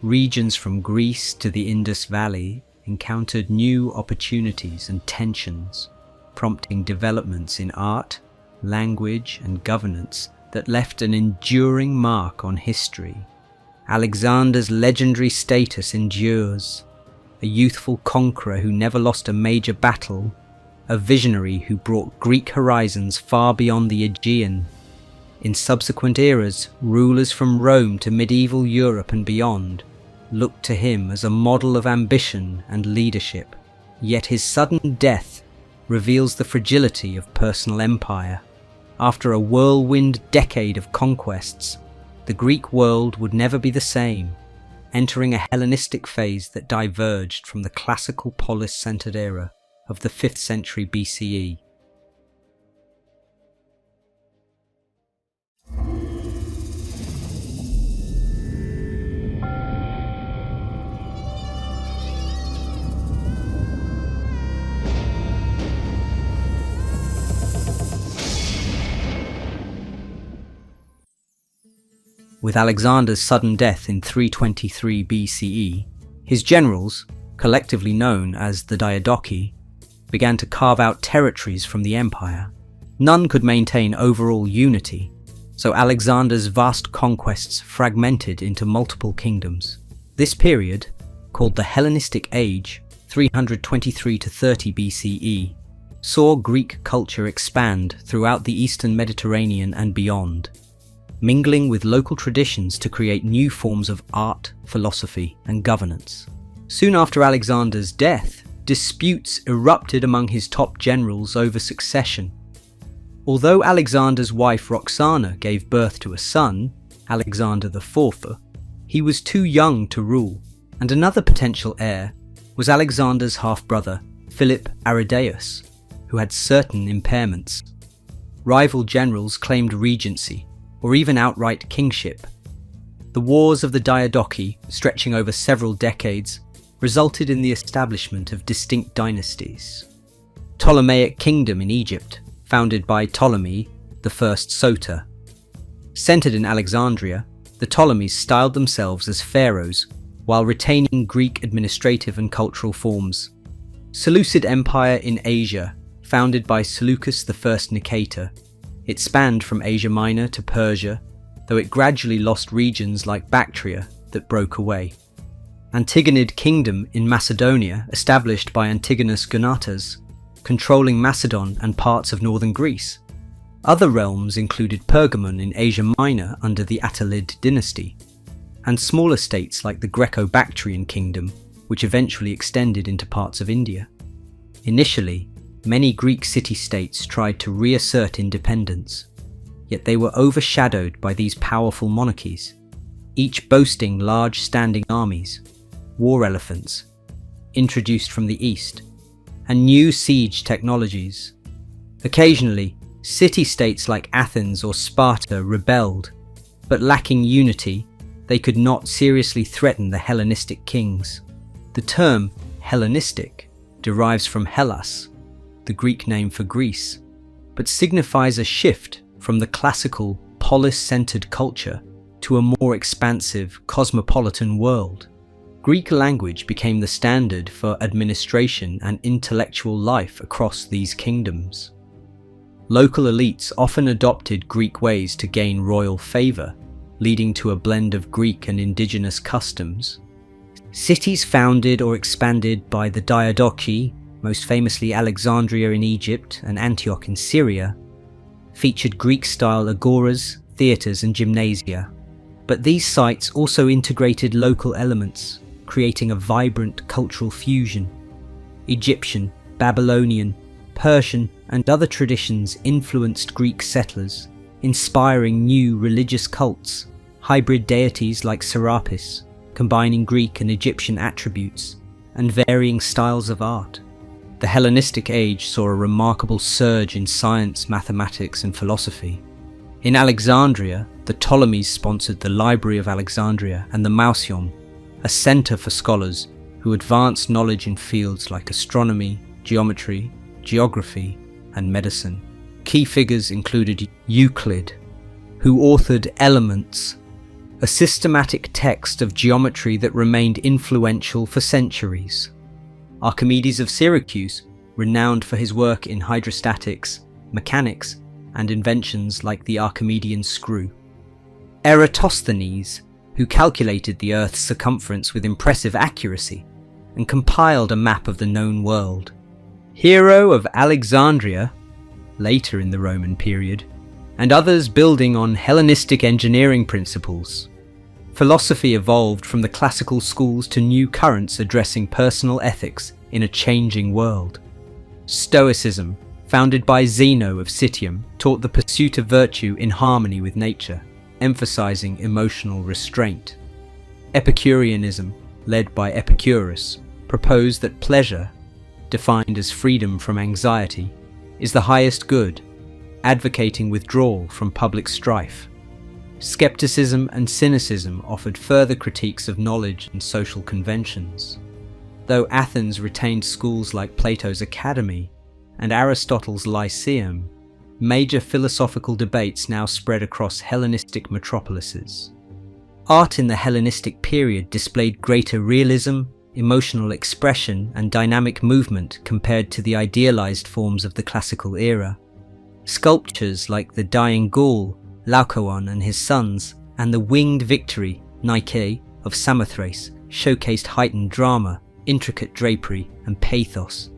Regions from Greece to the Indus Valley encountered new opportunities and tensions, prompting developments in art, language, and governance that left an enduring mark on history. Alexander's legendary status endures, a youthful conqueror who never lost a major battle, a visionary who brought Greek horizons far beyond the Aegean. In subsequent eras, rulers from Rome to medieval Europe and beyond looked to him as a model of ambition and leadership, yet his sudden death reveals the fragility of personal empire. After a whirlwind decade of conquests, the Greek world would never be the same, entering a Hellenistic phase that diverged from the classical polis-centered era of the 5th century BCE. With Alexander's sudden death in 323 BCE, his generals, collectively known as the Diadochi, began to carve out territories from the empire. None could maintain overall unity, so Alexander's vast conquests fragmented into multiple kingdoms. This period, called the Hellenistic Age, 323 to 30 BCE, saw Greek culture expand throughout the eastern Mediterranean and beyond, mingling with local traditions to create new forms of art, philosophy, and governance. Soon after Alexander's death, disputes erupted among his top generals over succession. Although Alexander's wife Roxana gave birth to a son, Alexander IV, he was too young to rule, and another potential heir was Alexander's half-brother, Philip Aridaeus, who had certain impairments. Rival generals claimed regency, or even outright kingship. The wars of the Diadochi, stretching over several decades, resulted in the establishment of distinct dynasties. Ptolemaic Kingdom in Egypt, founded by Ptolemy I Soter. Centered in Alexandria, the Ptolemies styled themselves as pharaohs, while retaining Greek administrative and cultural forms. Seleucid Empire in Asia, founded by Seleucus I Nicator. It spanned from Asia Minor to Persia, though it gradually lost regions like Bactria that broke away. Antigonid Kingdom in Macedonia, established by Antigonus Gonatas, controlling Macedon and parts of northern Greece. Other realms included Pergamon in Asia Minor under the Attalid dynasty, and smaller states like the Greco-Bactrian Kingdom, which eventually extended into parts of India. Initially, many Greek city-states tried to reassert independence, yet they were overshadowed by these powerful monarchies, each boasting large standing armies, war elephants, introduced from the east, and new siege technologies. Occasionally, city-states like Athens or Sparta rebelled, but lacking unity, they could not seriously threaten the Hellenistic kings. The term Hellenistic derives from Hellas, the Greek name for Greece, but signifies a shift from the classical, polis-centered culture to a more expansive, cosmopolitan world. Greek language became the standard for administration and intellectual life across these kingdoms. Local elites often adopted Greek ways to gain royal favor, leading to a blend of Greek and indigenous customs. Cities founded or expanded by the Diadochi, most famously Alexandria in Egypt and Antioch in Syria, featured Greek-style agoras, theatres and gymnasia. But these sites also integrated local elements, creating a vibrant cultural fusion. Egyptian, Babylonian, Persian and other traditions influenced Greek settlers, inspiring new religious cults, hybrid deities like Serapis, combining Greek and Egyptian attributes, and varying styles of art. The Hellenistic Age saw a remarkable surge in science, mathematics, and philosophy. In Alexandria, the Ptolemies sponsored the Library of Alexandria and the Mouseion, a centre for scholars who advanced knowledge in fields like astronomy, geometry, geography, and medicine. Key figures included Euclid, who authored Elements, a systematic text of geometry that remained influential for centuries. Archimedes of Syracuse, renowned for his work in hydrostatics, mechanics, and inventions like the Archimedean screw. Eratosthenes, who calculated the Earth's circumference with impressive accuracy and compiled a map of the known world. Hero of Alexandria, later in the Roman period, and others building on Hellenistic engineering principles. Philosophy evolved from the classical schools to new currents addressing personal ethics in a changing world. Stoicism, founded by Zeno of Citium, taught the pursuit of virtue in harmony with nature, emphasizing emotional restraint. Epicureanism, led by Epicurus, proposed that pleasure, defined as freedom from anxiety, is the highest good, advocating withdrawal from public strife. Skepticism and cynicism offered further critiques of knowledge and social conventions. Though Athens retained schools like Plato's Academy and Aristotle's Lyceum, major philosophical debates now spread across Hellenistic metropolises. Art in the Hellenistic period displayed greater realism, emotional expression, and dynamic movement compared to the idealized forms of the classical era. Sculptures like the Dying Gaul, Laocoon and his sons, and the Winged Victory, Nike, of Samothrace showcased heightened drama, intricate drapery, and pathos.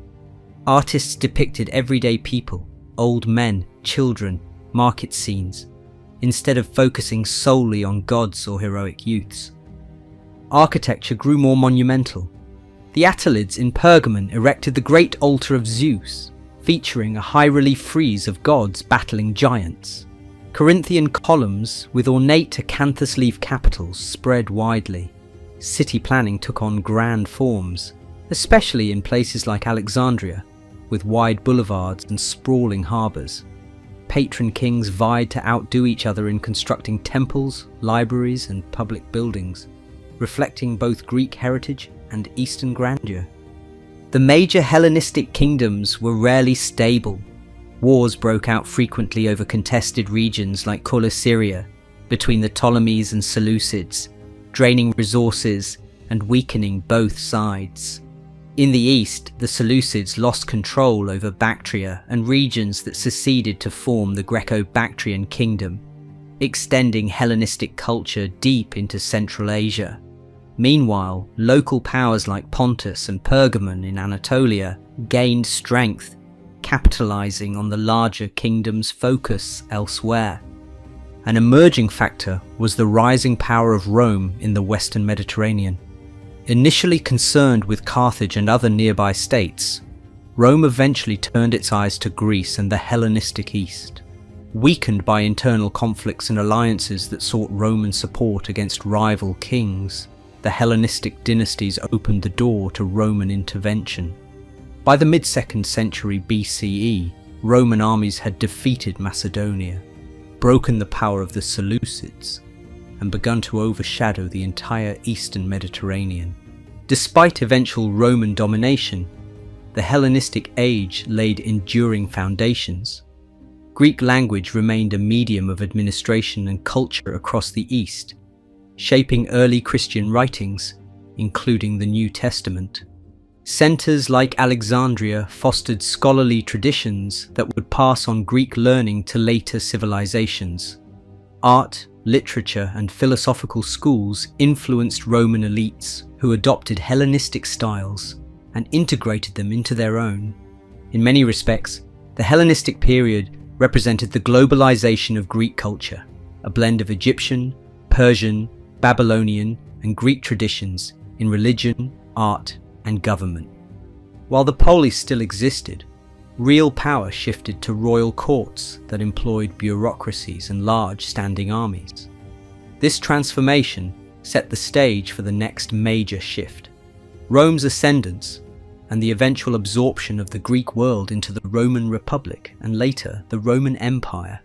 Artists depicted everyday people, old men, children, market scenes, instead of focusing solely on gods or heroic youths. Architecture grew more monumental. The Attalids in Pergamon erected the Great Altar of Zeus, featuring a high-relief frieze of gods battling giants. Corinthian columns with ornate acanthus leaf capitals spread widely. City planning took on grand forms, especially in places like Alexandria, with wide boulevards and sprawling harbours. Patron kings vied to outdo each other in constructing temples, libraries, and public buildings, reflecting both Greek heritage and Eastern grandeur. The major Hellenistic kingdoms were rarely stable. Wars broke out frequently over contested regions like Coele-Syria, between the Ptolemies and Seleucids, draining resources and weakening both sides. In the east, the Seleucids lost control over Bactria and regions that seceded to form the Greco-Bactrian kingdom, extending Hellenistic culture deep into Central Asia. Meanwhile, local powers like Pontus and Pergamon in Anatolia gained strength, capitalizing on the larger kingdom's focus elsewhere. An emerging factor was the rising power of Rome in the Western Mediterranean. Initially concerned with Carthage and other nearby states, Rome eventually turned its eyes to Greece and the Hellenistic East. Weakened by internal conflicts and alliances that sought Roman support against rival kings, the Hellenistic dynasties opened the door to Roman intervention. By the mid-2nd century BCE, Roman armies had defeated Macedonia, broken the power of the Seleucids, and begun to overshadow the entire Eastern Mediterranean. Despite eventual Roman domination, the Hellenistic Age laid enduring foundations. Greek language remained a medium of administration and culture across the East, shaping early Christian writings, including the New Testament. Centers like Alexandria fostered scholarly traditions that would pass on Greek learning to later civilizations. Art, literature, and philosophical schools influenced Roman elites who adopted Hellenistic styles and integrated them into their own. In many respects, the Hellenistic period represented the globalization of Greek culture, a blend of Egyptian, Persian, Babylonian, and Greek traditions in religion, art, and government. While the polis still existed, real power shifted to royal courts that employed bureaucracies and large standing armies. This transformation set the stage for the next major shift. Rome's ascendance, and the eventual absorption of the Greek world into the Roman Republic and later the Roman Empire.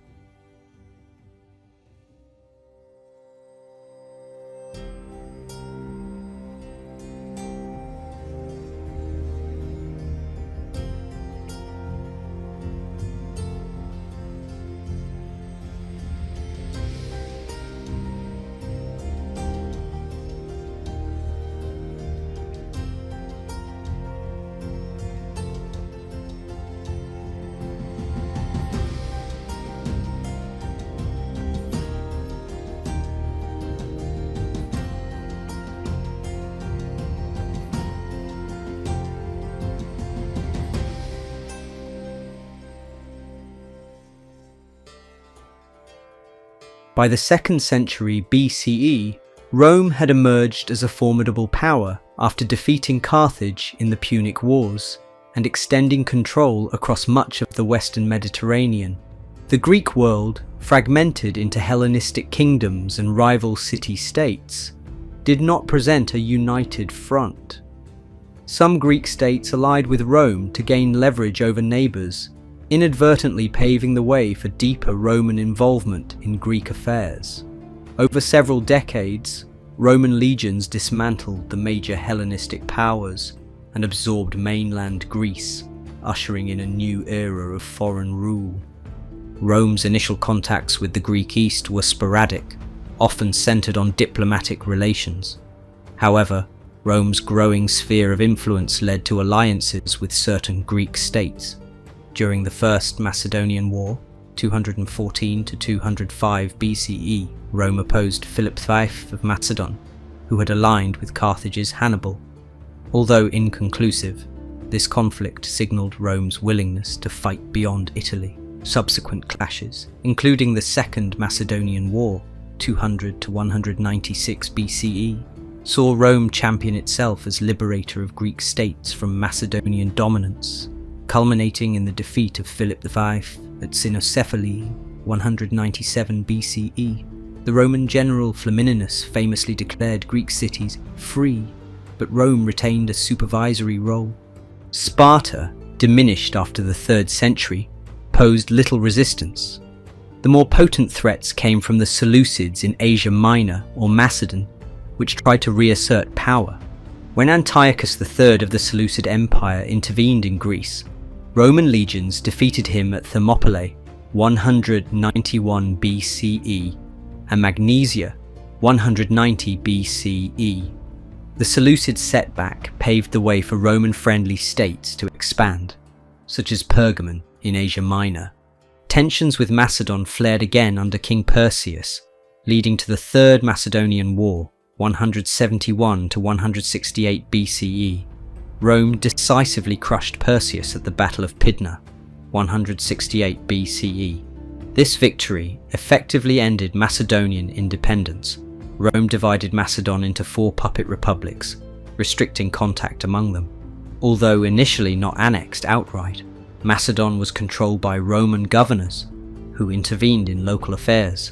By the 2nd century BCE, Rome had emerged as a formidable power after defeating Carthage in the Punic Wars and extending control across much of the Western Mediterranean. The Greek world, fragmented into Hellenistic kingdoms and rival city-states, did not present a united front. Some Greek states allied with Rome to gain leverage over neighbours, inadvertently paving the way for deeper Roman involvement in Greek affairs. Over several decades, Roman legions dismantled the major Hellenistic powers and absorbed mainland Greece, ushering in a new era of foreign rule. Rome's initial contacts with the Greek East were sporadic, often centered on diplomatic relations. However, Rome's growing sphere of influence led to alliances with certain Greek states. During the First Macedonian War, 214 to 205 BCE, Rome opposed Philip V of Macedon, who had aligned with Carthage's Hannibal. Although inconclusive, this conflict signalled Rome's willingness to fight beyond Italy. Subsequent clashes, including the Second Macedonian War, 200 to 196 BCE, saw Rome champion itself as liberator of Greek states from Macedonian dominance, culminating in the defeat of Philip V at Cynocephalae, 197 BCE. The Roman general Flamininus famously declared Greek cities free, but Rome retained a supervisory role. Sparta, diminished after the 3rd century, posed little resistance. The more potent threats came from the Seleucids in Asia Minor or Macedon, which tried to reassert power. When Antiochus III of the Seleucid Empire intervened in Greece, Roman legions defeated him at Thermopylae, 191 BCE, and Magnesia, 190 BCE. The Seleucid setback paved the way for Roman-friendly states to expand, such as Pergamon in Asia Minor. Tensions with Macedon flared again under King Perseus, leading to the Third Macedonian War, 171 to 168 BCE. Rome decisively crushed Perseus at the Battle of Pydna, 168 BCE. This victory effectively ended Macedonian independence. Rome divided Macedon into 4 puppet republics, restricting contact among them. Although initially not annexed outright, Macedon was controlled by Roman governors, who intervened in local affairs.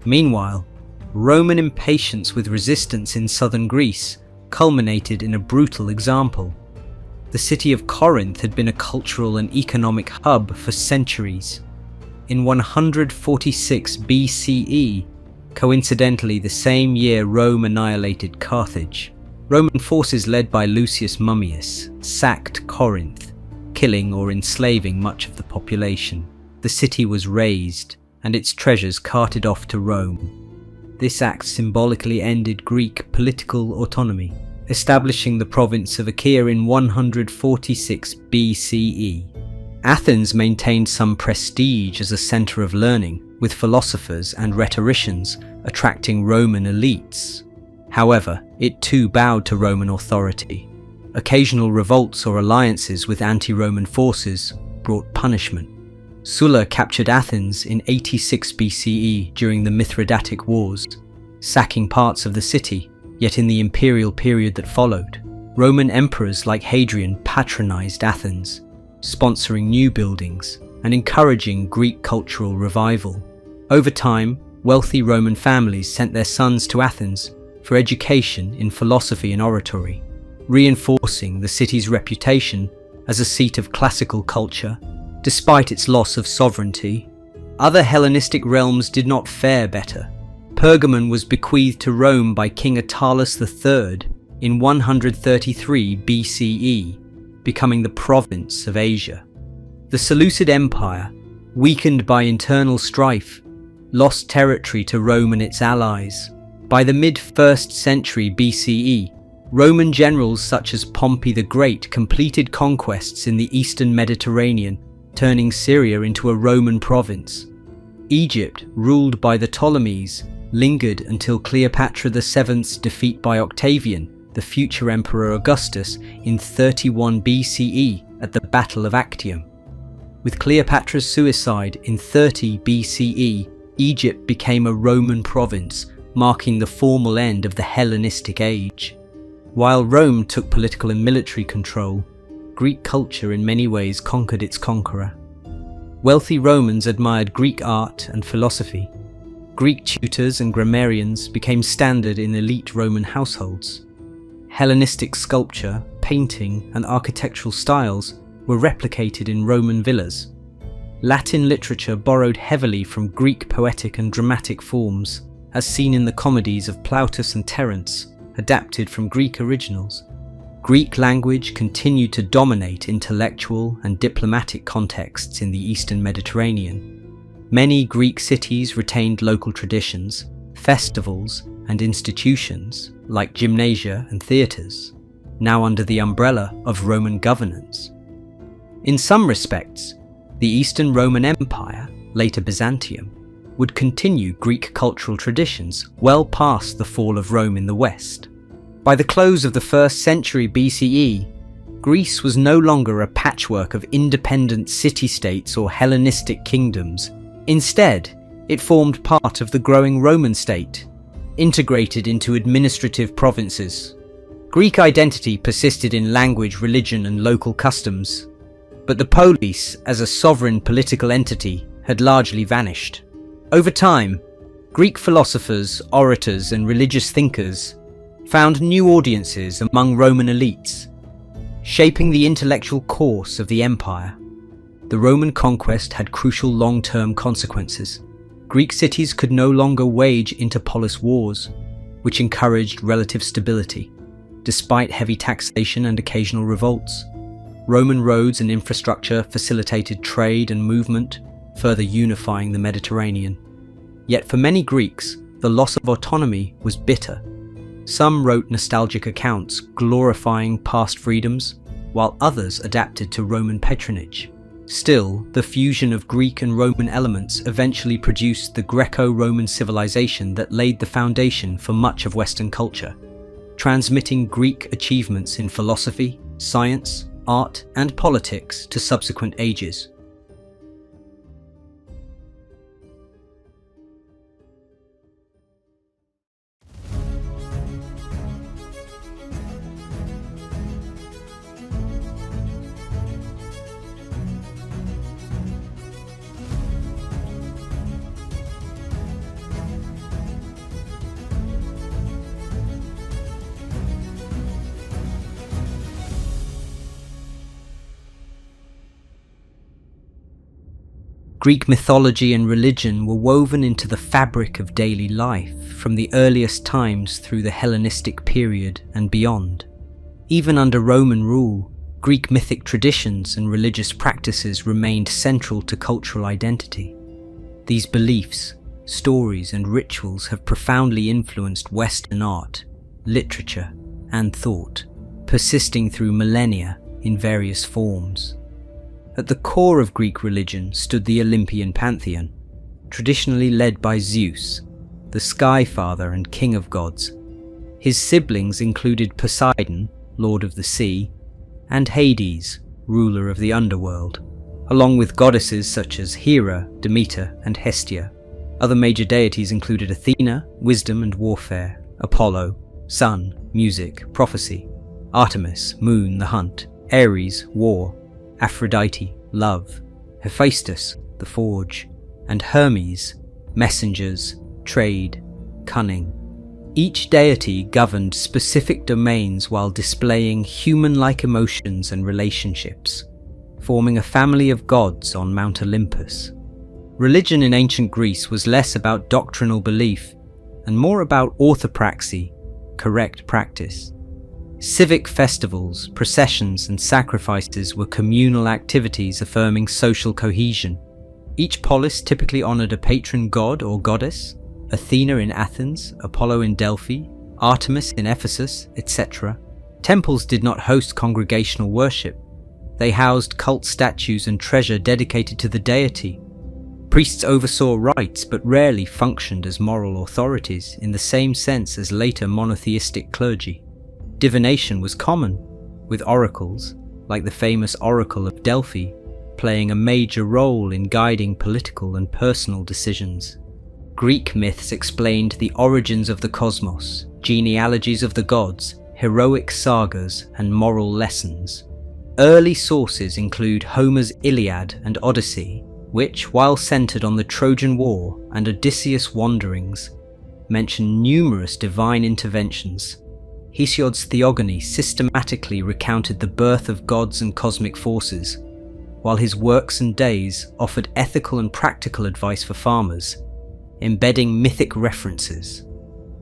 Meanwhile, Roman impatience with resistance in southern Greece culminated in a brutal example. The city of Corinth had been a cultural and economic hub for centuries. In 146 BCE, coincidentally the same year Rome annihilated Carthage, Roman forces led by Lucius Mummius sacked Corinth, killing or enslaving much of the population. The city was razed, and its treasures carted off to Rome. This act symbolically ended Greek political autonomy, establishing the province of Achaia in 146 BCE. Athens maintained some prestige as a centre of learning, with philosophers and rhetoricians attracting Roman elites. However, it too bowed to Roman authority. Occasional revolts or alliances with anti-Roman forces brought punishment. Sulla captured Athens in 86 BCE during the Mithridatic Wars, sacking parts of the city. Yet in the imperial period that followed, Roman emperors like Hadrian patronized Athens, sponsoring new buildings and encouraging Greek cultural revival. Over time, wealthy Roman families sent their sons to Athens for education in philosophy and oratory. reinforcing the city's reputation as a seat of classical culture, despite its loss of sovereignty. Other Hellenistic realms did not fare better. Pergamon was bequeathed to Rome by King Attalus III in 133 BCE, becoming the province of Asia. The Seleucid Empire, weakened by internal strife, lost territory to Rome and its allies. By the mid-1st century BCE, Roman generals such as Pompey the Great completed conquests in the eastern Mediterranean, turning Syria into a Roman province. Egypt, ruled by the Ptolemies, lingered until Cleopatra VII's defeat by Octavian, the future Emperor Augustus, in 31 BCE at the Battle of Actium. With Cleopatra's suicide in 30 BCE, Egypt became a Roman province, marking the formal end of the Hellenistic Age. While Rome took political and military control, Greek culture in many ways conquered its conqueror. Wealthy Romans admired Greek art and philosophy. Greek tutors and grammarians became standard in elite Roman households. Hellenistic sculpture, painting, and architectural styles were replicated in Roman villas. Latin literature borrowed heavily from Greek poetic and dramatic forms, as seen in the comedies of Plautus and Terence, adapted from Greek originals. Greek language continued to dominate intellectual and diplomatic contexts in the Eastern Mediterranean. Many Greek cities retained local traditions, festivals, and institutions, like gymnasia and theatres, now under the umbrella of Roman governance. In some respects, the Eastern Roman Empire, later Byzantium, would continue Greek cultural traditions well past the fall of Rome in the West. By the close of the 1st century BCE, Greece was no longer a patchwork of independent city-states or Hellenistic kingdoms. Instead, it formed part of the growing Roman state, integrated into administrative provinces. Greek identity persisted in language, religion, and local customs, but the polis as a sovereign political entity had largely vanished. Over time, Greek philosophers, orators, and religious thinkers found new audiences among Roman elites, shaping the intellectual course of the empire. The Roman conquest had crucial long-term consequences. Greek cities could no longer wage interpolis wars, which encouraged relative stability. Despite heavy taxation and occasional revolts, Roman roads and infrastructure facilitated trade and movement, further unifying the Mediterranean. Yet for many Greeks, the loss of autonomy was bitter. Some wrote nostalgic accounts glorifying past freedoms, while others adapted to Roman patronage. Still, the fusion of Greek and Roman elements eventually produced the Greco-Roman civilization that laid the foundation for much of Western culture, transmitting Greek achievements in philosophy, science, art, and politics to subsequent ages. Greek mythology and religion were woven into the fabric of daily life from the earliest times through the Hellenistic period and beyond. Even under Roman rule, Greek mythic traditions and religious practices remained central to cultural identity. These beliefs, stories, and rituals have profoundly influenced Western art, literature, and thought, persisting through millennia in various forms. At the core of Greek religion stood the Olympian pantheon, traditionally led by Zeus, the sky father and king of gods. His siblings included Poseidon, lord of the sea, and Hades, ruler of the underworld, along with goddesses such as Hera, Demeter, and Hestia. Other major deities included Athena, wisdom and warfare, Apollo, sun, music, prophecy, Artemis, moon, the hunt, Ares, war, Aphrodite, love, Hephaestus, the forge, and Hermes, messengers, trade, cunning. Each deity governed specific domains while displaying human-like emotions and relationships, forming a family of gods on Mount Olympus. Religion in ancient Greece was less about doctrinal belief and more about orthopraxy, correct practice. Civic festivals, processions, and sacrifices were communal activities affirming social cohesion. Each polis typically honored a patron god or goddess: Athena in Athens, Apollo in Delphi, Artemis in Ephesus, etc. Temples did not host congregational worship. They housed cult statues and treasure dedicated to the deity. Priests oversaw rites but rarely functioned as moral authorities in the same sense as later monotheistic clergy. Divination was common, with oracles, like the famous Oracle of Delphi, playing a major role in guiding political and personal decisions. Greek myths explained the origins of the cosmos, genealogies of the gods, heroic sagas, and moral lessons. Early sources include Homer's Iliad and Odyssey, which, while centered on the Trojan War and Odysseus' wanderings, mention numerous divine interventions. Hesiod's Theogony systematically recounted the birth of gods and cosmic forces, while his Works and Days offered ethical and practical advice for farmers, embedding mythic references.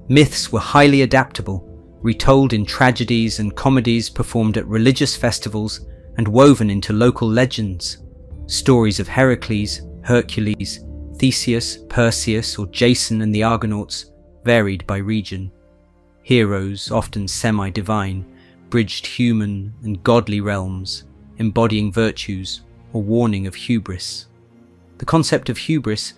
Myths were highly adaptable, retold in tragedies and comedies performed at religious festivals and woven into local legends. Stories of Heracles, Hercules, Theseus, Perseus, or Jason and the Argonauts varied by region. Heroes, often semi-divine, bridged human and godly realms, embodying virtues or warning of hubris. The concept of hubris,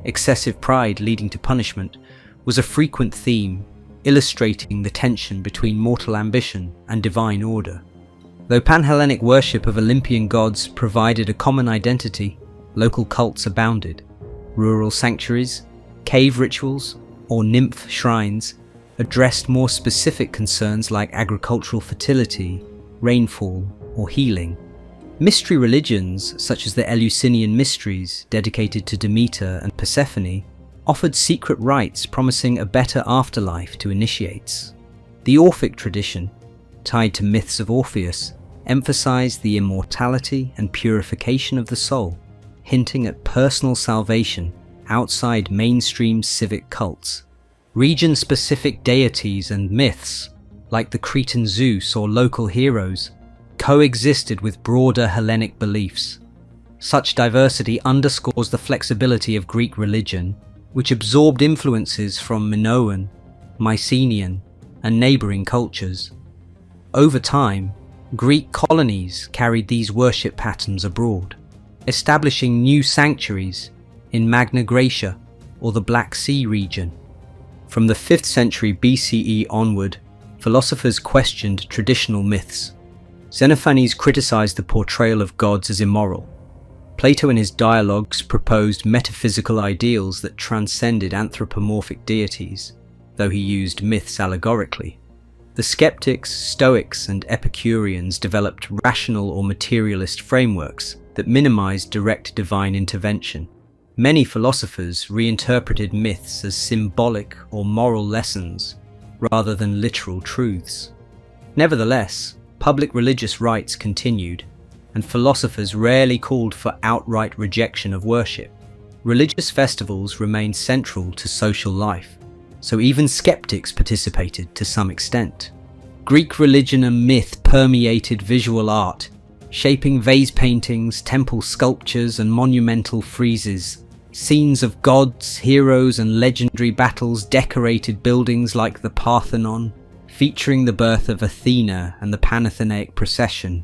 excessive pride leading to punishment, was a frequent theme, illustrating the tension between mortal ambition and divine order. Though Panhellenic worship of Olympian gods provided a common identity, local cults abounded. Rural sanctuaries, cave rituals, or nymph shrines addressed more specific concerns like agricultural fertility, rainfall, or healing. Mystery religions, such as the Eleusinian Mysteries, dedicated to Demeter and Persephone, offered secret rites promising a better afterlife to initiates. The Orphic tradition, tied to myths of Orpheus, emphasized the immortality and purification of the soul, hinting at personal salvation outside mainstream civic cults. Region-specific deities and myths, like the Cretan Zeus or local heroes, coexisted with broader Hellenic beliefs. Such diversity underscores the flexibility of Greek religion, which absorbed influences from Minoan, Mycenaean, and neighboring cultures. Over time, Greek colonies carried these worship patterns abroad, establishing new sanctuaries in Magna Graecia or the Black Sea region. From the 5th century BCE onward, philosophers questioned traditional myths. Xenophanes criticized the portrayal of gods as immoral. Plato in his dialogues proposed metaphysical ideals that transcended anthropomorphic deities, though he used myths allegorically. The skeptics, Stoics, and Epicureans developed rational or materialist frameworks that minimized direct divine intervention. Many philosophers reinterpreted myths as symbolic or moral lessons rather than literal truths. Nevertheless, public religious rites continued, and philosophers rarely called for outright rejection of worship. Religious festivals remained central to social life, so even skeptics participated to some extent. Greek religion and myth permeated visual art, shaping vase paintings, temple sculptures, and monumental friezes. Scenes of gods, heroes, and legendary battles decorated buildings like the Parthenon, featuring the birth of Athena and the Panathenaic procession.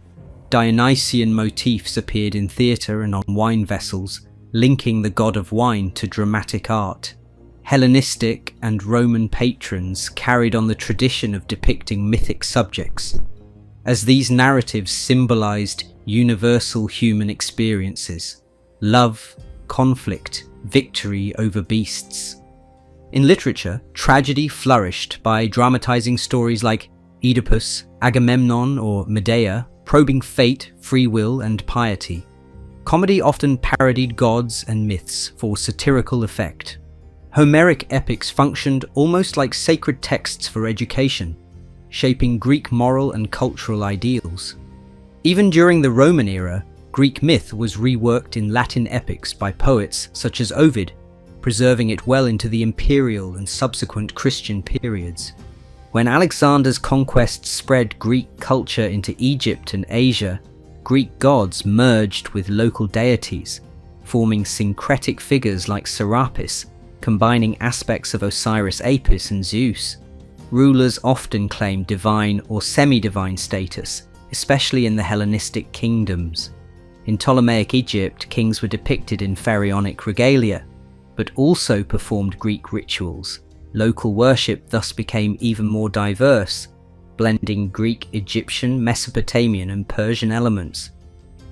Dionysian motifs appeared in theatre and on wine vessels, linking the god of wine to dramatic art. Hellenistic and Roman patrons carried on the tradition of depicting mythic subjects, as these narratives symbolized universal human experiences: love, conflict, victory over beasts. In literature, tragedy flourished by dramatizing stories like Oedipus, Agamemnon, or Medea, probing fate, free will, and piety. Comedy often parodied gods and myths for satirical effect. Homeric epics functioned almost like sacred texts for education, shaping Greek moral and cultural ideals. Even during the Roman era, Greek myth was reworked in Latin epics by poets such as Ovid, preserving it well into the imperial and subsequent Christian periods. When Alexander's conquests spread Greek culture into Egypt and Asia, Greek gods merged with local deities, forming syncretic figures like Serapis, combining aspects of Osiris Apis and Zeus. Rulers often claimed divine or semi-divine status, especially in the Hellenistic kingdoms. In Ptolemaic Egypt, kings were depicted in pharaonic regalia, but also performed Greek rituals. Local worship thus became even more diverse, blending Greek, Egyptian, Mesopotamian and Persian elements.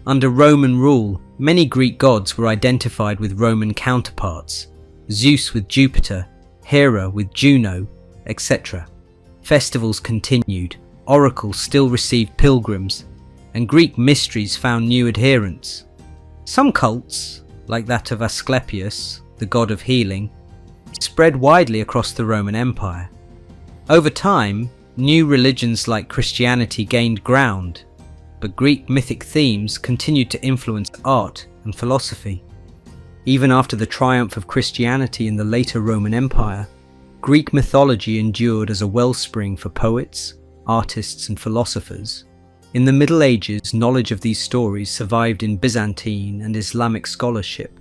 Under Roman rule, many Greek gods were identified with Roman counterparts, Zeus with Jupiter, Hera with Juno, etc. Festivals continued, oracles still received pilgrims, and Greek mysteries found new adherents. Some cults, like that of Asclepius, the god of healing, spread widely across the Roman Empire. Over time, new religions like Christianity gained ground, but Greek mythic themes continued to influence art and philosophy. Even after the triumph of Christianity in the later Roman Empire, Greek mythology endured as a wellspring for poets, artists and philosophers. In the Middle Ages, knowledge of these stories survived in Byzantine and Islamic scholarship.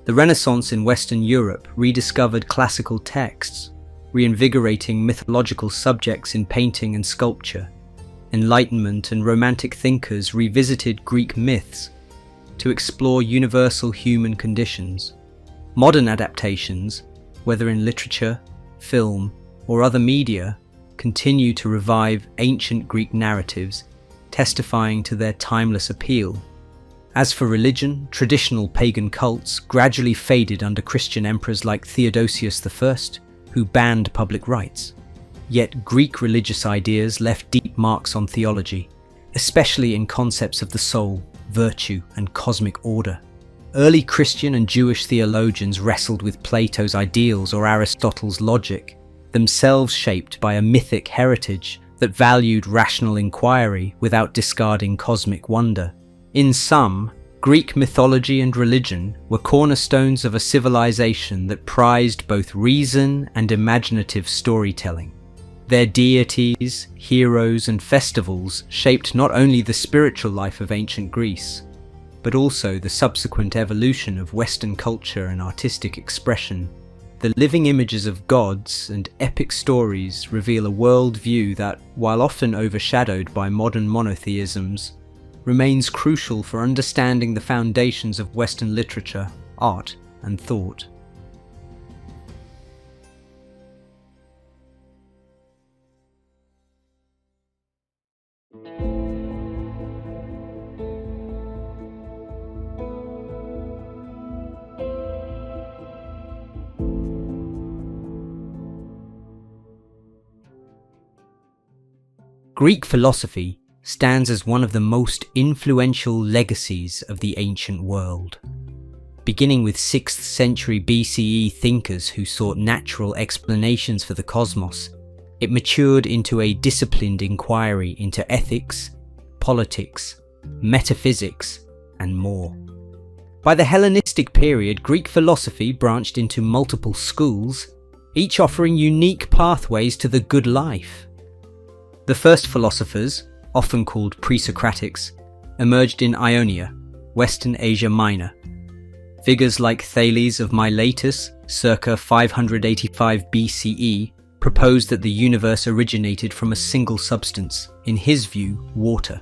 The Renaissance in Western Europe rediscovered classical texts, reinvigorating mythological subjects in painting and sculpture. Enlightenment and Romantic thinkers revisited Greek myths to explore universal human conditions. Modern adaptations, whether in literature, film, or other media, continue to revive ancient Greek narratives, testifying to their timeless appeal. As for religion, traditional pagan cults gradually faded under Christian emperors like Theodosius I, who banned public rites. Yet Greek religious ideas left deep marks on theology, especially in concepts of the soul, virtue, and cosmic order. Early Christian and Jewish theologians wrestled with Plato's ideals or Aristotle's logic, themselves shaped by a mythic heritage that valued rational inquiry without discarding cosmic wonder. In sum, Greek mythology and religion were cornerstones of a civilization that prized both reason and imaginative storytelling. Their deities, heroes, and festivals shaped not only the spiritual life of ancient Greece, but also the subsequent evolution of Western culture and artistic expression. The living images of gods and epic stories reveal a worldview that, while often overshadowed by modern monotheisms, remains crucial for understanding the foundations of Western literature, art, and thought. Greek philosophy stands as one of the most influential legacies of the ancient world. Beginning with 6th century BCE thinkers who sought natural explanations for the cosmos, it matured into a disciplined inquiry into ethics, politics, metaphysics, and more. By the Hellenistic period, Greek philosophy branched into multiple schools, each offering unique pathways to the good life. The first philosophers, often called pre-Socratics, emerged in Ionia, Western Asia Minor. Figures like Thales of Miletus, circa 585 BCE, proposed that the universe originated from a single substance, in his view, water.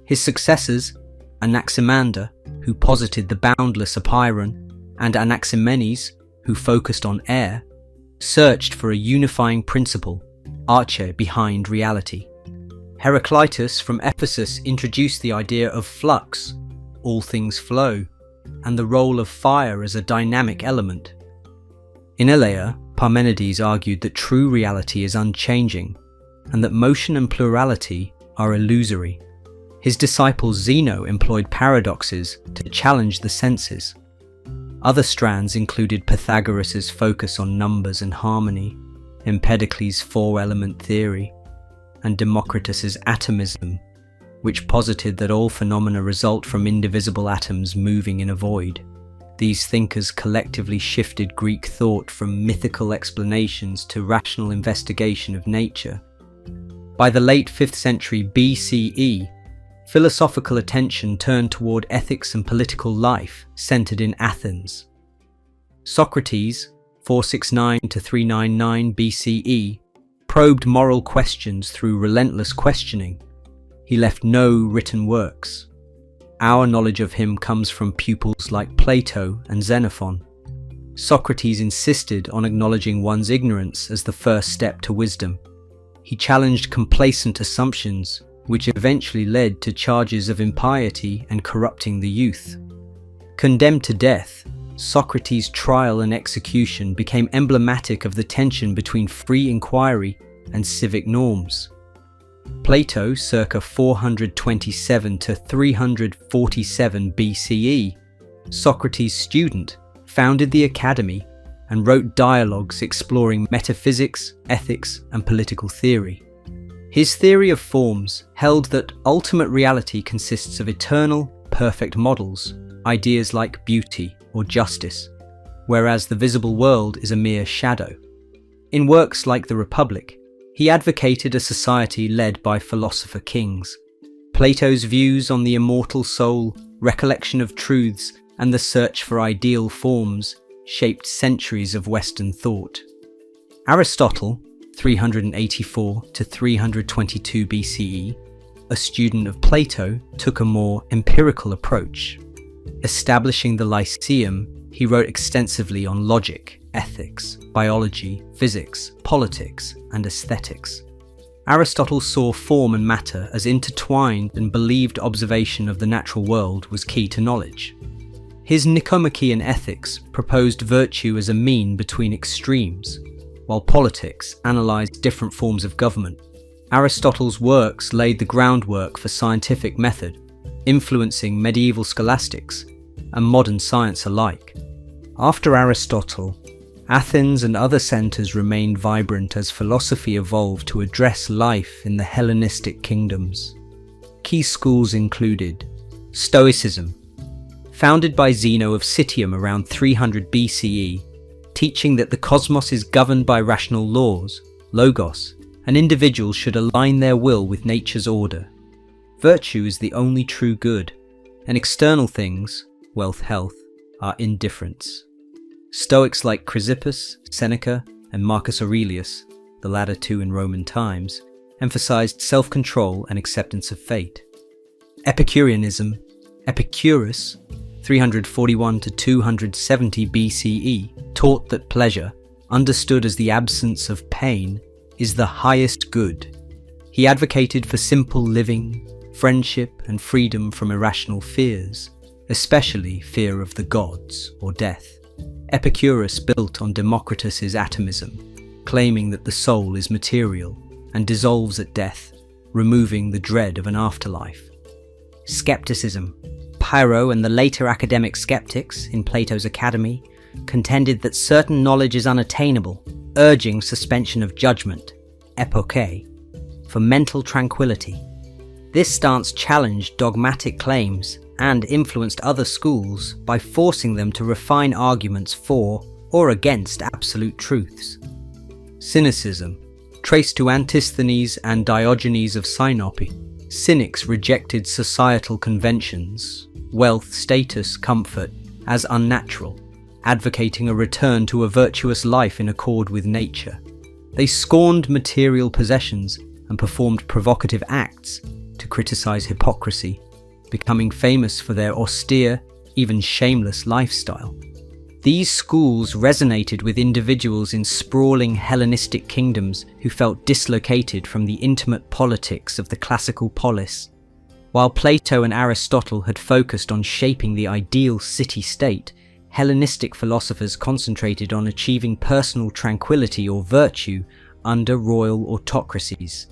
His successors, Anaximander, who posited the boundless Apiron, and Anaximenes, who focused on air, searched for a unifying principle, arche behind reality. Heraclitus from Ephesus introduced the idea of flux, all things flow, and the role of fire as a dynamic element. In Elea, Parmenides argued that true reality is unchanging, and that motion and plurality are illusory. His disciple Zeno employed paradoxes to challenge the senses. Other strands included Pythagoras' focus on numbers and harmony, Empedocles' four-element theory, and Democritus' atomism, which posited that all phenomena result from indivisible atoms moving in a void. These thinkers collectively shifted Greek thought from mythical explanations to rational investigation of nature. By the late 5th century BCE, philosophical attention turned toward ethics and political life centered in Athens. Socrates, 469 to 399 BCE, probed moral questions through relentless questioning. He left no written works. Our knowledge of him comes from pupils like Plato and Xenophon. Socrates insisted on acknowledging one's ignorance as the first step to wisdom. He challenged complacent assumptions, which eventually led to charges of impiety and corrupting the youth. Condemned to death, Socrates' trial and execution became emblematic of the tension between free inquiry and civic norms. Plato, circa 427 to 347 BCE, Socrates' student, founded the Academy and wrote dialogues exploring metaphysics, ethics, and political theory. His theory of forms held that ultimate reality consists of eternal, perfect models, ideas like beauty or justice, whereas the visible world is a mere shadow. In works like The Republic, he advocated a society led by philosopher kings. Plato's views on the immortal soul, recollection of truths, and the search for ideal forms shaped centuries of Western thought. Aristotle, 384 to 322 BCE, a student of Plato, took a more empirical approach. Establishing the Lyceum, he wrote extensively on logic, ethics, biology, physics, politics, and aesthetics. Aristotle saw form and matter as intertwined and believed observation of the natural world was key to knowledge. His Nicomachean Ethics proposed virtue as a mean between extremes, while politics analysed different forms of government. Aristotle's works laid the groundwork for scientific method, influencing medieval scholastics and modern science alike. After Aristotle, Athens and other centres remained vibrant as philosophy evolved to address life in the Hellenistic kingdoms. Key schools included Stoicism, founded by Zeno of Citium around 300 BCE, teaching that the cosmos is governed by rational laws, logos, and individuals should align their will with nature's order. Virtue is the only true good, and external things, wealth, health, are indifference. Stoics like Chrysippus, Seneca, and Marcus Aurelius, the latter two in Roman times, emphasized self-control and acceptance of fate. Epicureanism, Epicurus, 341 to 270 BCE, taught that pleasure, understood as the absence of pain, is the highest good. He advocated for simple living, friendship, and freedom from irrational fears, especially fear of the gods or death. Epicurus built on Democritus's atomism, claiming that the soul is material and dissolves at death, removing the dread of an afterlife. Skepticism. Pyrrho and the later academic skeptics in Plato's Academy contended that certain knowledge is unattainable, urging suspension of judgment, epoche, for mental tranquility. This stance challenged dogmatic claims and influenced other schools by forcing them to refine arguments for or against absolute truths. Cynicism. Traced to Antisthenes and Diogenes of Sinope, cynics rejected societal conventions, wealth, status, comfort, as unnatural, advocating a return to a virtuous life in accord with nature. They scorned material possessions and performed provocative acts to criticize hypocrisy, becoming famous for their austere, even shameless lifestyle. These schools resonated with individuals in sprawling Hellenistic kingdoms who felt dislocated from the intimate politics of the classical polis. While Plato and Aristotle had focused on shaping the ideal city-state, Hellenistic philosophers concentrated on achieving personal tranquility or virtue under royal autocracies.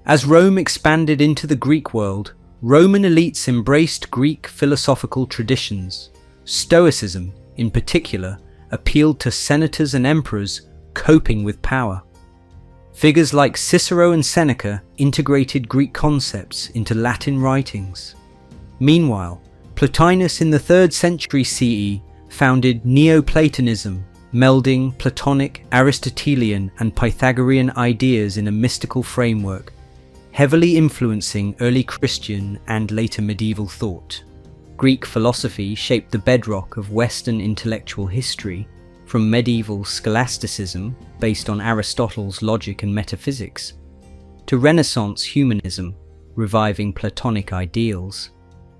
As Rome expanded into the Greek world, Roman elites embraced Greek philosophical traditions. Stoicism, in particular, appealed to senators and emperors coping with power. Figures like Cicero and Seneca integrated Greek concepts into Latin writings. Meanwhile, Plotinus in the 3rd century CE founded Neoplatonism, melding Platonic, Aristotelian and Pythagorean ideas in a mystical framework, heavily influencing early Christian and later medieval thought. Greek philosophy shaped the bedrock of Western intellectual history, from medieval scholasticism, based on Aristotle's logic and metaphysics, to Renaissance humanism, reviving Platonic ideals.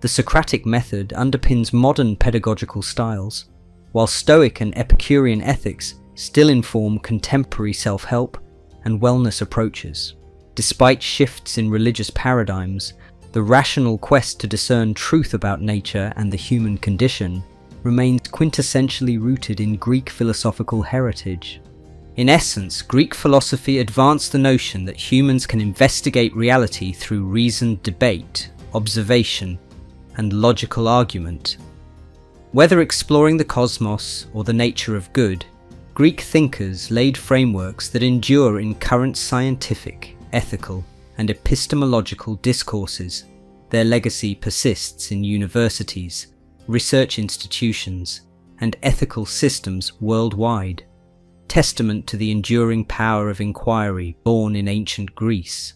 The Socratic method underpins modern pedagogical styles, while Stoic and Epicurean ethics still inform contemporary self-help and wellness approaches. Despite shifts in religious paradigms, the rational quest to discern truth about nature and the human condition remains quintessentially rooted in Greek philosophical heritage. In essence, Greek philosophy advanced the notion that humans can investigate reality through reasoned debate, observation, and logical argument. Whether exploring the cosmos or the nature of good, Greek thinkers laid frameworks that endure in current scientific, ethical, and epistemological discourses. Their legacy persists in universities, research institutions, and ethical systems worldwide, testament to the enduring power of inquiry born in ancient Greece.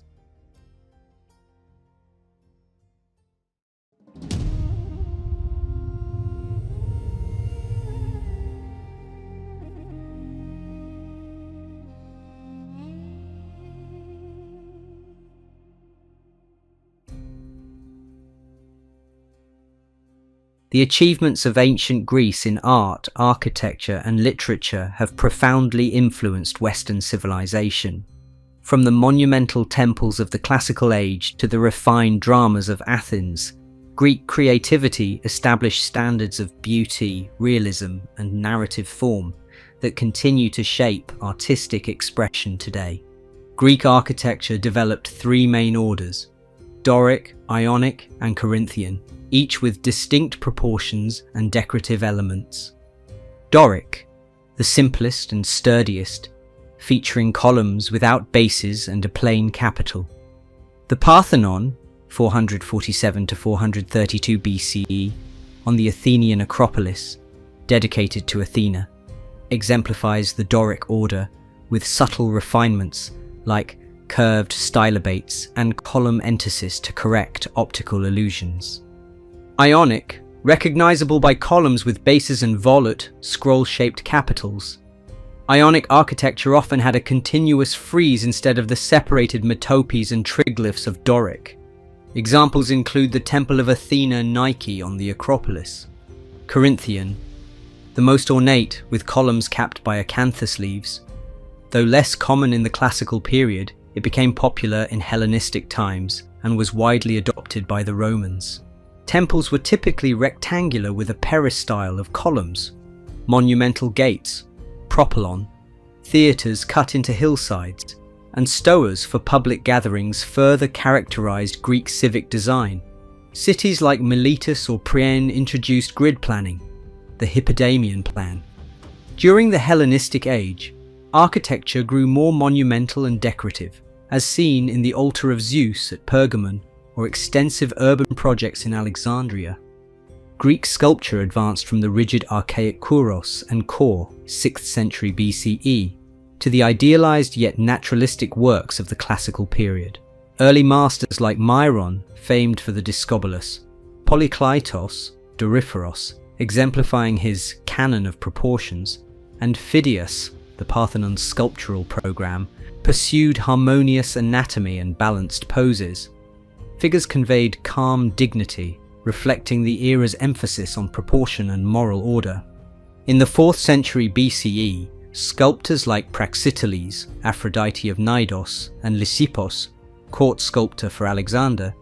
The achievements of ancient Greece in art, architecture, and literature have profoundly influenced Western civilization. From the monumental temples of the Classical Age to the refined dramas of Athens, Greek creativity established standards of beauty, realism, and narrative form that continue to shape artistic expression today. Greek architecture developed 3 main orders: Doric, Ionic, and Corinthian, each with distinct proportions and decorative elements. Doric, the simplest and sturdiest, featuring columns without bases and a plain capital. The Parthenon, 447 to 432 BCE, on the Athenian Acropolis, dedicated to Athena, exemplifies the Doric order with subtle refinements like curved stylobates and column entasis to correct optical illusions. Ionic, recognizable by columns with bases and volute, scroll-shaped capitals. Ionic architecture often had a continuous frieze instead of the separated metopes and triglyphs of Doric. Examples include the Temple of Athena Nike on the Acropolis. Corinthian, the most ornate with columns capped by acanthus leaves. Though less common in the classical period, it became popular in Hellenistic times and was widely adopted by the Romans. Temples were typically rectangular with a peristyle of columns, monumental gates, propylon, theatres cut into hillsides, and stoas for public gatherings further characterized Greek civic design. Cities like Miletus or Priene introduced grid planning, the Hippodamian plan. During the Hellenistic Age, architecture grew more monumental and decorative, as seen in the Altar of Zeus at Pergamon or extensive urban projects in Alexandria. Greek sculpture advanced from the rigid archaic kouros and core, 6th century BCE, to the idealized yet naturalistic works of the classical period. Early masters like Myron, famed for the Discobolus, Polykleitos, Doryphoros, exemplifying his canon of proportions, and Phidias, the Parthenon's sculptural program, pursued harmonious anatomy and balanced poses. Figures conveyed calm dignity, reflecting the era's emphasis on proportion and moral order. In the 4th century BCE, sculptors like Praxiteles, Aphrodite of Knidos, and Lysippos, court sculptor for Alexander,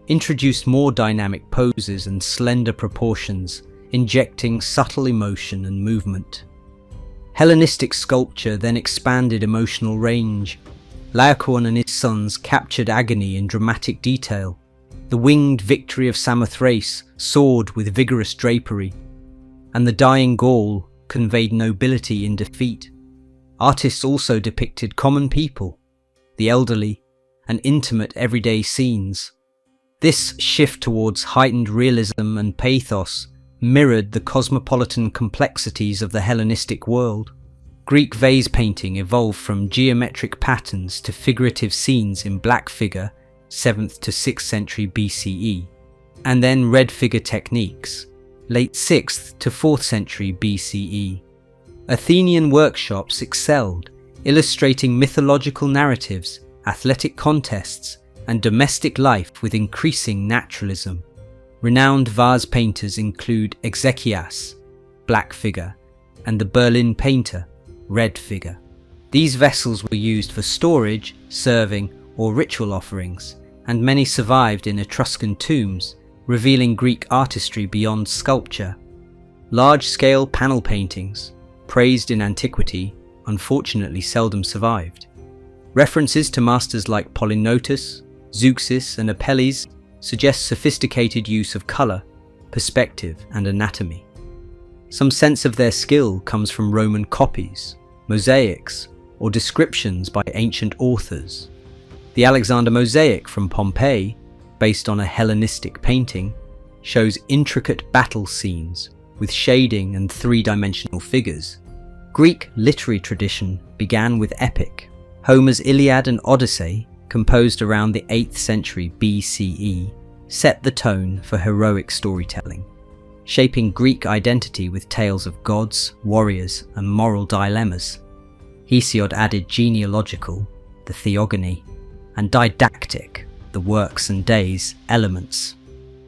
introduced more dynamic poses and slender proportions, injecting subtle emotion and movement. Hellenistic sculpture then expanded emotional range. Laocoon and his sons captured agony in dramatic detail. The winged victory of Samothrace soared with vigorous drapery. and the dying Gaul conveyed nobility in defeat. Artists also depicted common people, the elderly, and intimate everyday scenes. This shift towards heightened realism and pathos mirrored the cosmopolitan complexities of the Hellenistic world. Greek vase painting evolved from geometric patterns to figurative scenes in black figure, 7th to 6th century BCE, and then red figure techniques, late 6th to 4th century BCE. Athenian workshops excelled, illustrating mythological narratives, athletic contests, and domestic life with increasing naturalism. Renowned vase painters include Exekias, black figure, and the Berlin painter, red figure. These vessels were used for storage, serving, or ritual offerings, and many survived in Etruscan tombs, revealing Greek artistry beyond sculpture. Large-scale panel paintings, praised in antiquity, unfortunately seldom survived. References to masters like Polygnotus, Zeuxis, and Apelles suggest sophisticated use of colour, perspective, and anatomy. Some sense of their skill comes from Roman copies, mosaics, or descriptions by ancient authors. The Alexander mosaic from Pompeii, based on a Hellenistic painting, shows intricate battle scenes with shading and three-dimensional figures. Greek literary tradition began with epic. Homer's Iliad and Odyssey, composed around the 8th century BCE, set the tone for heroic storytelling, shaping Greek identity with tales of gods, warriors, and moral dilemmas. Hesiod added genealogical, the theogony, and didactic, the works and days, elements.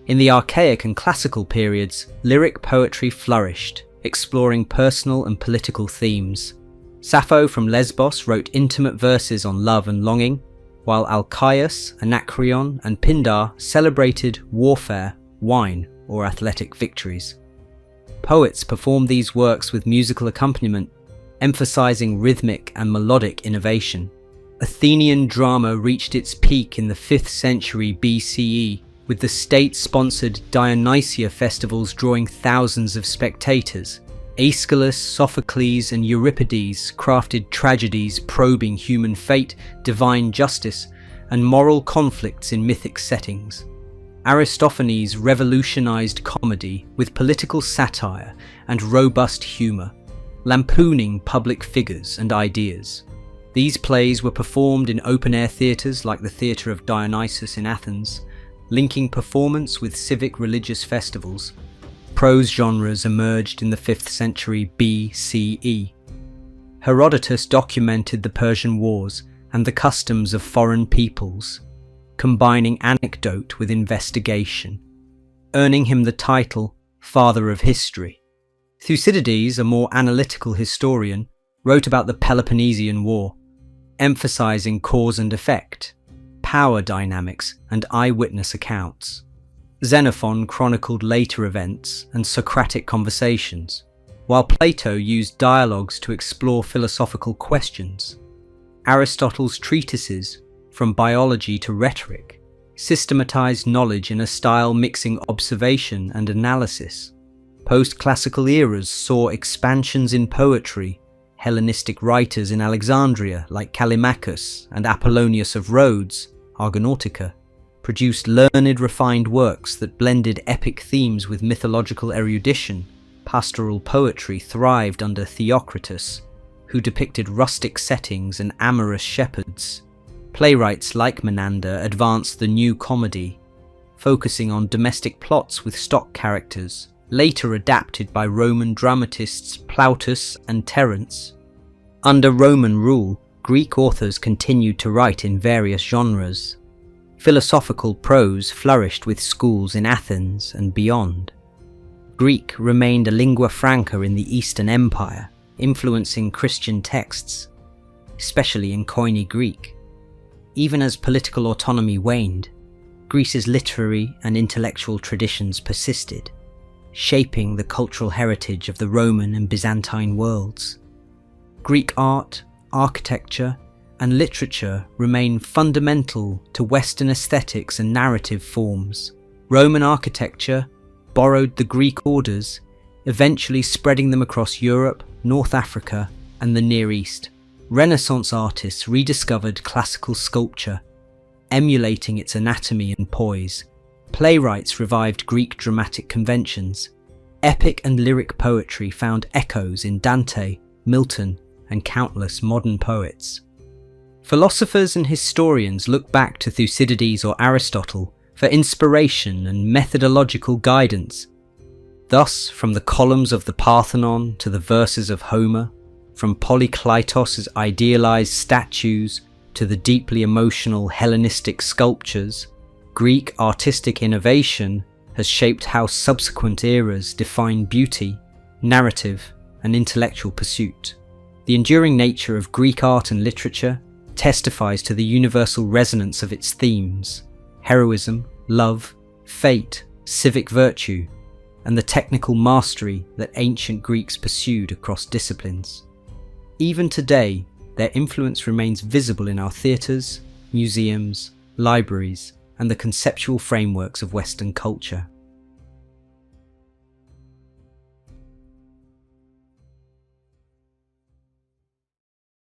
In the Archaic and Classical periods, lyric poetry flourished, exploring personal and political themes. Sappho from Lesbos wrote intimate verses on love and longing, while Alcaeus, Anacreon, and Pindar celebrated warfare, wine, or athletic victories. Poets performed these works with musical accompaniment, emphasizing rhythmic and melodic innovation. Athenian drama reached its peak in the 5th century BCE, with the state-sponsored Dionysia festivals drawing thousands of spectators. Aeschylus, Sophocles, and Euripides crafted tragedies probing human fate, divine justice, and moral conflicts in mythic settings. Aristophanes revolutionized comedy with political satire and robust humor, lampooning public figures and ideas. These plays were performed in open-air theatres like the Theatre of Dionysus in Athens, linking performance with civic religious festivals. Prose genres emerged in the 5th century BCE. Herodotus documented the Persian Wars and the customs of foreign peoples, combining anecdote with investigation, earning him the title Father of History. Thucydides, a more analytical historian, wrote about the Peloponnesian War, emphasizing cause and effect, power dynamics, and eyewitness accounts. Xenophon chronicled later events and Socratic conversations, while Plato used dialogues to explore philosophical questions. Aristotle's treatises, from biology to rhetoric, systematized knowledge in a style mixing observation and analysis. Post-classical eras saw expansions in poetry. Hellenistic writers in Alexandria like Callimachus and Apollonius of Rhodes, Argonautica, produced learned, refined works that blended epic themes with mythological erudition. Pastoral poetry thrived under Theocritus, who depicted rustic settings and amorous shepherds. Playwrights like Menander advanced the new comedy, focusing on domestic plots with stock characters, later adapted by Roman dramatists Plautus and Terence. Under Roman rule, Greek authors continued to write in various genres. Philosophical prose flourished with schools in Athens and beyond. Greek remained a lingua franca in the Eastern Empire, influencing Christian texts, especially in Koine Greek. Even as political autonomy waned, Greece's literary and intellectual traditions persisted, shaping the cultural heritage of the Roman and Byzantine worlds. Greek art, architecture, and literature remain fundamental to Western aesthetics and narrative forms. Roman architecture borrowed the Greek orders, eventually spreading them across Europe, North Africa, and the Near East. Renaissance artists rediscovered classical sculpture, emulating its anatomy and poise. Playwrights revived Greek dramatic conventions. Epic and lyric poetry found echoes in Dante, Milton, and countless modern poets. Philosophers and historians look back to Thucydides or Aristotle for inspiration and methodological guidance. Thus, from the columns of the Parthenon to the verses of Homer, from Polykleitos' idealized statues to the deeply emotional Hellenistic sculptures, Greek artistic innovation has shaped how subsequent eras define beauty, narrative, and intellectual pursuit. The enduring nature of Greek art and literature testifies to the universal resonance of its themes: heroism, love, fate, civic virtue, and the technical mastery that ancient Greeks pursued across disciplines. Even today, their influence remains visible in our theatres, museums, libraries, and the conceptual frameworks of Western culture.